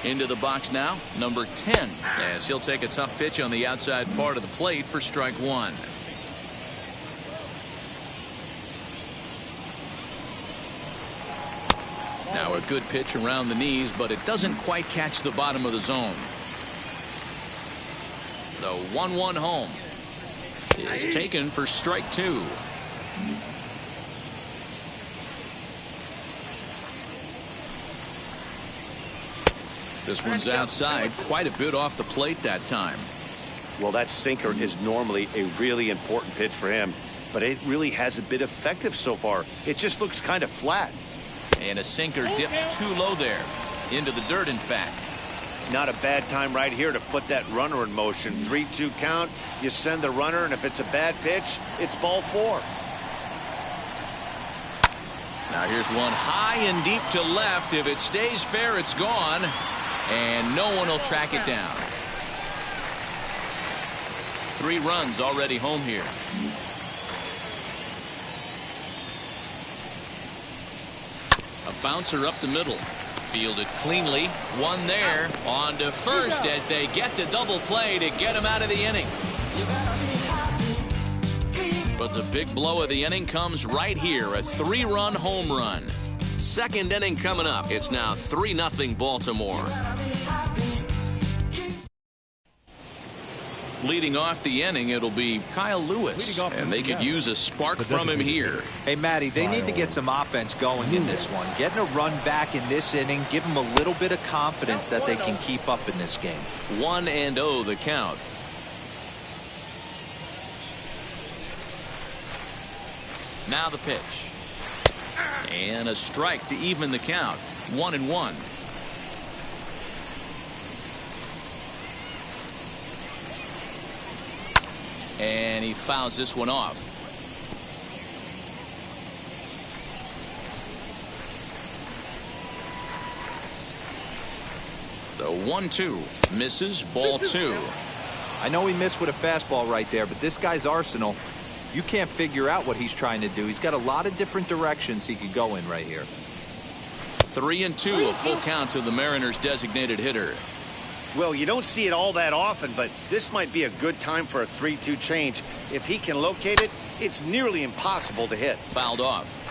Into the box now, number 10, as he'll take a tough pitch on the outside part of the plate for strike one. Now a good pitch around the knees, but it doesn't quite catch the bottom of the zone. The 1-1 home is taken for strike two. This one's outside, quite a bit off the plate that time. Well, that sinker is normally a really important pitch for him, but it really hasn't been effective so far. It just looks kind of flat. And a sinker dips too low there, into the dirt, in fact. Not a bad time right here to put that runner in motion. 3-2 count, you send the runner, and if it's a bad pitch, it's ball four. Now here's one high and deep to left. If it stays fair, it's gone. And no one will track it down. 3 runs already home here. A bouncer up the middle. Fielded cleanly. One there. On to first as they get the double play to get him out of the inning. But the big blow of the inning comes right here. A 3-run home run. Second inning coming up. It's now 3-0 Baltimore. Leading off the inning, it'll be Kyle Lewis, and they could use a spark from him here. Hey, Matty, they need to get some offense going in this one. Getting a run back in this inning, give them a little bit of confidence that they can keep up in this game. 1-0 the count. Now the pitch. And a strike to even the count. 1-1. And he fouls this one off. The 1-2 misses, ball 2. I know he missed with a fastball right there, but this guy's arsenal, you can't figure out what he's trying to do. He's got a lot of different directions he could go in right here. 3-2, a full count to the Mariners' designated hitter. Well, you don't see it all that often, but this might be a good time for a 3-2 change. If he can locate it, it's nearly impossible to hit. Fouled off.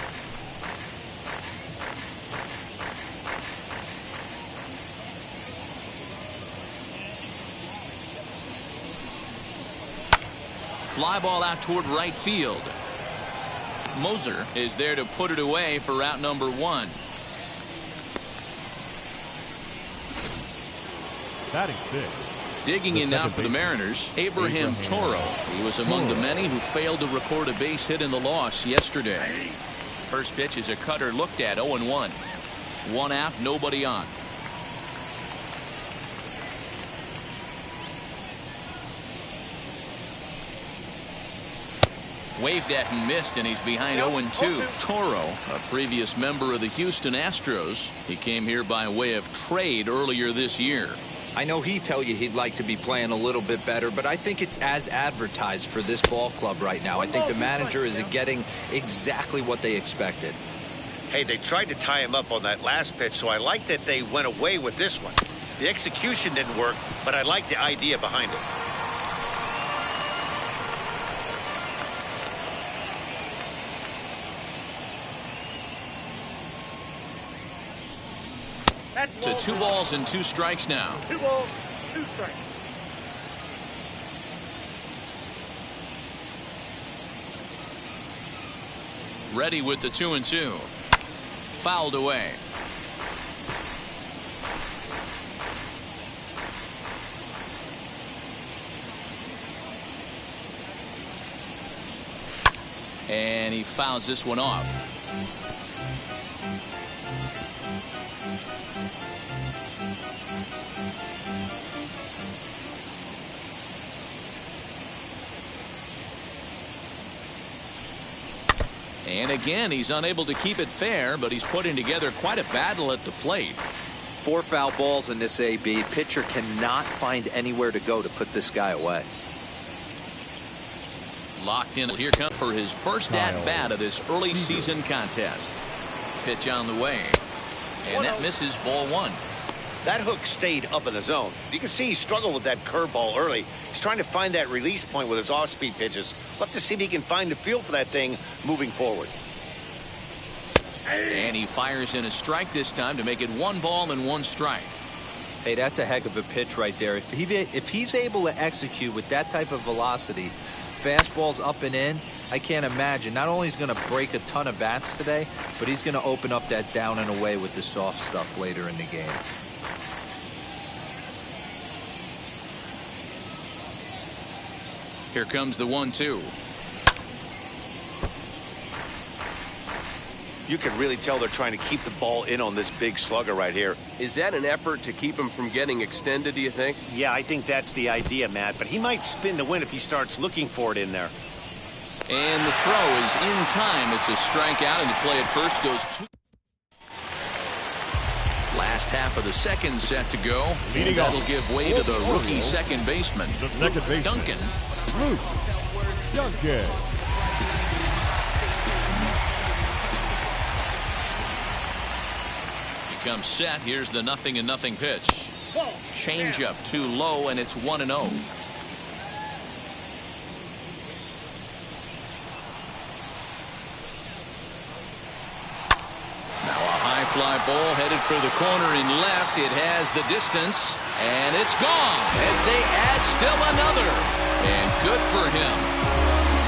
Fly ball out toward right field. Moser is there to put it away for out number 1. Batting 6. Digging in now for the Mariners, Abraham Toro. He was among the many who failed to record a base hit in the loss yesterday. First pitch is a cutter looked at, 0-1. 1 out, nobody on. Waved at and missed, and he's behind 0-2. Toro, a previous member of the Houston Astros. He came here by way of trade earlier this year. I know he'd tell you he'd like to be playing a little bit better, but I think it's as advertised for this ball club right now. I think the manager is getting exactly what they expected. Hey, they tried to tie him up on that last pitch, so I like that they went away with this one. The execution didn't work, but I like the idea behind it. To 2 balls and 2 strikes now. 2 balls, 2 strikes. Ready with the 2-2. Fouled away. And he fouls this one off. And again, he's unable to keep it fair, but he's putting together quite a battle at the plate. 4 foul balls in this AB. Pitcher cannot find anywhere to go to put this guy away. Locked in. Here comes for his first at-bat of this early season contest. Pitch on the way. And that misses, ball 1. That hook stayed up in the zone. You can see he struggled with that curveball early. He's trying to find that release point with his off-speed pitches. We'll have to see if he can find the feel for that thing moving forward. And he fires in a strike this time to make it 1 ball and 1 strike. Hey, that's a heck of a pitch right there. If he's able to execute with that type of velocity, fastballs up and in, I can't imagine. Not only is he going to break a ton of bats today, but he's going to open up that down and away with the soft stuff later in the game. Here comes the 1-2. You can really tell they're trying to keep the ball in on this big slugger right here. Is that an effort to keep him from getting extended, do you think? Yeah, I think that's the idea, Matt. But he might spin the win if he starts looking for it in there. And the throw is in time. It's a strikeout, and the play at first goes 2. Last half of the second set to go. Leading That'll off give way to the rookie second baseman, Duncan. Luke Duncan. He comes set. Here's the 0-0 pitch. Change up too low, and it's 1-0. Now a high fly ball headed for the corner in left. It has the distance, and it's gone as they add still another. And good for him.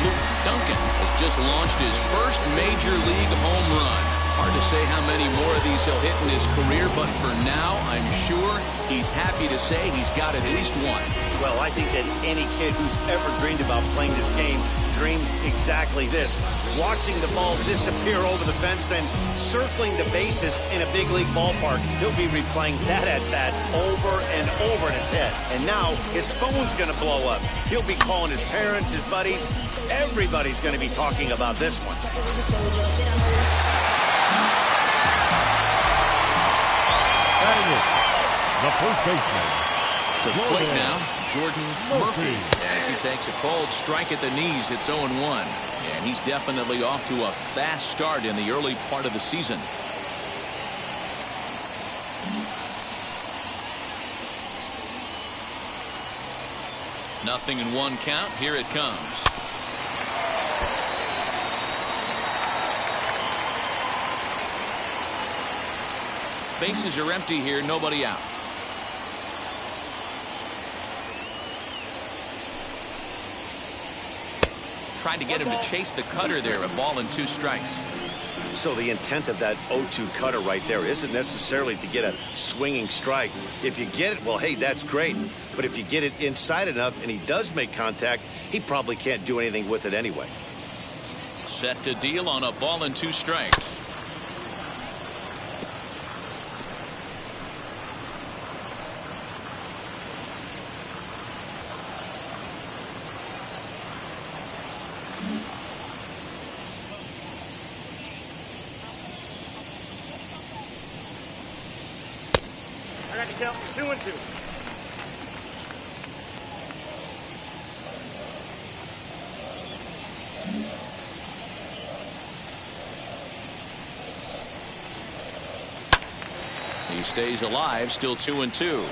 Luke Duncan has just launched his first major league home run. Hard to say how many more of these he'll hit in his career, but for now, I'm sure he's happy to say he's got at least one. Well, I think that any kid who's ever dreamed about playing this game dreams exactly this. Watching the ball disappear over the fence, then circling the bases in a big league ballpark. He'll be replaying that at-bat over and over in his head. And now his phone's going to blow up. He'll be calling his parents, his buddies. Everybody's going to be talking about this one. The first baseman. To the plate now, Jordan Murphy, as he takes a cold strike at the knees. It's 0-1, and he's definitely off to a fast start in the early part of the season. Nothing in 1 count. Here it comes. Bases are empty here, nobody out. Tried to get him to chase the cutter there, a ball and 2 strikes. So the intent of that 0-2 cutter right there isn't necessarily to get a swinging strike. If you get it, well, hey, that's great. But if you get it inside enough and he does make contact, he probably can't do anything with it anyway. Set to deal on a ball and 2 strikes. I got to count 2-2. He stays alive, still 2-2.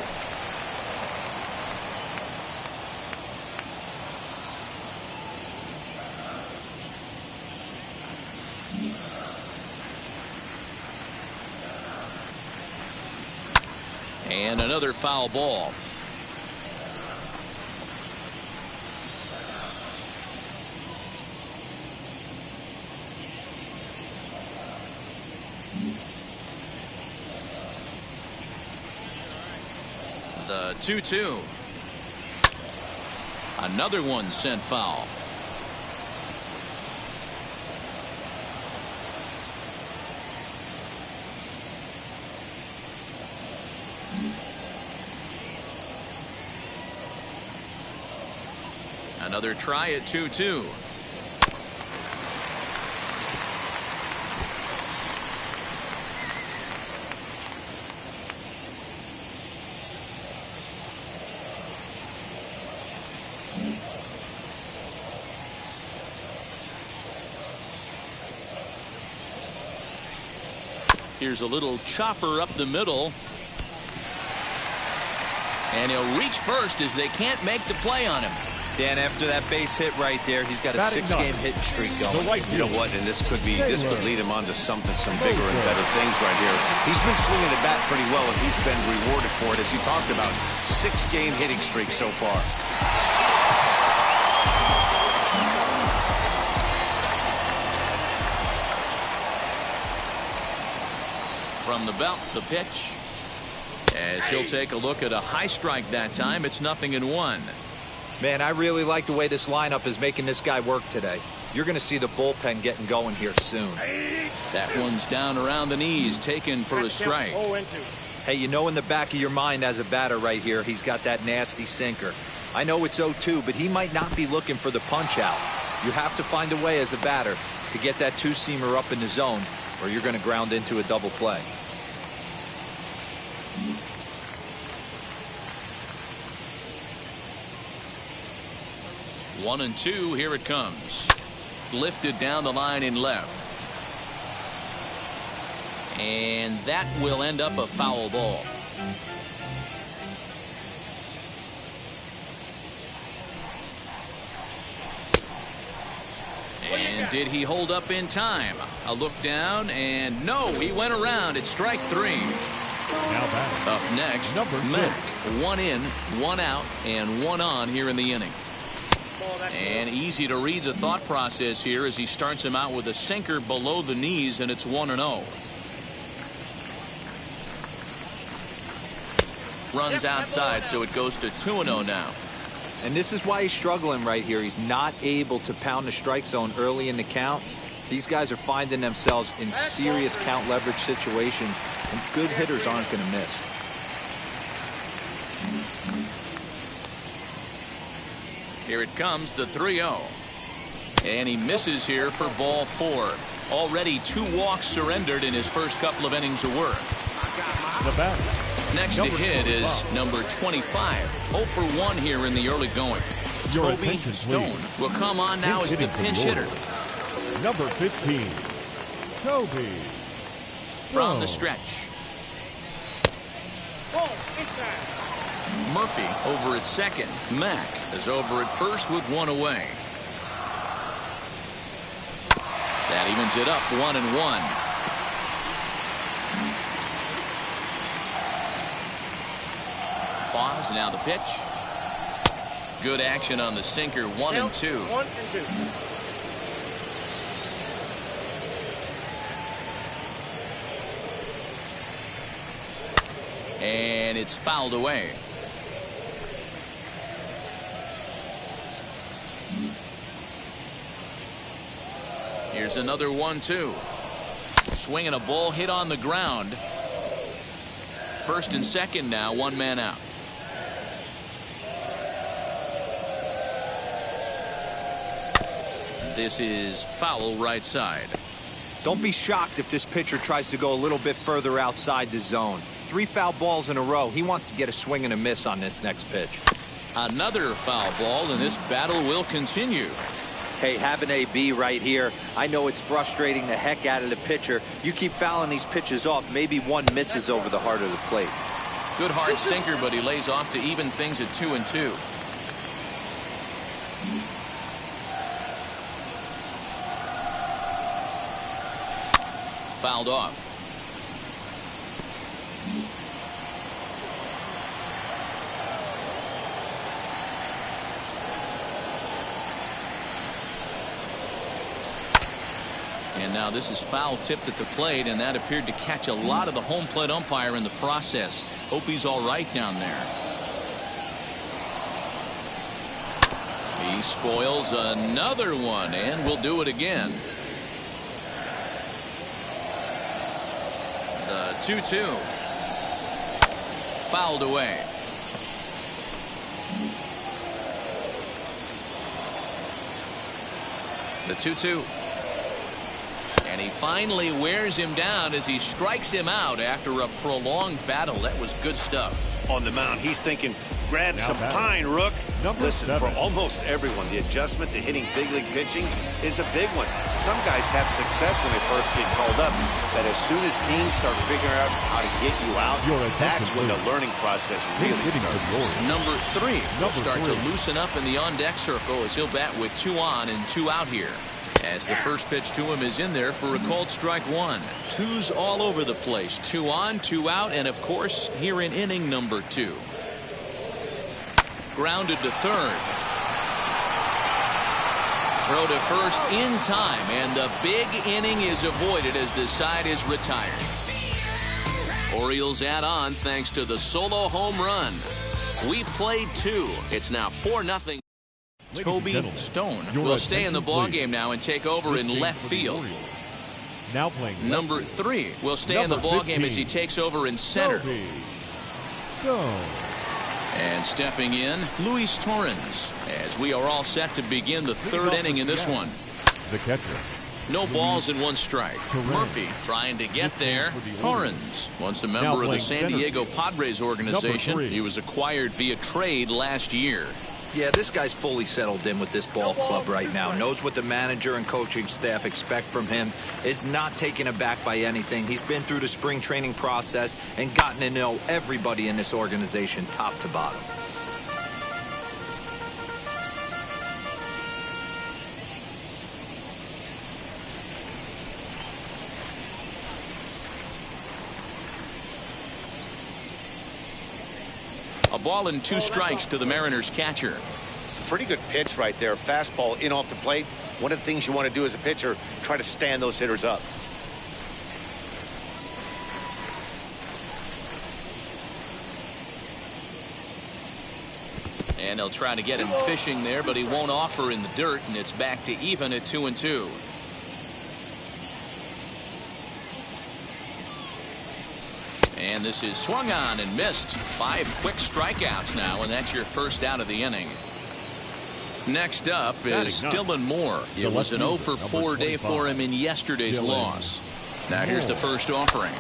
And another foul ball. The 2-2. Another one sent foul. Another try at 2-2. Here's a little chopper up the middle. And he'll reach first as they can't make the play on him. Dan, after that base hit right there, he's got a 6-game hitting streak going. You know what? And this could lead him on to some bigger and better things right here. He's been swinging the bat pretty well, and he's been rewarded for it, as you talked about. 6-game hitting streak so far. From the belt, the pitch. As he'll take a look at a high strike that time, it's 0-1. Man, I really like the way this lineup is making this guy work today. You're going to see the bullpen getting going here soon. That one's down around the knees, taken for a strike. Hey, you know in the back of your mind as a batter right here, he's got that nasty sinker. I know it's 0-2, but he might not be looking for the punch out. You have to find a way as a batter to get that two-seamer up in the zone, or you're going to ground into a double play. One and two, here it comes. Lifted down the line in left. And that will end up a foul ball. And did he hold up in time? A look down, and no, he went around. It's strike 3. Up next, Mack. 1 in, 1 out, and 1 on here in the inning. And easy to read the thought process here as he starts him out with a sinker below the knees, and it's 1-0. Runs outside, so it goes to 2-0 now. And this is why he's struggling right here. He's not able to pound the strike zone early in the count. These guys are finding themselves in serious count leverage situations, and good hitters aren't going to miss. Here it comes, the 3-0. And he misses here for ball 4. Already 2 walks surrendered in his first couple of innings of work. Next to hit is number 25. 0 for 1 here in the early going. Toby Stone will come on now as the pinch hitter. Number 15, Toby From the stretch. Murphy over at second. Mack is over at first with 1 away. That evens it up 1-1. Pause, now the pitch. Good action on the sinker, 1-2. 1-2. And it's fouled away. Here's another 1-2. Swinging a ball hit on the ground. First and second now, 1 man out. This is foul right side. Don't be shocked if this pitcher tries to go a little bit further outside the zone. 3 foul balls in a row. He wants to get a swing and a miss on this next pitch. Another foul ball, and this battle will continue. Hey, have an AB right here. I know it's frustrating the heck out of the pitcher. You keep fouling these pitches off, maybe one misses over the heart of the plate. Good hard sinker, but he lays off to even things at 2-2. Fouled off. And now this is foul tipped at the plate, and that appeared to catch a lot of the home plate umpire in the process. Hope he's all right down there. He spoils another one, and will do it again. The 2-2. Fouled away. The 2-2. And he finally wears him down as he strikes him out after a prolonged battle. That was good stuff. On the mound, he's thinking, Grab some pine, Rook. Listen, 7. for almost everyone, the adjustment to hitting big league pitching is a big one. Some guys have success when they first get called up, but as soon as teams start figuring out how to get you out, that's when the learning process really starts. Number 3 will start to loosen up in the on-deck circle as he'll bat with 2 on and 2 out here. As the first pitch to him is in there for a called strike 1. 2s all over the place. 2 on, 2 out, and of course here in inning number 2. Grounded to third. Throw to first in time, and the big inning is avoided as the side is retired. Orioles add on thanks to the solo home run. We've played 2. It's now 4-0. Toby Stone will stay in the ballgame now and take over in left field. Now playing number 3 will stay in the ballgame as he takes over in center. Stone. And stepping in, Luis Torrens, as we are all set to begin the 3rd inning in this one. The catcher. No balls and 1 strike. Murphy trying to get there. Torrens, once a member of the San Diego Padres organization. He was acquired via trade last year. Yeah, this guy's fully settled in with this ball club right now. Knows what the manager and coaching staff expect from him. Is not taken aback by anything. He's been through the spring training process and gotten to know everybody in this organization top to bottom. A ball and 2 strikes to the Mariners catcher. Pretty good pitch right there. Fastball in off the plate. One of the things you want to do as a pitcher, try to stand those hitters up. And they'll try to get him fishing there, but he won't offer in the dirt, and it's back to even at 2-2. And this is swung on and missed. 5 quick strikeouts now, and that's your first out of the inning. Next up is Dylan Moore. It was an 0 for 4 day for him in yesterday's loss. Now here's the first offering.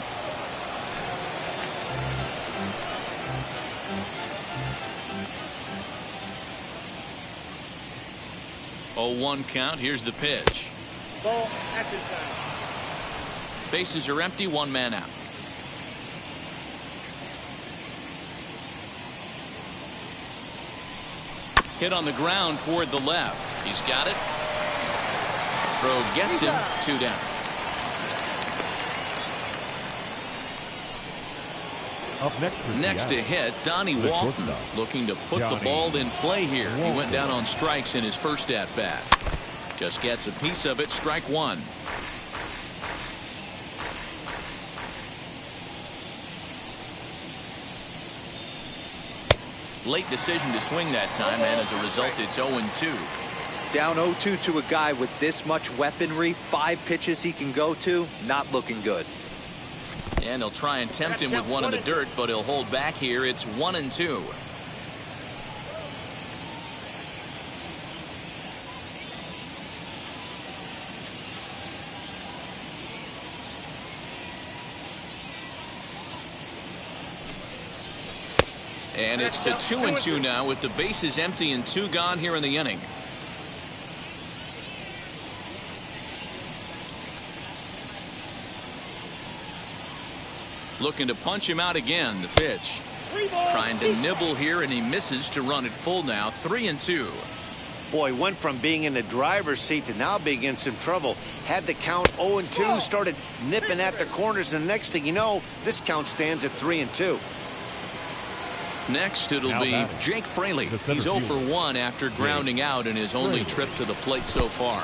0-1 count. Here's the pitch. Ball, action time. Bases are empty, 1 man out. Hit on the ground toward the left. He's got it. Throw gets him. 2 down. Up next to hit, Donnie Walton, looking to put the ball in play here. He went down on strikes in his first at bat. Just gets a piece of it. Strike 1. Late decision to swing that time, and as a result, it's 0-2. Down 0-2 to a guy with this much weaponry, 5 pitches he can go to, not looking good. And he'll try and tempt him with 1 in the dirt, but he'll hold back here. It's 1-2. And it's to 2-2 now with the bases empty and 2 gone here in the inning. Looking to punch him out again. The pitch. Trying to nibble here, and he misses to run it full now. 3-2. Boy, went from being in the driver's seat to now being in some trouble. Had the count 0-2, started nipping at the corners, and the next thing you know, this count stands at 3-2. Next, it'll be Jake Fraley. He's 0 for 1 after grounding out in his only trip to the plate so far.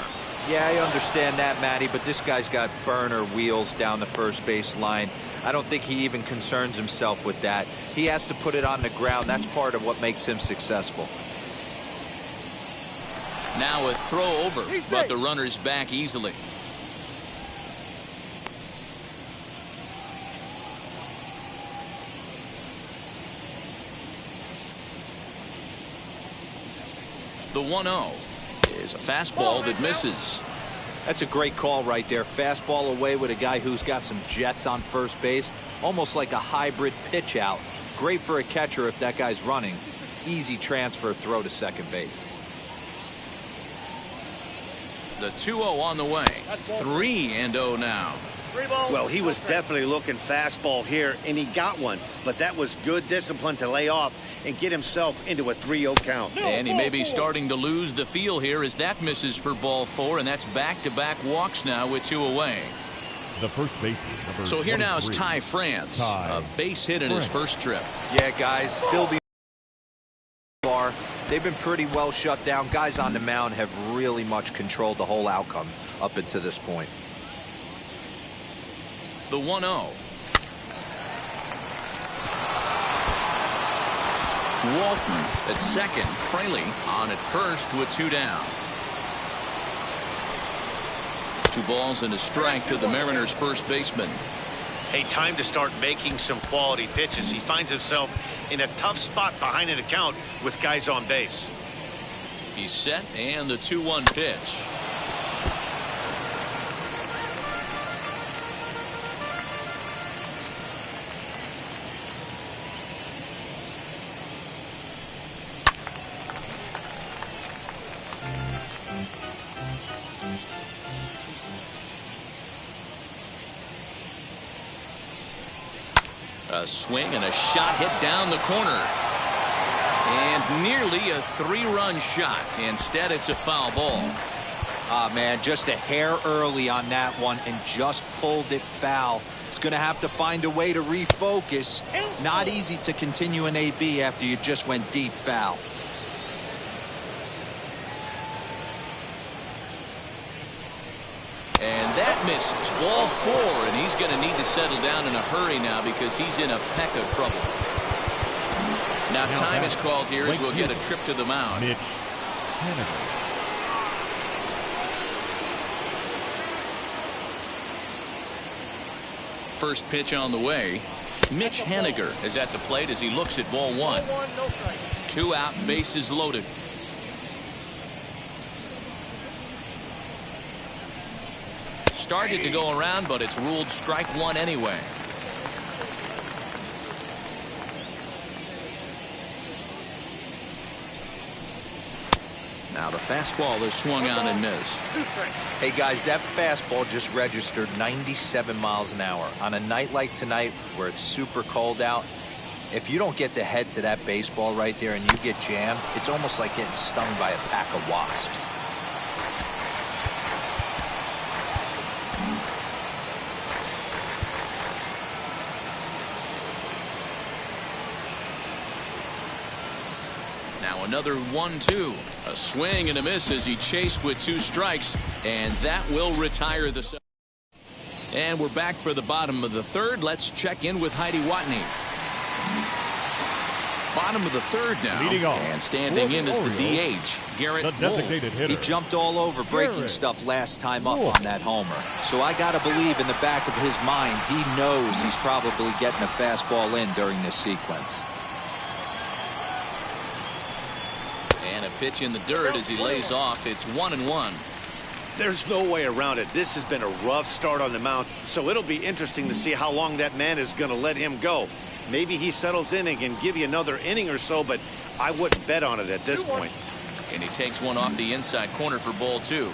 Yeah, I understand that, Matty, but this guy's got burner wheels down the first base line. I don't think he even concerns himself with that. He has to put it on the ground. That's part of what makes him successful. Now a throw over, but the runner's back easily. The 1-0 is a fastball that misses. That's a great call right there. Fastball away with a guy who's got some jets on first base. Almost like a hybrid pitch out. Great for a catcher if that guy's running. easy transfer throw to second base. The 2-0 on the way. 3-0 now. Well, he was definitely looking fastball here, and he got one. But that was good discipline to lay off and get himself into a 3-0 count. And he may be starting to lose the feel here as that misses for ball 4, and that's back-to-back walks now with 2 away. The first baseman, number So here now is 23. Ty France. A base hit in his first trip. Yeah, guys, still the bar. They've been pretty well shut down. Guys on the mound have really much controlled the whole outcome up until this point. The 1-0. Walton at second. Fraley on at first with 2 down. 2 balls and a strike to the Mariners' first baseman. Hey, time to start making some quality pitches. He finds himself in a tough spot behind an account with guys on base. He's set, and the 2-1 pitch. A swing and a shot hit down the corner. And nearly a 3-run shot. Instead, it's a foul ball. Man, just a hair early on that one and just pulled it foul. It's going to have to find a way to refocus. Not easy to continue an AB after you just went deep foul. And that misses. Ball 4, and he's going to need to settle down in a hurry now because he's in a peck of trouble. Now time is called here as we'll get a trip to the mound. Mitch Haniger. First pitch on the way. Mitch Haniger is at the plate as he looks at ball 1. 2 out, bases loaded. Started to go around, but it's ruled strike 1 anyway. Now the fastball is swung on and missed. Hey guys, that fastball just registered 97 miles an hour. On a night like tonight where it's super cold out, if you don't get to head to that baseball right there and you get jammed, it's almost like getting stung by a pack of wasps. Now another 1-2. A swing and a miss as he chased with 2 strikes, and that will retire the set. And we're back for the bottom of the 3rd. Let's check in with Heidi Watney. Bottom of the 3rd now. Leading off, and standing in is the DH, Garrett the designated hitter. He jumped all over breaking stuff last time up on that homer. So I got to believe in the back of his mind, he knows he's probably getting a fastball in during this sequence. And a pitch in the dirt as he lays off. It's 1-1. There's no way around it. This has been a rough start on the mound, so it'll be interesting to see how long that man is going to let him go. Maybe he settles in and can give you another inning or so, but I wouldn't bet on it at this point. And he takes one off the inside corner for ball 2.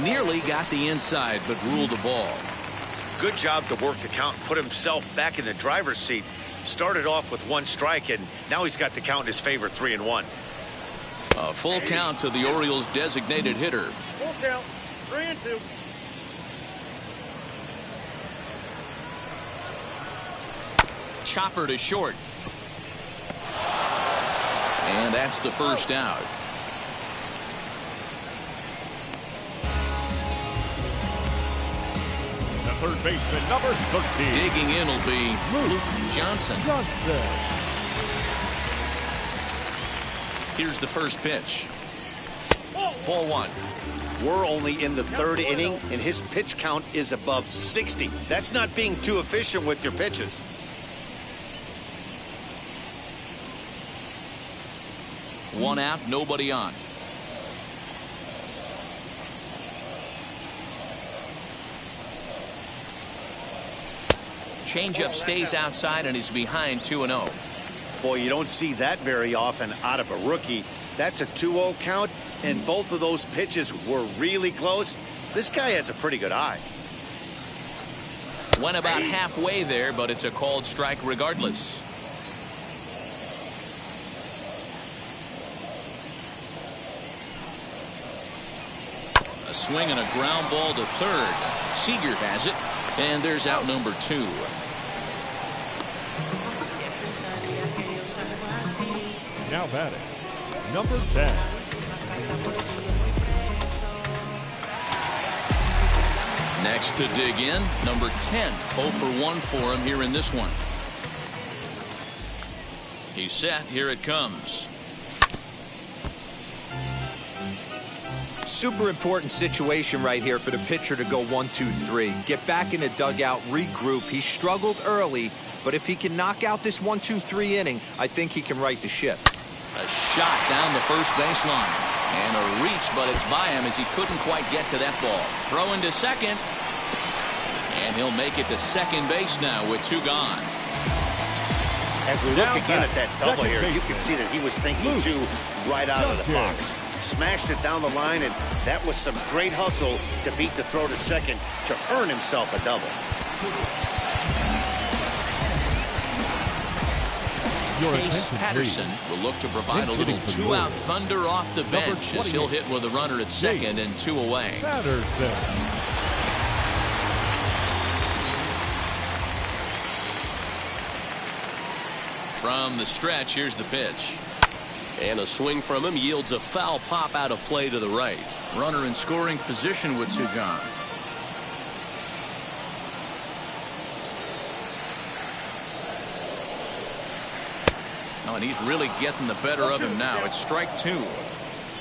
Nearly got the inside, but ruled a ball. Good job to work the count and put himself back in the driver's seat. Started off with 1 strike, and now he's got the count in his favor, 3-1. A full count to the Orioles' designated hitter. Full count, 3-2. Chopper to short. And that's the first out. The third baseman, number 13. Digging in will be Luke Johnson. Here's the first pitch. Ball 1. We're only in the 3rd inning, and his pitch count is above 60. That's not being too efficient with your pitches. One out, nobody on. Changeup stays outside and he's behind 2-0. Boy, you don't see that very often out of a rookie. That's a 2-0 count, and both of those pitches were really close. This guy has a pretty good eye. Went about halfway there, but it's a called strike regardless. A swing and a ground ball to third. Seager has it, and there's out number 2. Now batting, number 10. Next to dig in, number 10. 0 for 1 for him here in this one. He's set. Here it comes. Super important situation right here for the pitcher to go 1-2-3. Get back in the dugout, regroup. He struggled early, but if he can knock out this 1-2-3 inning, I think he can right the ship. A shot down the first baseline. And a reach, but it's by him as he couldn't quite get to that ball. Throw into second. And he'll make it to second base now with 2 gone. As we look again at that double here, you can see that he was thinking 2 right out of the box. Smashed it down the line, and that was some great hustle to beat the throw to second to earn himself a double. Chase Patterson will look to provide a little 2-out thunder off the bench as he'll hit with a runner at second and 2 away. From the stretch, here's the pitch. And a swing from him yields a foul pop out of play to the right. Runner in scoring position with 2 gone. Oh, and he's really getting the better of him now. It's strike 2.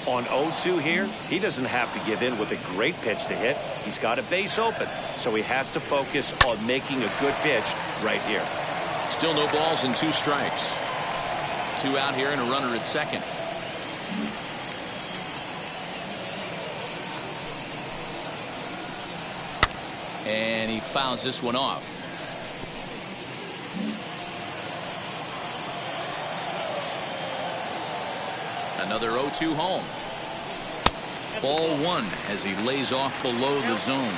On 0-2 here, he doesn't have to give in with a great pitch to hit. He's got a base open, so he has to focus on making a good pitch right here. Still no balls and 2 strikes. 2 out here and a runner at second. And he fouls this one off. Another 0-2 home. Ball 1 as he lays off below the zone.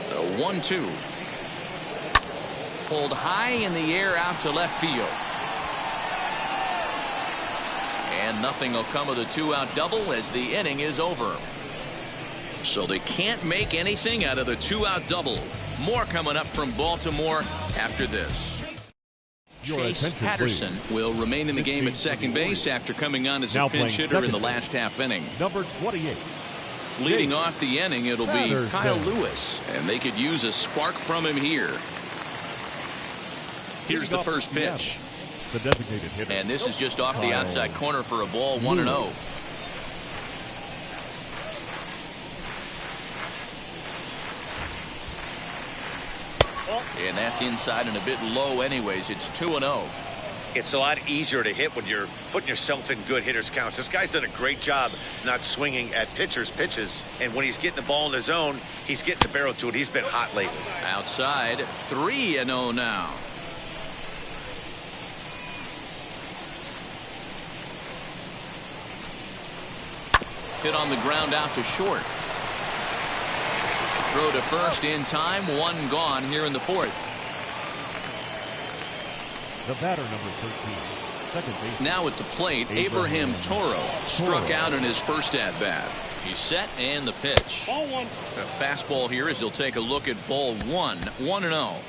The 1-2. Pulled high in the air out to left field. And nothing will come of the 2-out double as the inning is over. So they can't make anything out of the 2-out double. More coming up from Baltimore after this. Chase Patterson will remain in the game at second base after coming on as a pinch hitter in the last half inning. Number 28. Leading off the inning, it'll be Kyle Lewis, and they could use a spark from him here. Here's the first pitch. The designated hitter. And this is just off the outside corner for a ball, 1-0. And that's inside and a bit low anyways. It's 2-0. It's a lot easier to hit when you're putting yourself in good hitters counts. This guy's done a great job not swinging at pitchers' pitches. And when he's getting the ball in the zone, he's getting the barrel to it. He's been hot lately. Outside, 3-0 now. Hit on the ground out to short. Throw to first in time. 1 gone here in the 4th. The batter, number 13, second base. Now at the plate, Abraham Toro struck out in his first at-bat. He's set and the pitch. Ball 1. A fastball here as he'll take a look at ball 1. 1-0.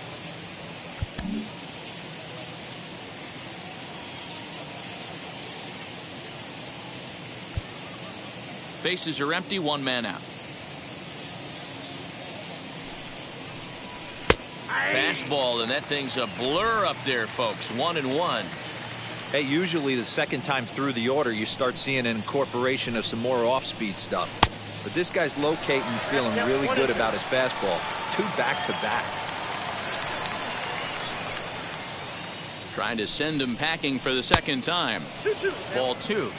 Bases are empty. 1 man out. Fastball, and that thing's a blur up there, folks. 1-1. Hey, usually the second time through the order, you start seeing an incorporation of some more off-speed stuff. But this guy's locating, feeling really good about his fastball. 2 back-to-back. Trying to send him packing for the second time. Ball 2.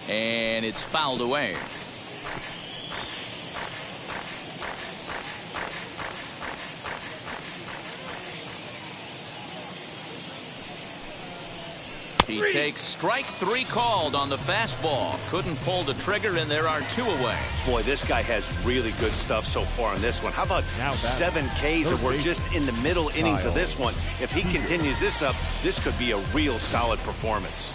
And it's fouled away. He takes strike 3 called on the fastball. Couldn't pull the trigger, and there are 2 away. Boy, this guy has really good stuff so far in this one. How about 7 Ks, and we're just in the middle innings of this one. If he continues this up, this could be a real solid performance.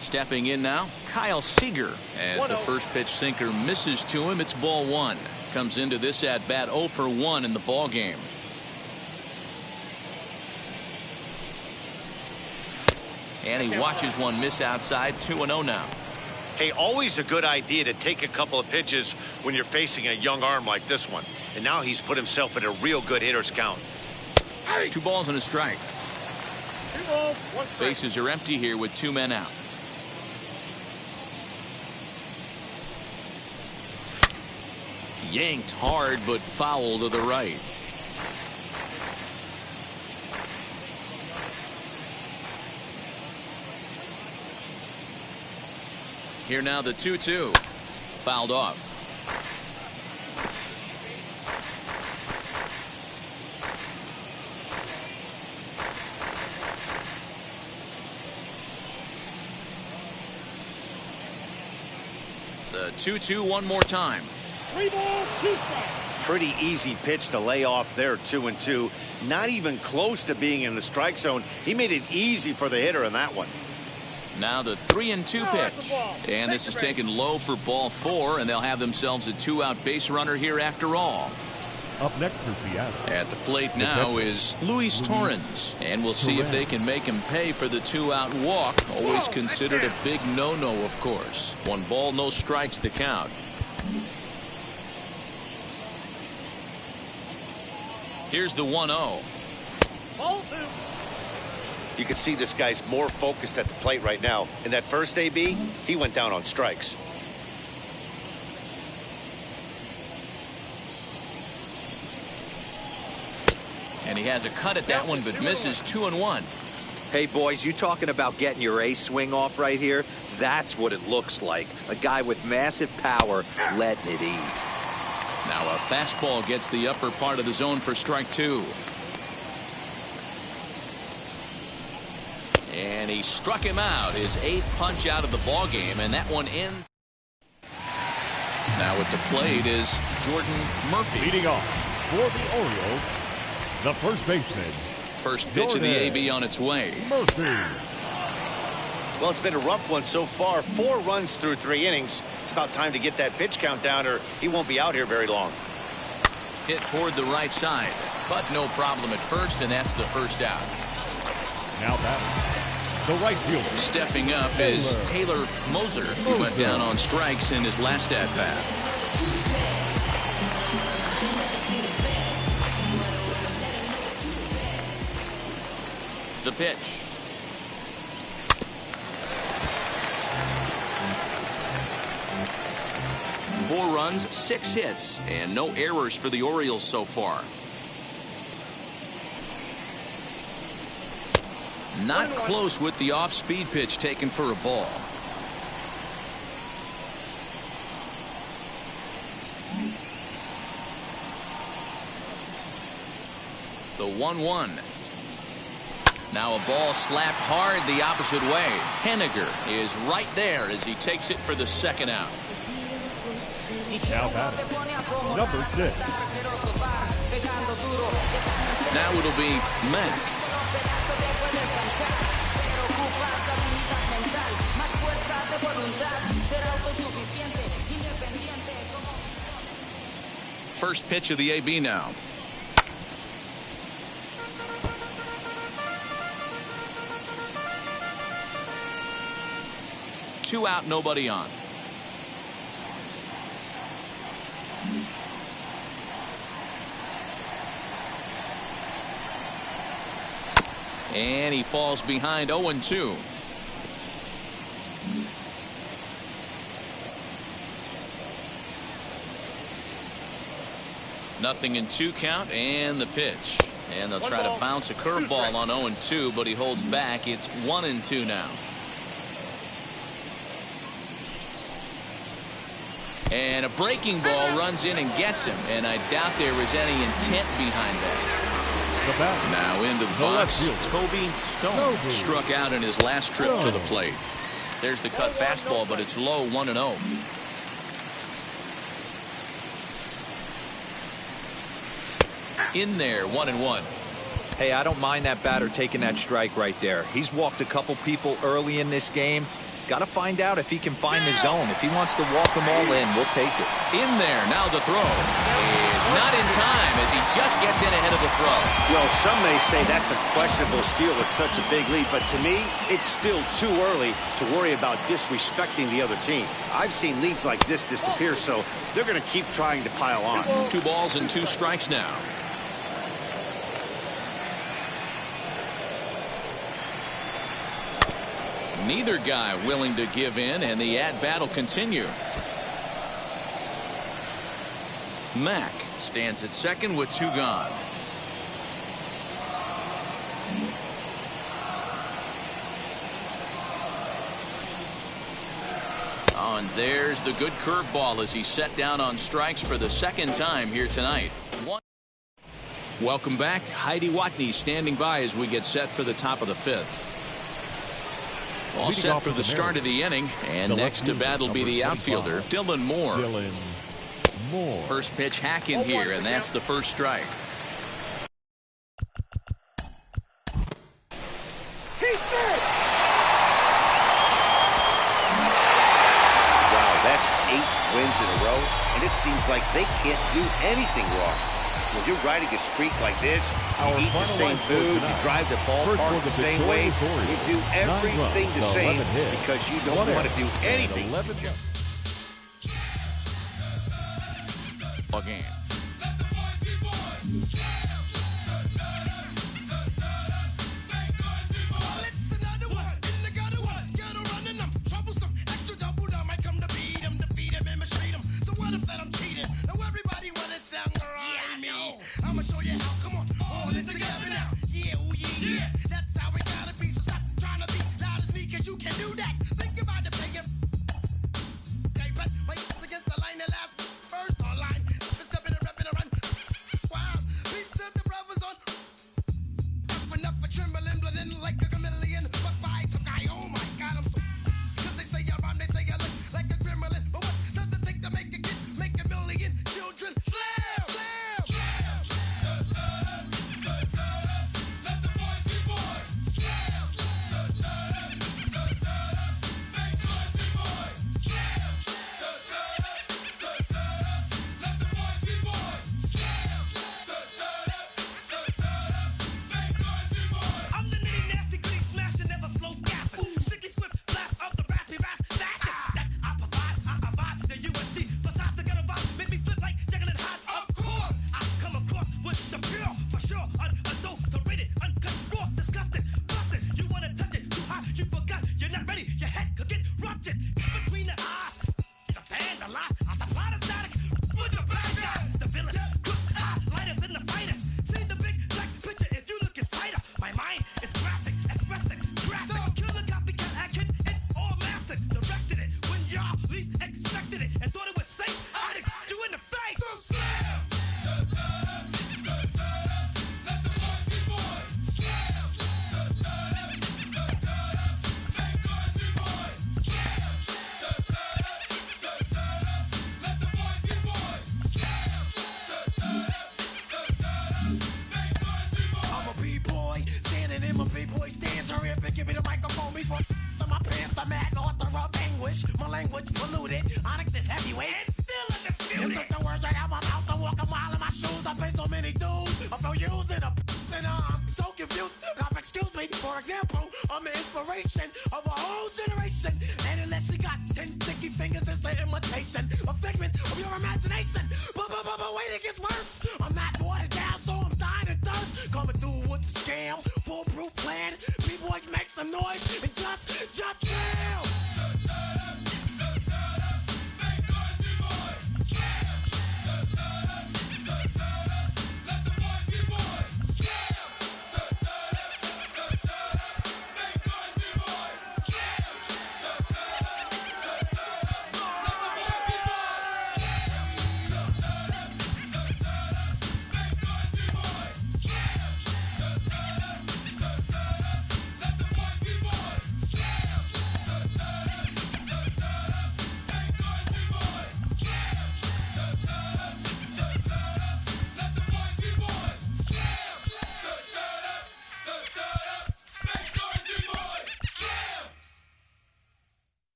Stepping in now, Kyle Seager. As the first pitch sinker misses to him, it's ball 1. Comes into this at bat 0 for 1 in the ball game. And he watches one miss outside. 2-0 now. Hey, always a good idea to take a couple of pitches when you're facing a young arm like this one. And now he's put himself in a real good hitter's count. 2 balls and a strike. Bases are empty here with 2 men out. Yanked hard, but foul to the right. Here now the 2-2. Fouled off. The 2-2 one more time. 3 balls, 2 strikes. Pretty easy pitch to lay off there, 2-2. Not even close to being in the strike zone. He made it easy for the hitter in that one. Now the 3-2 pitch. And this is taken low for ball 4, and they'll have themselves a 2-out base runner here after all. Up next for Seattle. At the plate now is Luis Torrens, and we'll see if they can make him pay for the 2-out walk. Always considered a big no-no, of course. 1 ball, no strikes, the count. Here's the 1-0. You can see this guy's more focused at the plate right now. In that first AB, he went down on strikes. And he has a cut at that one, but misses. 2-1. Hey, boys, you talking about getting your ace swing off right here? That's what it looks like. A guy with massive power letting it eat. Now a fastball gets the upper part of the zone for strike 2. And he struck him out, his 8th punch out of the ball game, and that one ends. Now at the plate is Jordan Murphy. Leading off for the Orioles, the first baseman. First pitch of the AB on its way. Murphy. Well, it's been a rough one so far. 4 runs through 3 innings. It's about time to get that pitch count down, or he won't be out here very long. Hit toward the right side, but no problem at first, and that's the first out. Now batting, the right fielder. Stepping up is Taylor Moser, who went down on strikes in his last at-bat. The pitch. Four runs, 6 hits, and no errors for the Orioles so far. Not close with the off-speed pitch taken for a ball. The 1-1. Now a ball slapped hard the opposite way. Henniger is right there as he takes it for the second out. Now batting, number 6. Now it'll be Mack. First pitch of the AB now. Two out, nobody on. And he falls behind 0-2. Nothing in 2 count, and the pitch. And they'll try to bounce a curveball on 0-2, but he holds back. It's 1-2 now. And a breaking ball runs in and gets him, and I doubt there was any intent behind that. Now into the box, Toby Stone struck out in his last trip to the plate. There's the cut fastball, but it's low, 1-0. In there, 1-1. Hey, I don't mind that batter taking that strike right there. He's walked a couple people early in this game. Got to find out if he can find the zone. If he wants to walk them all in, we'll take it. In there, now the throw is not in time as he just gets in ahead of the throw. Well, some may say that's a questionable steal with such a big lead, but to me, it's still too early to worry about disrespecting the other team. I've seen leads like this disappear, so they're going to keep trying to pile on. 2 balls and 2 strikes now. Neither guy willing to give in, and the at-bat will continue. Mack stands at second with 2 gone. Oh, and there's the good curveball as he's set down on strikes for the 2nd time here tonight. Welcome back. Heidi Watney standing by as we get set for the top of the 5th. All set for the start of the inning, and next to bat will be the outfielder, Dylan Moore. First pitch hack in here, and that's the first strike. Wow, that's 8 wins in a row, and it seems like they can't do anything wrong. When you're riding a streak like this, you eat the same food, you drive the ballpark the same way, you do everything the same because you don't want to do anything. Again. A figment of your imagination. But wait, it gets worse. I'm not watered down, so I'm dying of thirst. boys coming through with the scam. Foolproof plan. B-boys make some noise and just yell.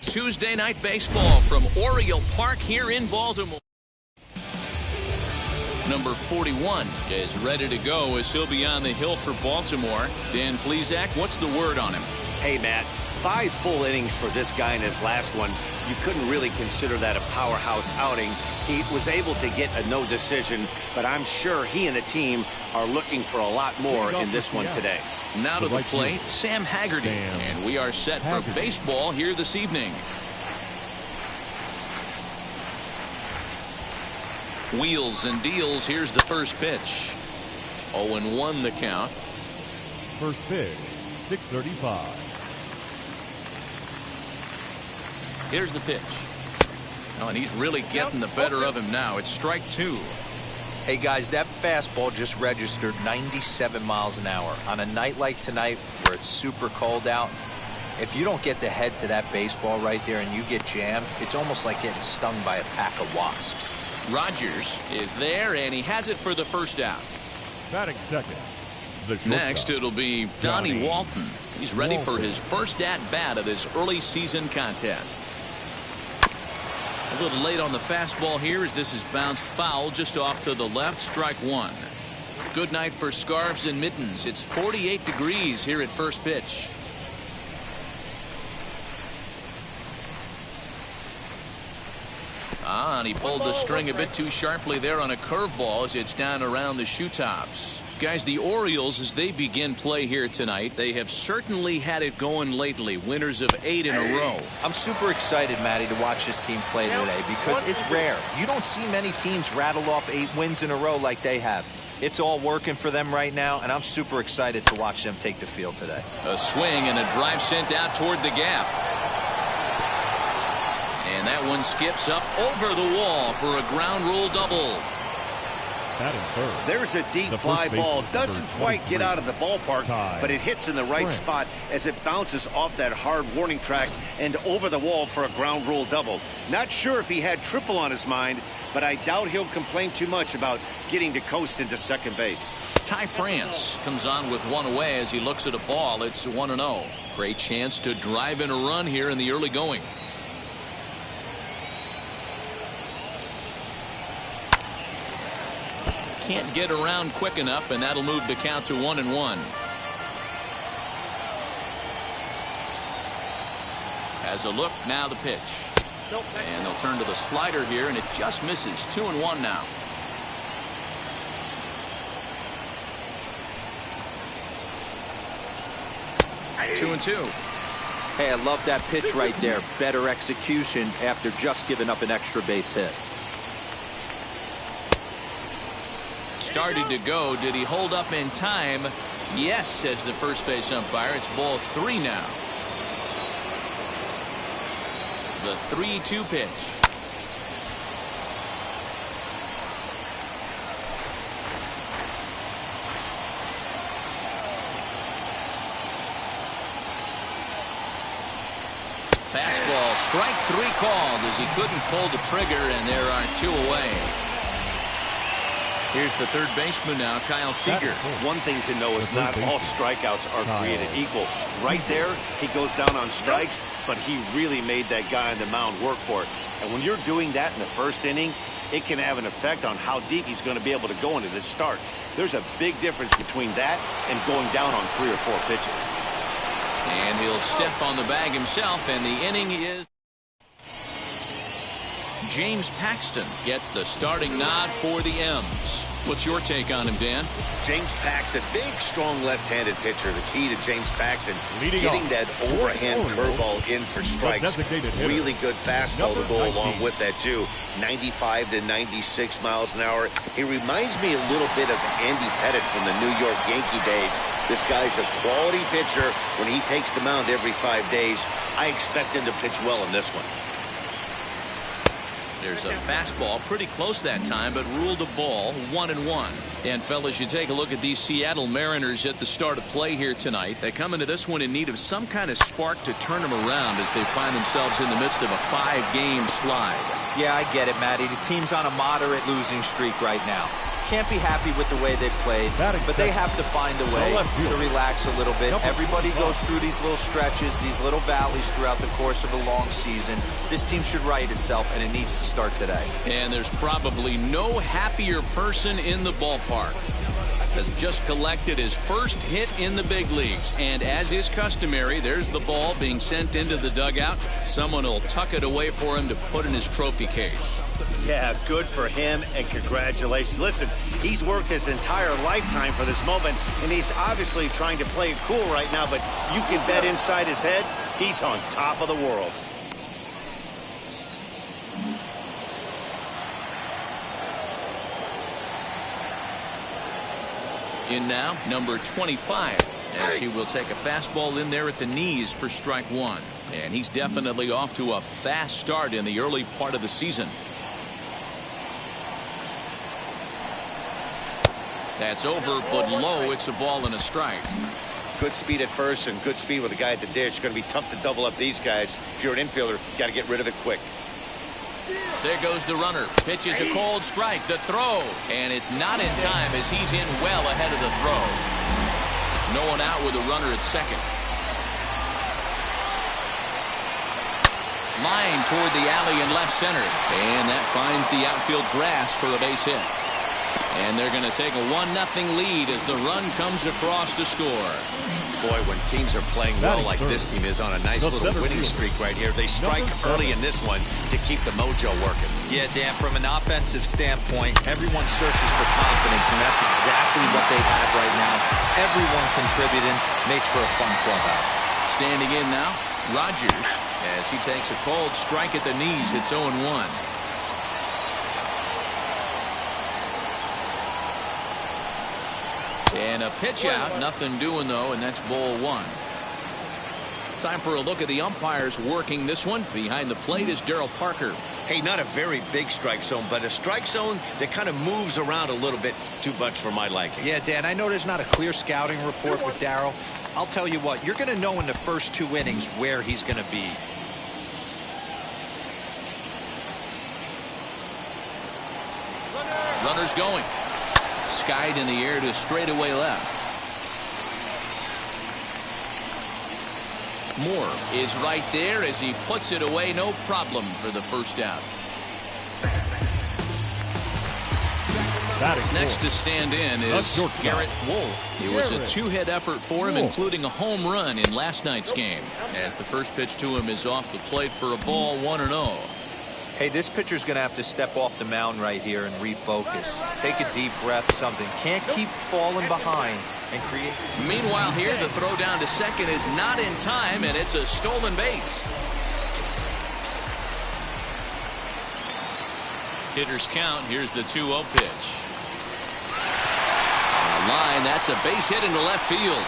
Tuesday night baseball from Oriole Park here in Baltimore. Number 41 is ready to go as he'll be on the hill for Baltimore. Dan Plesac, what's the word on him? Hey, Matt, 5 full innings for this guy in his last one. You couldn't really consider that a powerhouse outing. He was able to get a no decision, but I'm sure he and the team are looking for a lot more in this one today. Now to the plate, Sam Haggerty. And we are set for baseball here this evening. Wheels and deals. Here's the first pitch. 0-1 the count. First pitch, 6:35. Here's the pitch. Oh, and he's really getting the better of him now. It's strike 2. Hey, guys, that fastball just registered 97 miles an hour. On a night like tonight where it's super cold out, if you don't get to head to that baseball right there and you get jammed, it's almost like getting stung by a pack of wasps. Rogers is there, and he has it for the first out. Batting second, the shortstop. Next, it'll be Donnie Walton. He's ready for his first at-bat of this early season contest. A little late on the fastball here as this is bounced foul just off to the left. Strike 1. Good night for scarves and mittens. It's 48 degrees here at first pitch. And he pulled the string a bit too sharply there on a curveball as it's down around the shoe tops. Guys, the Orioles, as they begin play here tonight, they have certainly had it going lately. Winners of 8 in a row. I'm super excited, Matty, to watch this team play today because it's rare. You don't see many teams rattle off 8 wins in a row like they have. It's all working for them right now, and I'm super excited to watch them take the field today. A swing and a drive sent out toward the gap. And that one skips up over the wall for a ground rule double. There's a deep fly ball. Doesn't quite get out of the ballpark, but it hits in the right spot as it bounces off that hard warning track and over the wall for a ground rule double. Not sure if he had triple on his mind, but I doubt he'll complain too much about getting to coast into second base. Ty France comes on with one away as he looks at a ball. It's 1-0. Great chance to drive in a run here in the early going. Can't get around quick enough, and that'll move the count to 1-1. Has a look, now the pitch. And they'll turn to the slider here, and it just misses. 2-1 now. Two and two. Hey, I love that pitch right there. Better execution after just giving up an extra base hit. Started to go. Did he hold up in time? Yes, says the first base umpire. It's ball 3 now. The 3-2 pitch. Fastball, strike 3 called as he couldn't pull the trigger, and there are 2 away. Here's the third baseman now, Kyle Seager. One thing to know is not all strikeouts are created equal. Right there, he goes down on strikes, but he really made that guy on the mound work for it. And when you're doing that in the first inning, it can have an effect on how deep he's going to be able to go into this start. There's a big difference between that and going down on 3 or 4 pitches. And he'll step on the bag himself, and the inning is... James Paxton gets the starting nod for the M's. What's your take on him, Dan? James Paxton, big, strong left-handed pitcher. The key to James Paxton, getting that overhand curveball in for strikes. Really good fastball to go along with that, too. 95 to 96 miles an hour. He reminds me a little bit of Andy Pettitte from the New York Yankee days. This guy's a quality pitcher. When he takes the mound every 5 days, I expect him to pitch well in this one. There's a fastball pretty close that time, but ruled a ball, 1-1. And fellas, you take a look at these Seattle Mariners at the start of play here tonight. They come into this one in need of some kind of spark to turn them around as they find themselves in the midst of a 5-game slide. Yeah, I get it, Matty. The team's on a moderate losing streak right now. Can't be happy with the way they played, but they have to find a way to relax a little bit. Everybody goes through these little stretches, these little valleys throughout the course of a long season. This team should right itself, and it needs to start today. And there's probably no happier person in the ballpark. Has just collected his first hit in the big leagues. And as is customary, there's the ball being sent into the dugout. Someone will tuck it away for him to put in his trophy case. Yeah, good for him, and congratulations. Listen, he's worked his entire lifetime for this moment, and he's obviously trying to play it cool right now, but you can bet inside his head, he's on top of the world. In now, number 25, as he will take a fastball in there at the knees for strike 1. And he's definitely off to a fast start in the early part of the season. That's over, but low. It's a ball and a strike. Good speed at first and good speed with the guy at the dish. It's going to be tough to double up these guys. If you're an infielder, you got to get rid of it quick. There goes the runner. Pitches a cold strike. The throw. And it's not in time as he's in well ahead of the throw. No one out with a runner at second. Line toward the alley in left center. And that finds the outfield grass for a base hit. And they're going to take a 1-0 lead as the run comes across to score. Boy, when teams are playing well like this team is on a nice little winning streak right here, they strike early in this one to keep the mojo working. Yeah, Dan, from an offensive standpoint, everyone searches for confidence, and that's exactly what they have right now. Everyone contributing makes for a fun clubhouse. Standing in now, Rogers, as he takes a cold strike at the knees. It's 0-1. And a pitch out, nothing doing though, and that's ball 1. Time for a look at the umpires working this one. Behind the plate is Darryl Parker. Hey, not a very big strike zone, but a strike zone that kind of moves around a little bit too much for my liking. Yeah, Dan, I know there's not a clear scouting report with Darryl. I'll tell you what, you're going to know in the first 2 innings where he's going to be. Runners going. Skied in the air to straightaway left. Moore is right there as he puts it away. No problem for the first out. Next to stand in is Garrett Wolf. It was a 2-hit effort for him, including a home run in last night's game. As the first pitch to him is off the plate for a ball, 1-0. Hey, this pitcher's going to have to step off the mound right here and refocus. Take a deep breath, something. Can't keep falling behind and create. Meanwhile here, the throw down to second is not in time, and it's a stolen base. Hitters count. Here's the 2-0 pitch. On a line, that's a base hit into left field.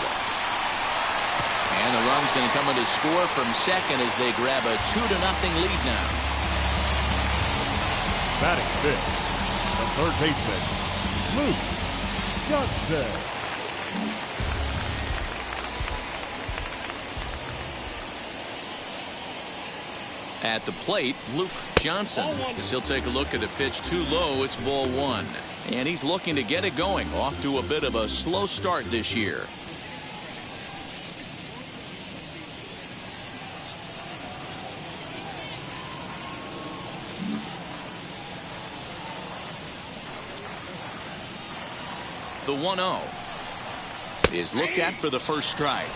And the run's going to come in to score from second as they grab a 2-0 lead now. Batting fifth, the third baseman, Luke Johnson. At the plate, Luke Johnson, as he'll take a look at a pitch too low. It's ball 1. And he's looking to get it going. Off to a bit of a slow start this year. The 1-0 is looked at for the first strike.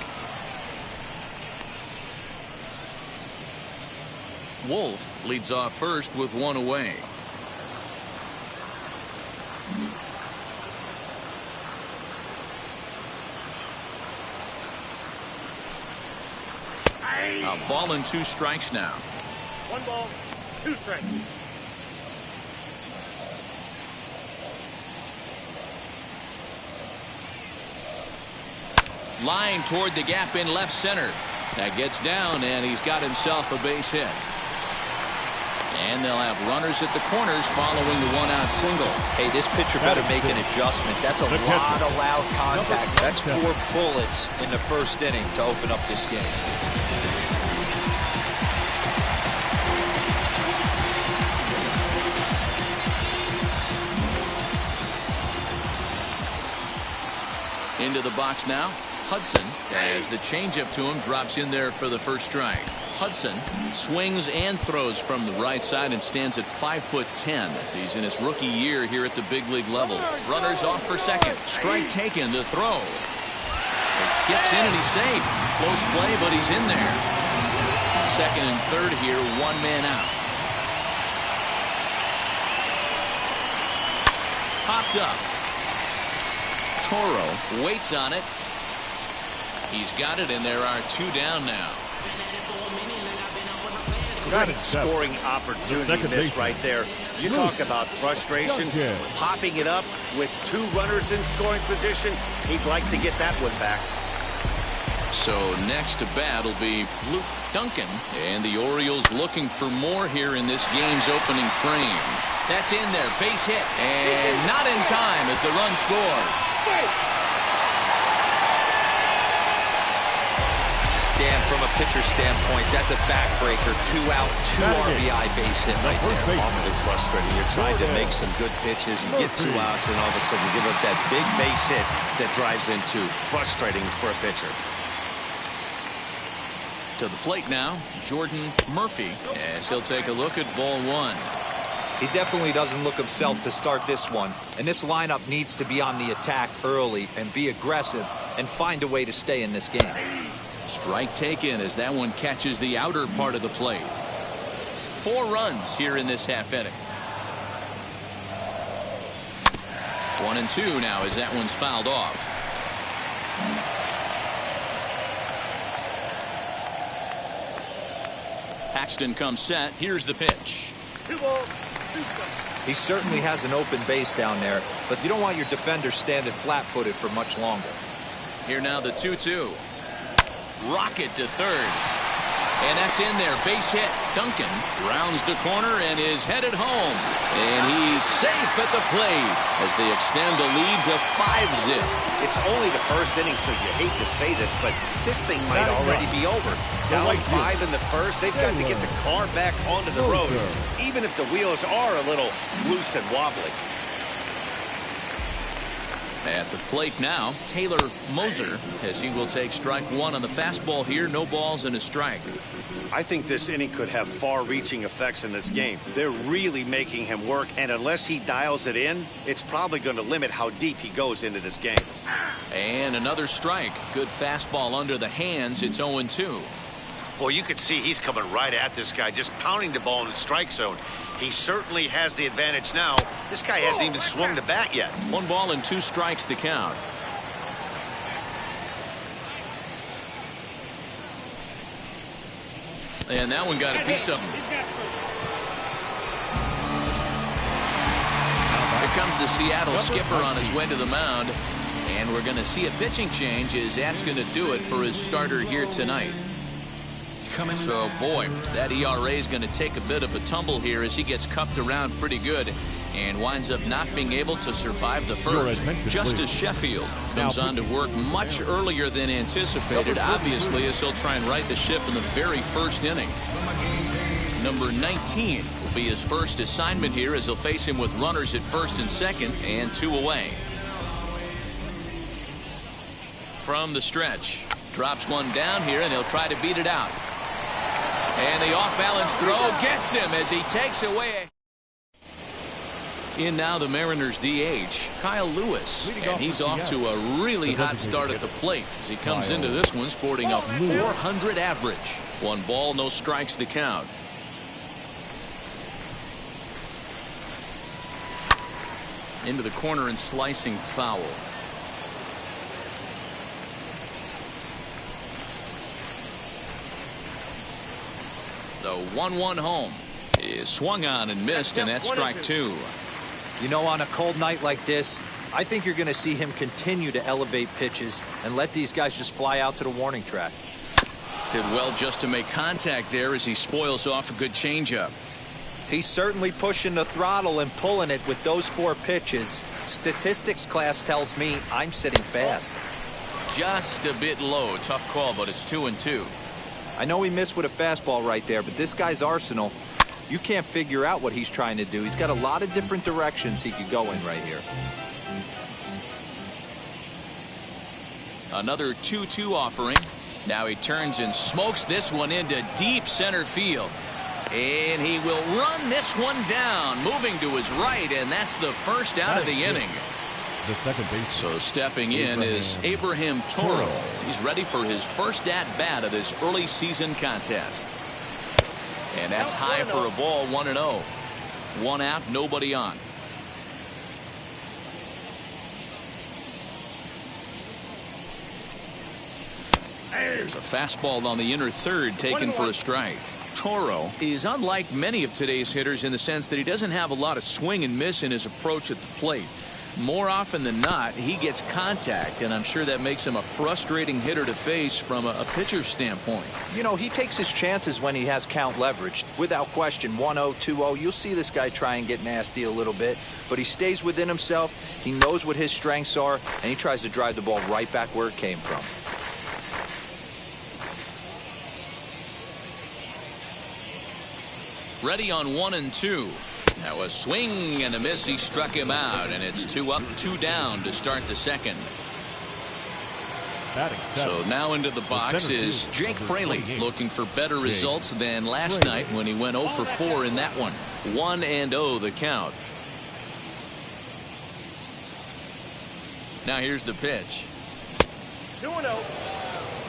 Wolf leads off first with 1 away. A ball and 2 strikes now. 1 ball, 2 strikes. Line toward the gap in left center. That gets down, and he's got himself a base hit. And they'll have runners at the corners following the 1-out single. Hey, this pitcher better make an adjustment. That's a lot of loud contact. That's 4 bullets in the first inning to open up this game. Into the box now. Hudson, as the changeup to him drops in there for the first strike. Hudson swings and throws from the right side and stands at 5'10". He's in his rookie year here at the big league level. Runners off for second. Strike taken to throw. It skips in and he's safe. Close play, but he's in there. Second and third here, 1 man out. Popped up. Toro waits on it. He's got it, and there are 2 down now. Great scoring opportunity missed right there. You talk about frustration, popping it up with 2 runners in scoring position. He'd like to get that one back. So next to bat will be Luke Duncan, and the Orioles looking for more here in this game's opening frame. That's in there, base hit, and not in time as the run scores. Dan, from a pitcher standpoint, that's a backbreaker. 2 out, 2 RBI base hit right there. Awfully frustrating. You're trying to make some good pitches. You get 2 outs, and all of a sudden you give up that big base hit that drives in 2. Frustrating for a pitcher. To the plate now, Jordan Murphy, as he'll take a look at ball 1. He definitely doesn't look himself to start this one, and this lineup needs to be on the attack early and be aggressive and find a way to stay in this game. Strike taken as that one catches the outer part of the plate. 4 runs here in this half inning. 1-2 now as that one's fouled off. Paxton comes set. Here's the pitch. 2 balls, 2 strikes. He certainly has an open base down there, but you don't want your defender standing flat-footed for much longer. Here now the 2-2. Rocket to third. And that's in there. Base hit. Duncan rounds the corner and is headed home. And he's safe at the plate as they extend the lead to 5-zip. It's only the first inning, so you hate to say this, but this thing might already be over. Down 5 in the first, they've got to get the car back onto the road, even if the wheels are a little loose and wobbly. At the plate now, Taylor Moser, as he will take strike 1 on the fastball here. No balls and a strike. I think this inning could have far-reaching effects in this game. They're really making him work, and unless he dials it in, it's probably going to limit how deep he goes into this game. And another strike. Good fastball under the hands. It's 0-2. Well, you could see he's coming right at this guy, just pounding the ball in the strike zone. He certainly has the advantage now. This guy hasn't even swung the bat yet. 1 ball and 2 strikes to count. And that one got a piece of him. Here comes the Seattle skipper on his way to the mound. And we're going to see a pitching change as that's going to do it for his starter here tonight. So, boy, that ERA is going to take a bit of a tumble here as he gets cuffed around pretty good and winds up not being able to survive the first. Justice Sheffield comes on to work much earlier than anticipated, obviously, as he'll try and right the ship in the very first inning. Number 19 will be his first assignment here as he'll face him with runners at first and second and 2 away. From the stretch, drops one down here and he'll try to beat it out. And the off-balance throw gets him as he takes away. In now the Mariners DH, Kyle Lewis. And he's off to a really hot start at the plate as he comes into this one sporting a 400 average. 1 ball, no strikes to count. Into the corner and slicing foul. The 1-1 home is swung on and missed, and that's strike 2. You know, on a cold night like this, I think you're going to see him continue to elevate pitches and let these guys just fly out to the warning track. Did well just to make contact there as he spoils off a good changeup. He's certainly pushing the throttle and pulling it with those 4 pitches. Statistics class tells me I'm sitting fast. Just a bit low. Tough call, but it's 2-2. I know he missed with a fastball right there, but this guy's arsenal, you can't figure out what he's trying to do. He's got a lot of different directions he could go in right here. Another 2-2 offering. Now he turns and smokes this one into deep center field. And he will run this one down, moving to his right, and that's the first out of the inning. The second base. So stepping in is Abraham Toro. He's ready for his first at-bat of this early season contest. And that's high for a ball, 1-0. 1 out, nobody on. There's a fastball on the inner third taken for a strike. Toro is unlike many of today's hitters in the sense that he doesn't have a lot of swing and miss in his approach at the plate. More often than not, he gets contact, and I'm sure that makes him a frustrating hitter to face from a pitcher's standpoint. You know, he takes his chances when he has count leveraged. Without question, 1-0, 2-0, you'll see this guy try and get nasty a little bit, but he stays within himself, he knows what his strengths are, and he tries to drive the ball right back where it came from. Ready on 1-2. Now a swing and a miss. He struck him out, and it's 2 up, 2 down to start the second. So now into the box is Jake Fraley, looking for better results than last night when he went 0 for 4 in that one. 1-0 the count. Now here's the pitch. 2-0.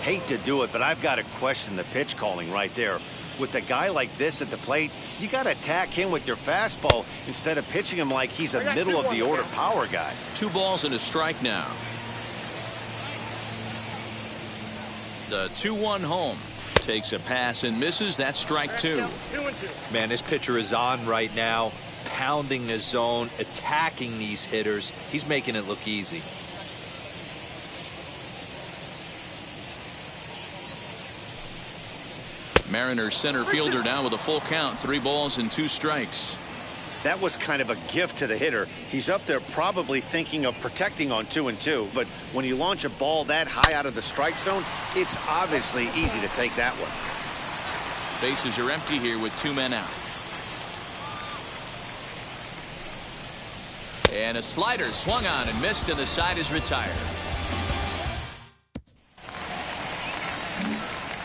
Hate to do it, but I've got to question the pitch calling right there. With a guy like this at the plate, you got to attack him with your fastball instead of pitching him like he's a middle-of-the-order power guy. 2 balls and a strike now. The 2-1 home. Takes a pass and misses. That's strike 2. Man, this pitcher is on right now, pounding the zone, attacking these hitters. He's making it look easy. Mariners center fielder now with a full count. 3 balls and 2 strikes. That was kind of a gift to the hitter. He's up there probably thinking of protecting on 2-2, but when you launch a ball that high out of the strike zone, it's obviously easy to take that one. Bases are empty here with 2 men out. And a slider swung on and missed, and the side is retired.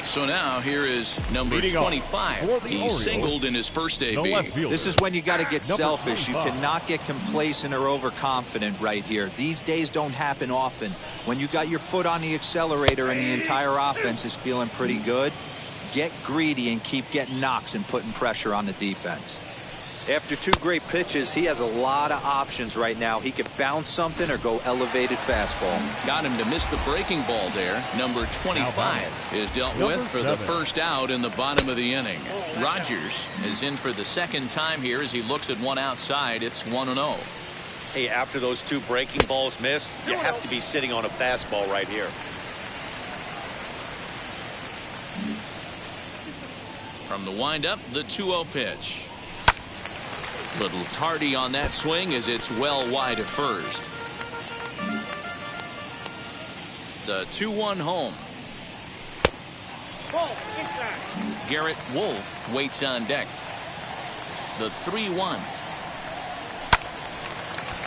So now here is number 25. He singled in his first AB. This is when you got to get selfish. You cannot get complacent or overconfident right here. These days don't happen often. When you got your foot on the accelerator and the entire offense is feeling pretty good, get greedy and keep getting knocks and putting pressure on the defense. After 2 great pitches, he has a lot of options right now. He could bounce something or go elevated fastball. Got him to miss the breaking ball there. Number 25 is dealt with for the first out in the bottom of the inning. Rogers is in for the second time here as he looks at one outside. It's 1-0. Hey, after those 2 breaking balls missed, you have to be sitting on a fastball right here. From the windup, the 2-0 pitch. Little tardy on that swing as it's well wide of first. The 2-1 home. Garrett Wolf waits on deck. The 3-1.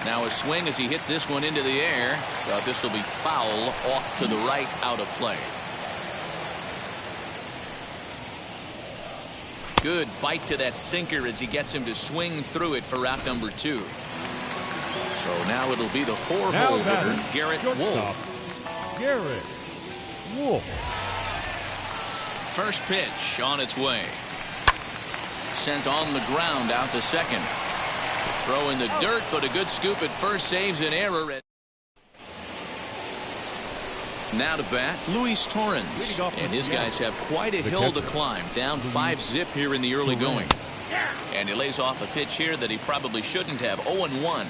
Now a swing as he hits this one into the air. Well, this will be foul off to the right, out of play. Good bite to that sinker as he gets him to swing through it for out number 2. So now it'll be the 4-hole hitter, Garrett Wolf. Garrett Wolf. First pitch on its way. Sent on the ground out to second. Throw in the dirt, but a good scoop at first saves an error. Now to bat, Luis Torrens, and his guys have quite a hill to climb, down 5-zip here in the early going. And he lays off a pitch here that he probably shouldn't have. 0-1.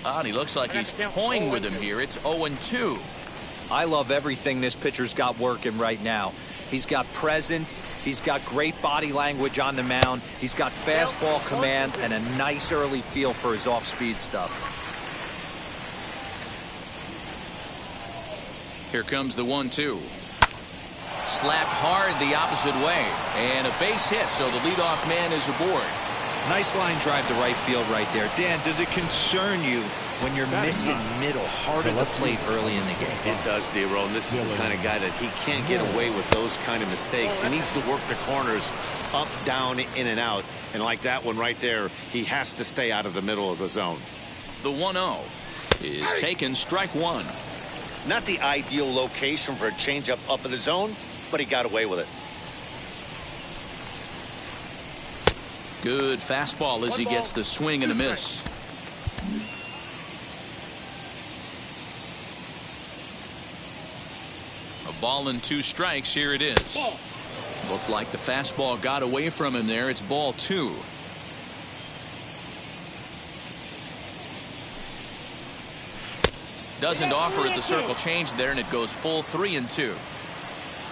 And he looks like he's toying with him here. It's 0-2. I love everything this pitcher's got working right now. He's got presence. He's got great body language on the mound. He's got fastball command and a nice early feel for his off-speed stuff. Here comes the 1-2. Slapped hard the opposite way. And a base hit, so the leadoff man is aboard. Nice line drive to right field right there. Dan, does it concern you when you're missing middle hard at the plate early in the game? It does, D-Roll. And this is the kind of guy that he can't get away with those kind of mistakes. He needs to work the corners up, down, in and out. And like that one right there, he has to stay out of the middle of the zone. The 1-0 is taken, strike 1. Not the ideal location for a changeup up in the zone, but he got away with it. Good fastball as he gets the swing and a miss. A ball and 2 strikes. Here it is. Looked like the fastball got away from him there. It's ball 2. Doesn't offer at the circle change there, and it goes full 3-2.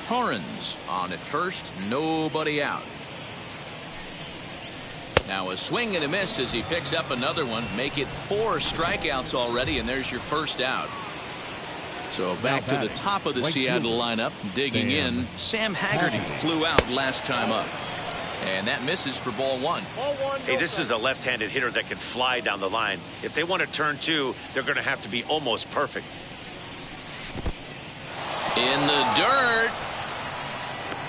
Torrens on at first, nobody out. Now a swing and a miss as he picks up another one. Make it 4 strikeouts already, and there's your first out. So back to the top of the Seattle lineup, digging in. Sam Haggerty flew out last time up. And that misses for ball one. Hey, this is a left-handed hitter that can fly down the line. If they want to turn two, they're going to have to be almost perfect. In the dirt.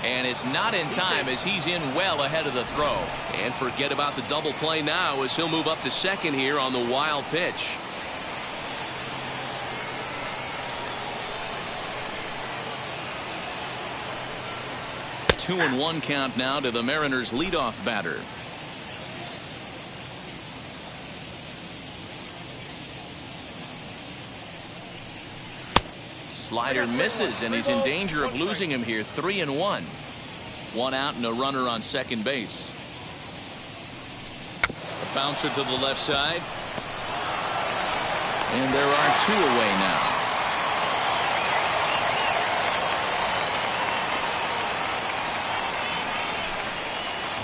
And it's not in time as he's in well ahead of the throw. And forget about the double play now as he'll move up to second here on the wild pitch. Two and one count now to the Mariners leadoff batter. Slider misses, and he's in danger of losing him here. 3-1. One out and a runner on second base. A bouncer to the left side. And there are two away now.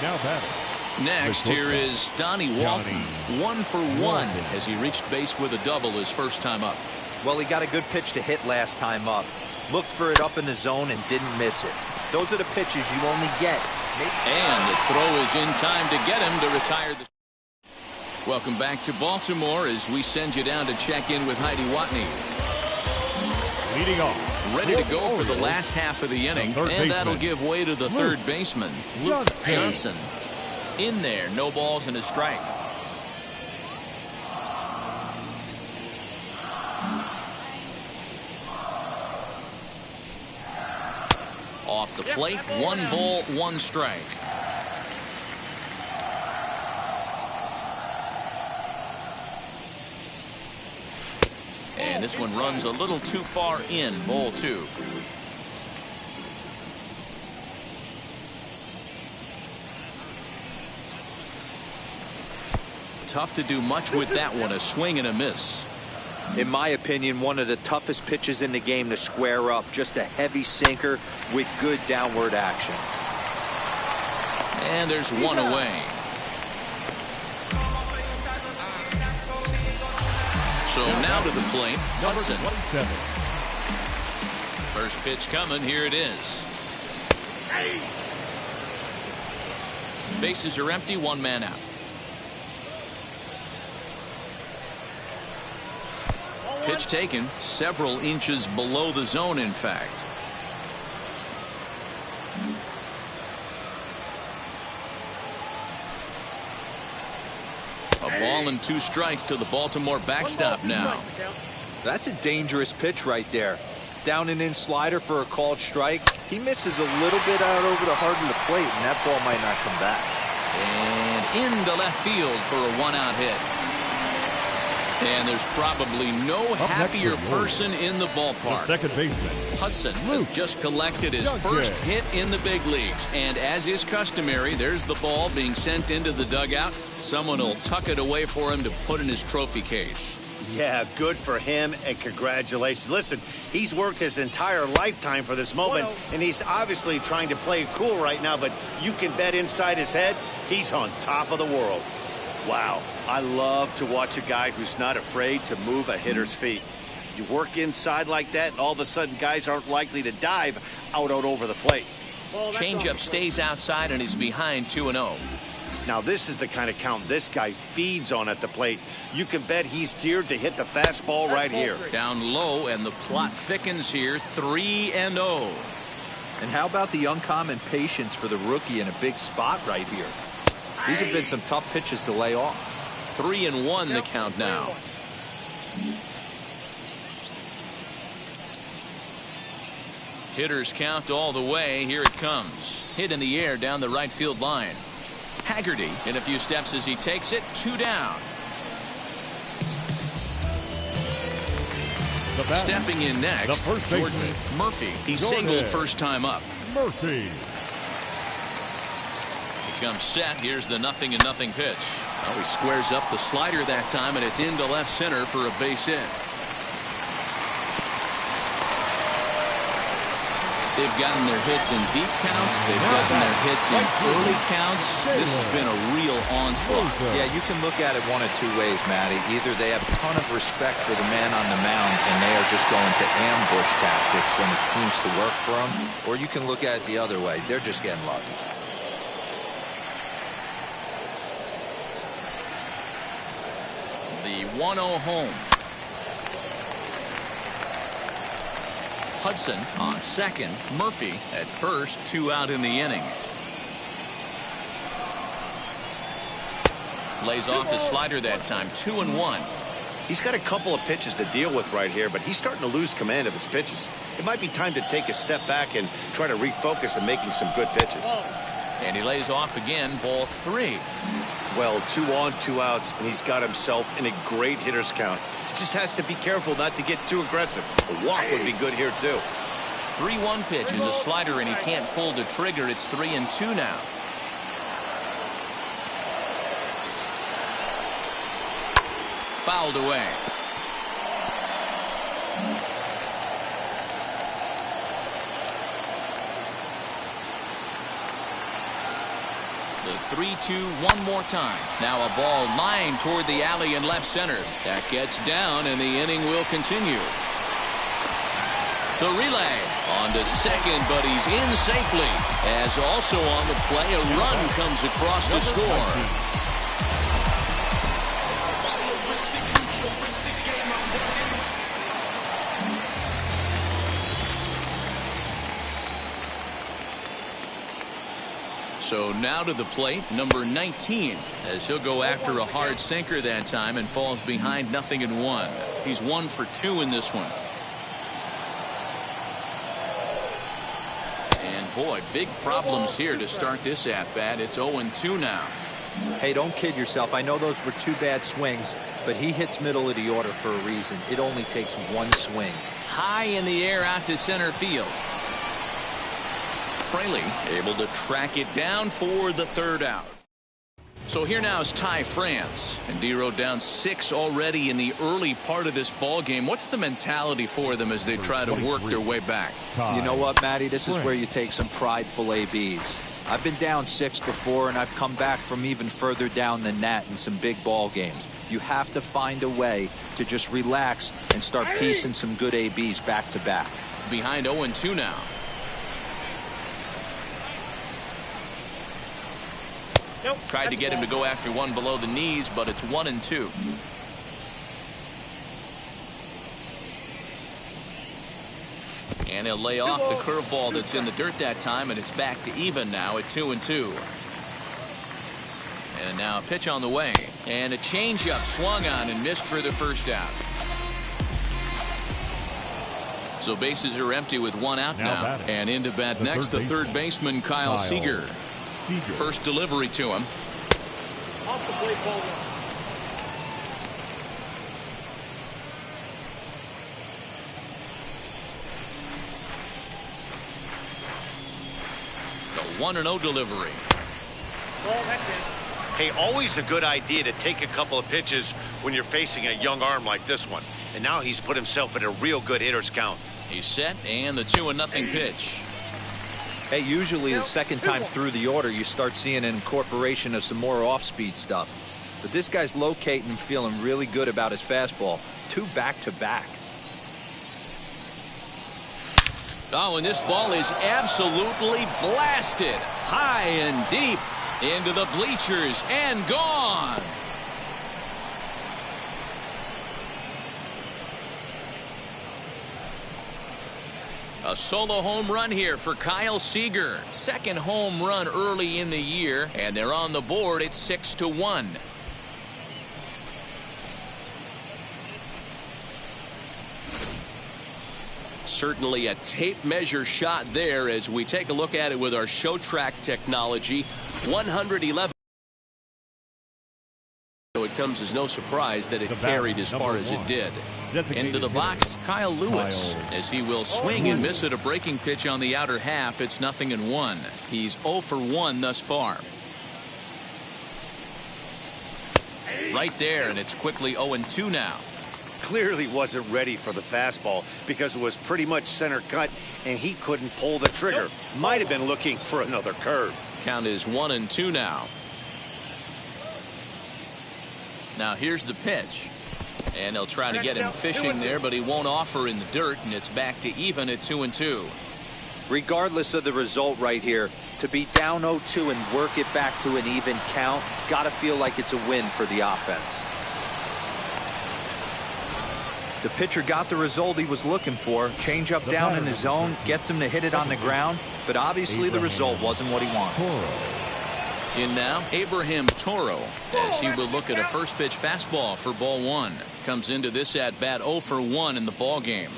Now batting. Next, here is Donnie Walton. 1 for 1 as he reached base with a double his first time up. Well, he got a good pitch to hit last time up. Looked for it up in the zone and didn't miss it. Those are the pitches you only get. And the throw is in time to get him to retire. Welcome back to Baltimore as we send you down to check in with Heidi Watney. Leading off. Ready to go for the last half of the inning. And that'll give way to the third baseman, Luke Johnson. In there, no balls and a strike. Off the plate, 1 ball, 1 strike. And this one runs a little too far in, ball 2. Tough to do much with that one, a swing and a miss. In my opinion, one of the toughest pitches in the game to square up. Just a heavy sinker with good downward action. And there's one away. So now to the plate, Hudson. First pitch coming, here it is. Bases are empty, 1 man out. Pitch taken several inches below the zone, in fact. A ball and 2 strikes to the Baltimore backstop now. That's a dangerous pitch right there. Down and in slider for a called strike. He misses a little bit out over the heart of the plate, and that ball might not come back. And into left field for a 1-out hit. And there's probably no happier person in the ballpark. The second baseman, Hudson has just collected his first hit in the big leagues. And as is customary, there's the ball being sent into the dugout. Someone will tuck it away for him to put in his trophy case. Yeah, good for him, and congratulations. Listen, he's worked his entire lifetime for this moment, and he's obviously trying to play cool right now, but you can bet inside his head, he's on top of the world. Wow, I love to watch a guy who's not afraid to move a hitter's feet. You work inside like that, and all of a sudden guys aren't likely to dive out over the plate. Changeup stays outside and is behind 2-0. Now this is the kind of count this guy feeds on at the plate. You can bet he's geared to hit the fastball right here. Down low, and the plot thickens here, 3-0. And how about the uncommon patience for the rookie in a big spot right here? These have been some tough pitches to lay off. 3-1 the count now. Hitters count all the way. Here it comes. Hit in the air down the right field line. Haggerty in a few steps as he takes it. 2 down. Stepping in next, Jordan Murphy. He singled first time up. Murphy. Comes set. Here's the 0-0 pitch. Oh, he squares up the slider that time, and it's into left center for a base hit. They've gotten their hits in deep counts. They've gotten their hits in early counts. This has been a real onslaught. Yeah, you can look at it one of 2 ways, Matty. Either they have a ton of respect for the man on the mound, and they are just going to ambush tactics, and it seems to work for them. Or you can look at it the other way. They're just getting lucky. The 1-0 home. Hudson on second. Murphy at first. 2 out in the inning. Lays off the slider that time. 2-1. He's got a couple of pitches to deal with right here, but he's starting to lose command of his pitches. It might be time to take a step back and try to refocus on making some good pitches. And he lays off again. Ball 3. Well, 2 on, 2 outs, and he's got himself in a great hitter's count. He just has to be careful not to get too aggressive. A walk would be good here, too. 3-1 pitch is a slider, and he can't pull the trigger. It's 3-2 now. Fouled away. The 3-2 one more time. Now a ball lined toward the alley in left center. That gets down, and the inning will continue. The relay on to second, but he's in safely. As also on the play, a run comes across to score. So now to the plate, number 19, as he'll go after a hard sinker that time and falls behind 0-1. He's 1 for 2 in this one. And boy, big problems here to start this at-bat. It's 0-2 now. Hey, don't kid yourself. I know those were 2 bad swings, but he hits middle of the order for a reason. It only takes 1 swing. High in the air out to center field. Fraley able to track it down for the 3rd out. So here now is Ty France, and D-Row down 6 already in the early part of this ball game. What's the mentality for them as they try to work their way back? You know what, Matty? This is where you take some prideful ABs. I've been down 6 before, and I've come back from even further down than that in some big ball games. You have to find a way to just relax and start piecing some good ABs back to back. Behind 0-2 now. Tried to get him to go after one below the knees, but it's 1-2. And he'll lay off the curveball that's in the dirt that time, and it's back to even now at 2-2. And now a pitch on the way, and a changeup swung on and missed for the 1st out. So bases are empty with 1 out now. And into bat next, the 3rd baseman, Kyle Seager. First delivery to him. Off the plate, ball 1. The 1-0 delivery. Hey, always a good idea to take a couple of pitches when you're facing a young arm like this one. And now he's put himself in a real good hitter's count. He's set, and the 2-0 pitch. Hey, usually the 2nd time through the order, you start seeing an incorporation of some more off-speed stuff. But this guy's locating and feeling really good about his fastball. 2 back-to-back. Oh, and this ball is absolutely blasted. High and deep into the bleachers and gone. A solo home run here for Kyle Seager. 2nd home run early in the year, and they're on the board at 6-1. Certainly a tape measure shot there as we take a look at it with our show track technology. 111. So it comes as no surprise that it carried as far as it did. Into the box, Kyle Lewis, as he will swing and miss at a breaking pitch on the outer half. It's 0-1. He's 0 for 1 thus far. Right there, and it's quickly 0-2 now. Clearly wasn't ready for the fastball because it was pretty much center cut and he couldn't pull the trigger. Might have been looking for another curve. Count is 1-2 now. Now here's the pitch. And they'll try to get him fishing there, but he won't offer in the dirt, and it's back to even at 2-2. Regardless of the result right here, to be down 0-2 and work it back to an even count, got to feel like it's a win for the offense. The pitcher got the result he was looking for. Change up down in the zone, gets him to hit it on the ground, but obviously the result wasn't what he wanted. In now, Abraham Toro, as he will look at a first pitch fastball for ball one. Comes into this at bat 0 for 1 in the ball game.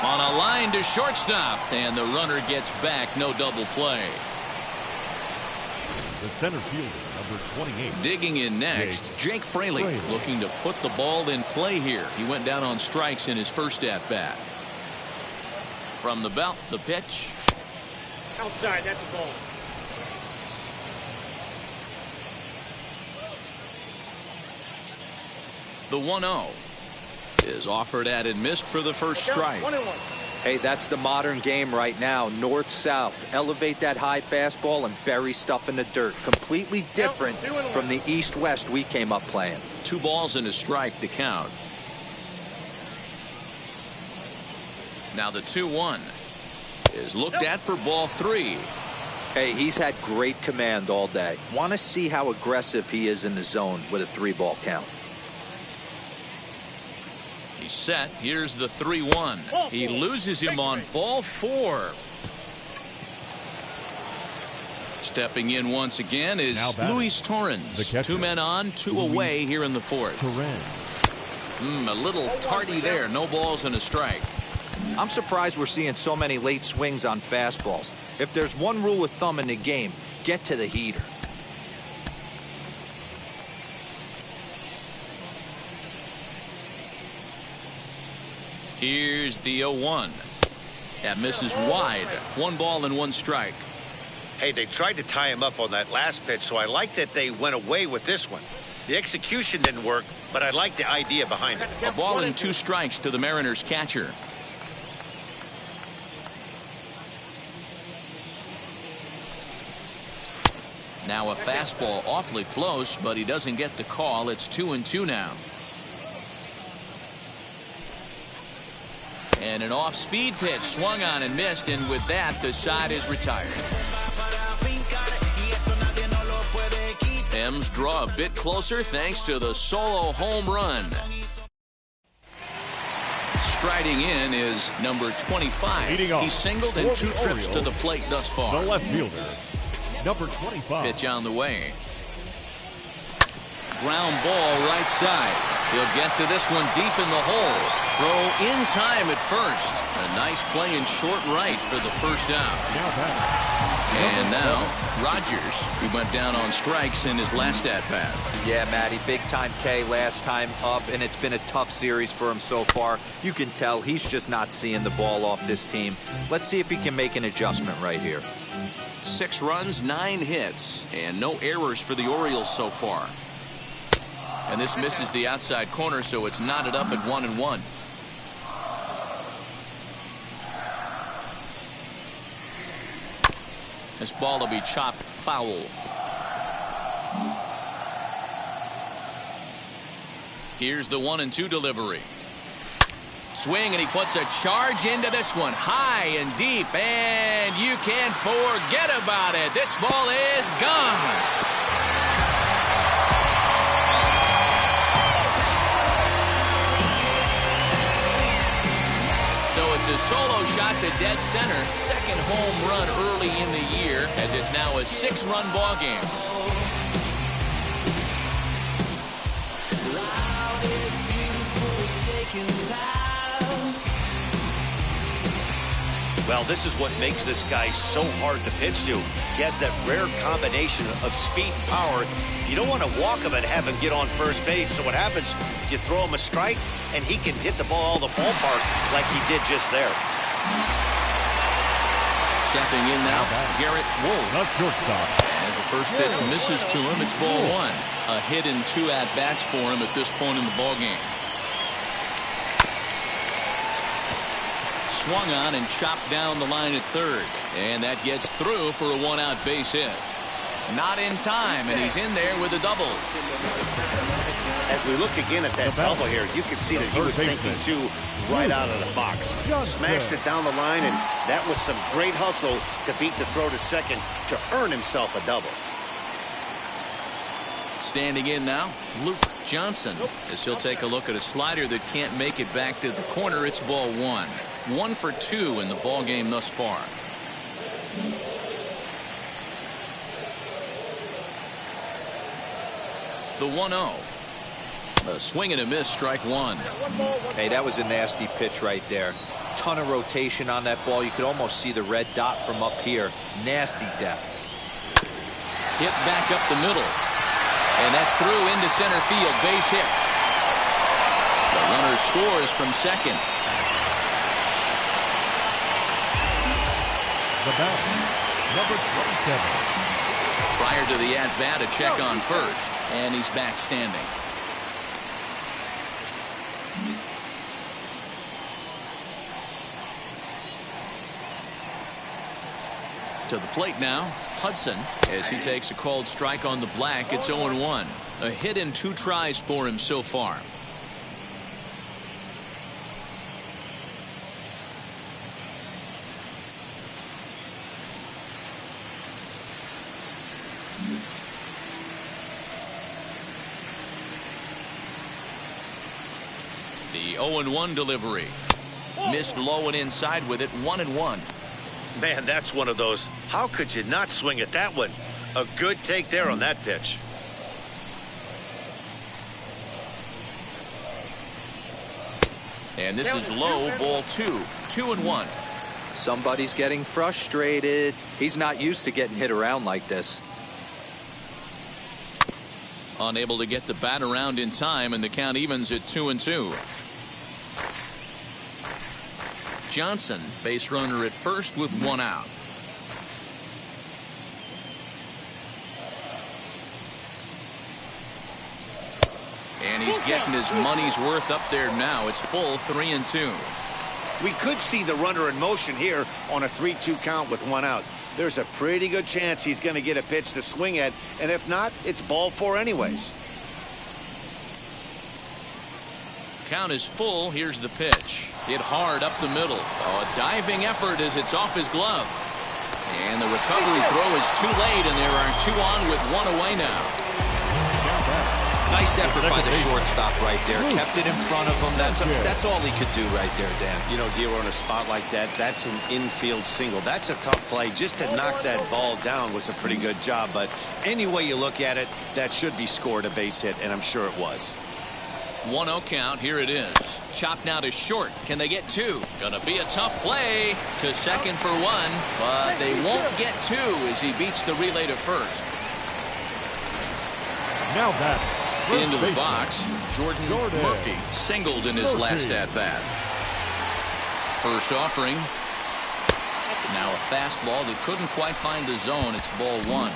On a line to shortstop, and the runner gets back. No double play. The center fielder, number 28. Digging in next, Jake Fraley, looking to put the ball in play here. He went down on strikes in his first at bat. From the belt, the pitch. Outside, that's a ball. The 1-0 is offered at and missed for the first strike. 1-1. Hey, that's the modern game right now. North-south. Elevate that high fastball and bury stuff in the dirt. Completely different from the east-west we came up playing. 2 balls and a strike to count. Now the 2-1 is looked at for ball 3. Hey, he's had great command all day. Want to see how aggressive he is in the zone with a 3-ball count. He's set. Here's the 3-1. He loses him on ball 4. Stepping in once again is Luis Torrens. 2 men on, 2 away here in the 4th. A little tardy there. No balls and a strike. I'm surprised we're seeing so many late swings on fastballs. If there's one rule of thumb in the game, get to the heater. Here's the 0-1. That misses wide. 1 ball and 1 strike. Hey, they tried to tie him up on that last pitch, so I like that they went away with this one. The execution didn't work, but I like the idea behind it. A ball and 2 strikes to the Mariners catcher. Now a fastball awfully close, but he doesn't get the call. It's 2-2 now. And an off-speed pitch swung on and missed, and with that, the side is retired. M's draw a bit closer thanks to the solo home run. Striding in is number 25. He singled in 2 trips to the plate thus far. The left fielder, number 25. Pitch on the way. Ground ball right side. He'll get to this one deep in the hole. Throw in time at first. A nice play in short right for the first out. And now Rogers, who went down on strikes in his last at bat. Yeah, Matty, big time K last time up, and it's been a tough series for him so far. You can tell he's just not seeing the ball off this team. Let's see if he can make an adjustment right here. 6 runs, 9 hits, and no errors for the Orioles so far. And this misses the outside corner, so it's knotted up at 1-1. This ball will be chopped foul. Here's the 1-2 delivery. Swing, and he puts a charge into this one. High and deep, and you can't forget about it. This ball is gone. So it's a solo shot to dead center. 2nd home run early in the year, as it's now a 6-run ball game. Well, this is what makes this guy so hard to pitch to. He has that rare combination of speed and power. You don't want to walk him and have him get on first base. So what happens, you throw him a strike, and he can hit the ball all the ballpark like he did just there. Stepping in now, Garrett Wolf. The shortstop. As the first pitch misses to him, it's ball 1. A hit and 2 at-bats for him at this point in the ball game. Swung on and chopped down the line at 3rd. And that gets through for a 1-out base hit. Not in time, and he's in there with a double. As we look again at that double here, you can see that he was thinking, too, right out of the box. Smashed it down the line, and that was some great hustle to beat the throw to second to earn himself a double. Standing in now, Luke Johnson, as he'll take a look at a slider that can't make it back to the corner. It's ball one. 1 for 2 in the ball game thus far. The 1-0. A swing and a miss, strike one. Hey, that was a nasty pitch right there. Ton of rotation on that ball. You could almost see the red dot from up here. Nasty depth. Hit back up the middle. And that's through into center field. Base hit. The runner scores from second. The batter, number 27. Prior to the at-bat, a check on first. And he's back standing. To the plate now, Hudson, as he takes a called strike on the black. It's 0-1. A hit in 2 tries for him so far. The 0-1 delivery. Missed low and inside with it. 1-1. Man, that's one of those. How could you not swing at that one? A good take there on that pitch. And this is low, ball 2. 2-1. Somebody's getting frustrated. He's not used to getting hit around like this. Unable to get the bat around in time, and the count evens at 2-2. Johnson, base runner at first with 1 out. And he's getting his money's worth up there now. It's full 3-2. We could see the runner in motion here on a 3-2 count with 1 out. There's a pretty good chance he's going to get a pitch to swing at, and if not, it's ball 4 anyways. Count is full. Here's the pitch. Hit hard up the middle. Oh, a diving effort as it's off his glove. And the recovery throw is too late, and there are 2 on with 1 away now. Nice effort by the shortstop right there. Kept it in front of him. That's all he could do right there, Dan. You know, Dero, on a spot like that, that's an infield single. That's a tough play. Just to knock that ball down was a pretty good job. But any way you look at it, that should be scored a base hit, and I'm sure it was. 1-0 count. Here it is. Chopped now to short. Can they get 2? Gonna be a tough play. To second for 1, but they won't get 2 as he beats the relay to first. Now batting. Into the box, Jordan Murphy singled in his last at-bat. First offering. Now a fastball that couldn't quite find the zone. It's ball 1.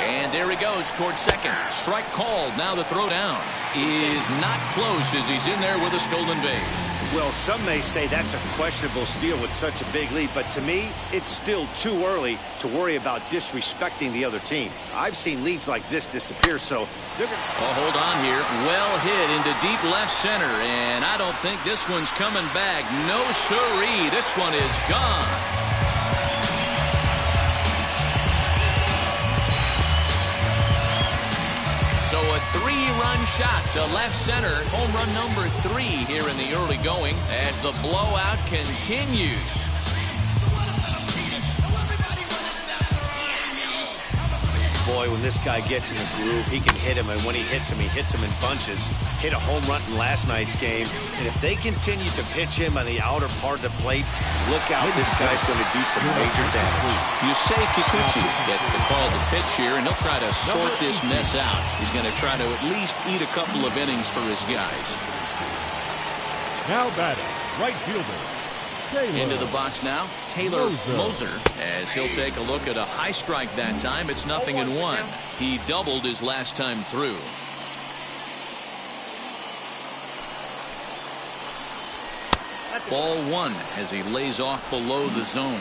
And there he goes towards second. Strike called. Now the throw down is not close as he's in there with a stolen base. Well, some may say that's a questionable steal with such a big lead, but to me, it's still too early to worry about disrespecting the other team. I've seen leads like this disappear, so they're going to... Oh, hold on here. Well hit into deep left center, and I don't think this one's coming back. No siree. This one is gone. So a 3-run shot to left center. Home run number 3 here in the early going as the blowout continues. Boy, when this guy gets in a groove, he can hit him, and when he hits him in bunches. Hit a home run in last night's game, and if they continue to pitch him on the outer part of the plate, look out, this guy's going to do some major damage. Yusei Kikuchi gets the call to pitch here, and he'll try to sort this mess out. He's going to try to at least eat a couple of innings for his guys. Now batting, right fielder. Into the box now, Taylor Moser, as he'll take a look at a high strike that time. It's 0-1. He doubled his last time through. Ball 1 as he lays off below the zone.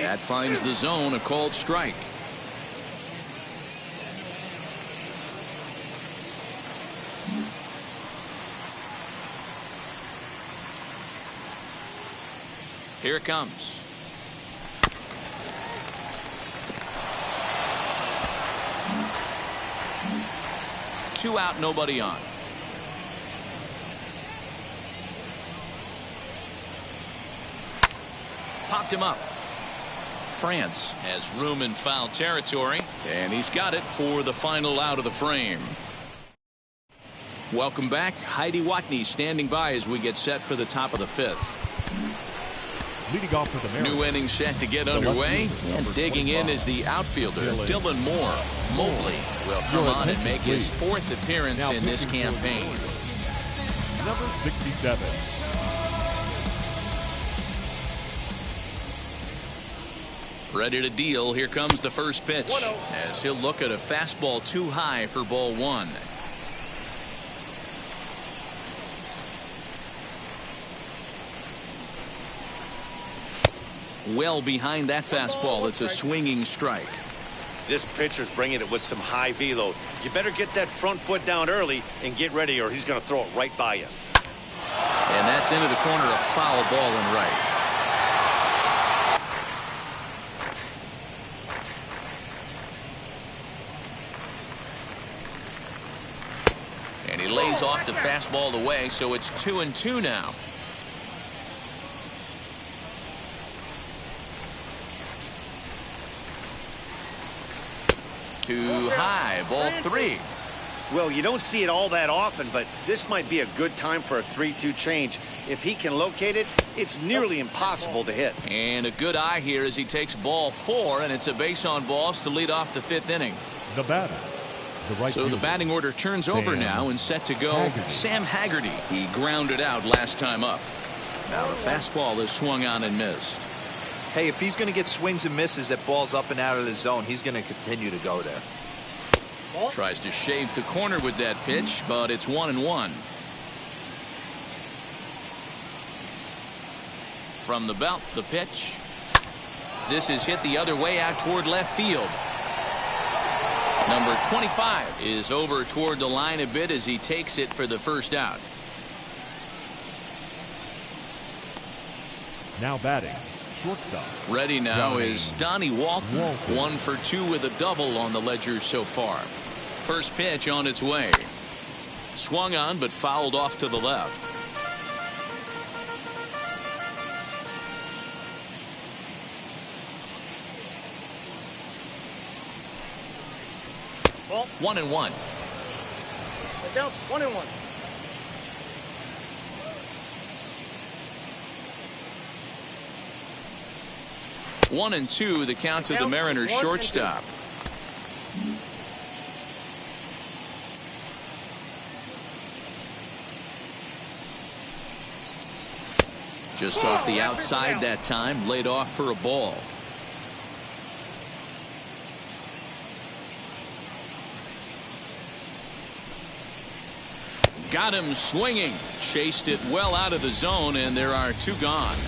That finds the zone, a called strike. Here it comes. Two out, nobody on. Popped him up. France has room in foul territory, and he's got it for the final out of the frame. Welcome back. Heidi Watney standing by as we get set for the top of the fifth. Leading off for the Mariners. New inning set to get underway, and digging in is the outfielder, Dylan Moore. Mobley will come on and make his fourth appearance in this campaign. Number 67. Ready to deal. Here comes the first pitch, as he'll look at a fastball too high for ball one. Well behind that fastball. It's a swinging strike. This pitcher's bringing it with some high velo. You better get that front foot down early and get ready, or he's going to throw it right by you. And that's into the corner, a foul ball and right. And he lays off the fastball away, so it's 2-2 now. Too high, ball three. Well, you don't see it all that often, but this might be a good time for a 3-2 change. If he can locate it, it's nearly impossible to hit. And a good eye here as he takes ball four, and it's a base on balls to lead off the fifth inning. The batter. So the batting order turns over now and set to go. Sam Haggerty. He grounded out last time up. Now the fastball is swung on and missed. Hey, if he's going to get swings and misses at balls up and out of the zone, he's going to continue to go there. Tries to shave the corner with that pitch, but it's 1-1. From the belt, the pitch. This is hit the other way out toward left field. Number 25 is over toward the line a bit as he takes it for the first out. Now batting. Shortstop. Ready now is Donnie Walton. 1 for 2 with a double on the ledger so far. First pitch on its way. Swung on but fouled off to the left. Ball. 1-1. Down 1-1. One and two, the count to the Mariners shortstop. Just off the outside that time, laid off for a ball. Got him swinging, chased it well out of the zone, and there are two gone.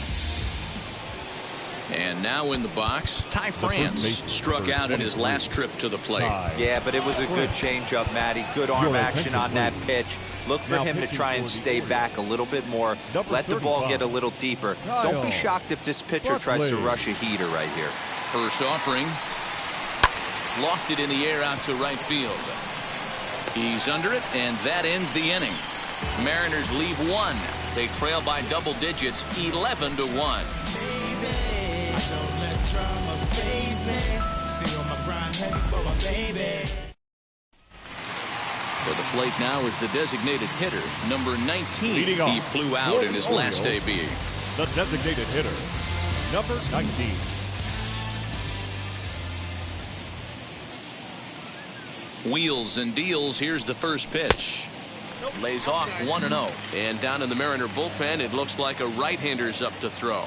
And now in the box, Ty France struck out in his last trip to the plate. Yeah, but it was a good changeup, Matty. Good arm action on that pitch. Look for him to try and stay back a little bit more. Let the ball get a little deeper. Don't be shocked if this pitcher tries to rush a heater right here. First offering. Lofted in the air out to right field. He's under it, and that ends the inning. Mariners leave one. They trail by double digits, 11-1. For the plate now is the designated hitter, number 19. He flew out in his last debut. The designated hitter, number 19. Wheels and deals. Here's the first pitch. Lays off 1-0. And down in the Mariner bullpen, it looks like a right-hander's up to throw.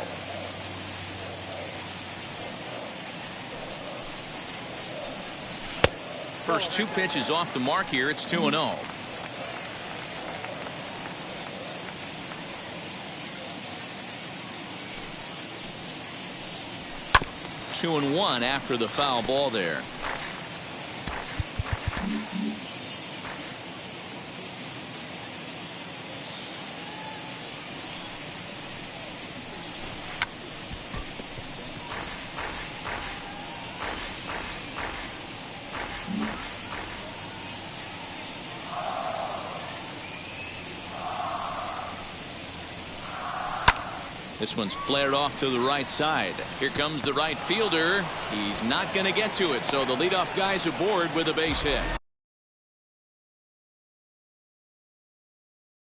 First two pitches off the mark here. It's 2-0. 2-1 after the foul ball there. This one's flared off to the right side. Here comes the right fielder. He's not going to get to it, so the leadoff guy's aboard with a base hit.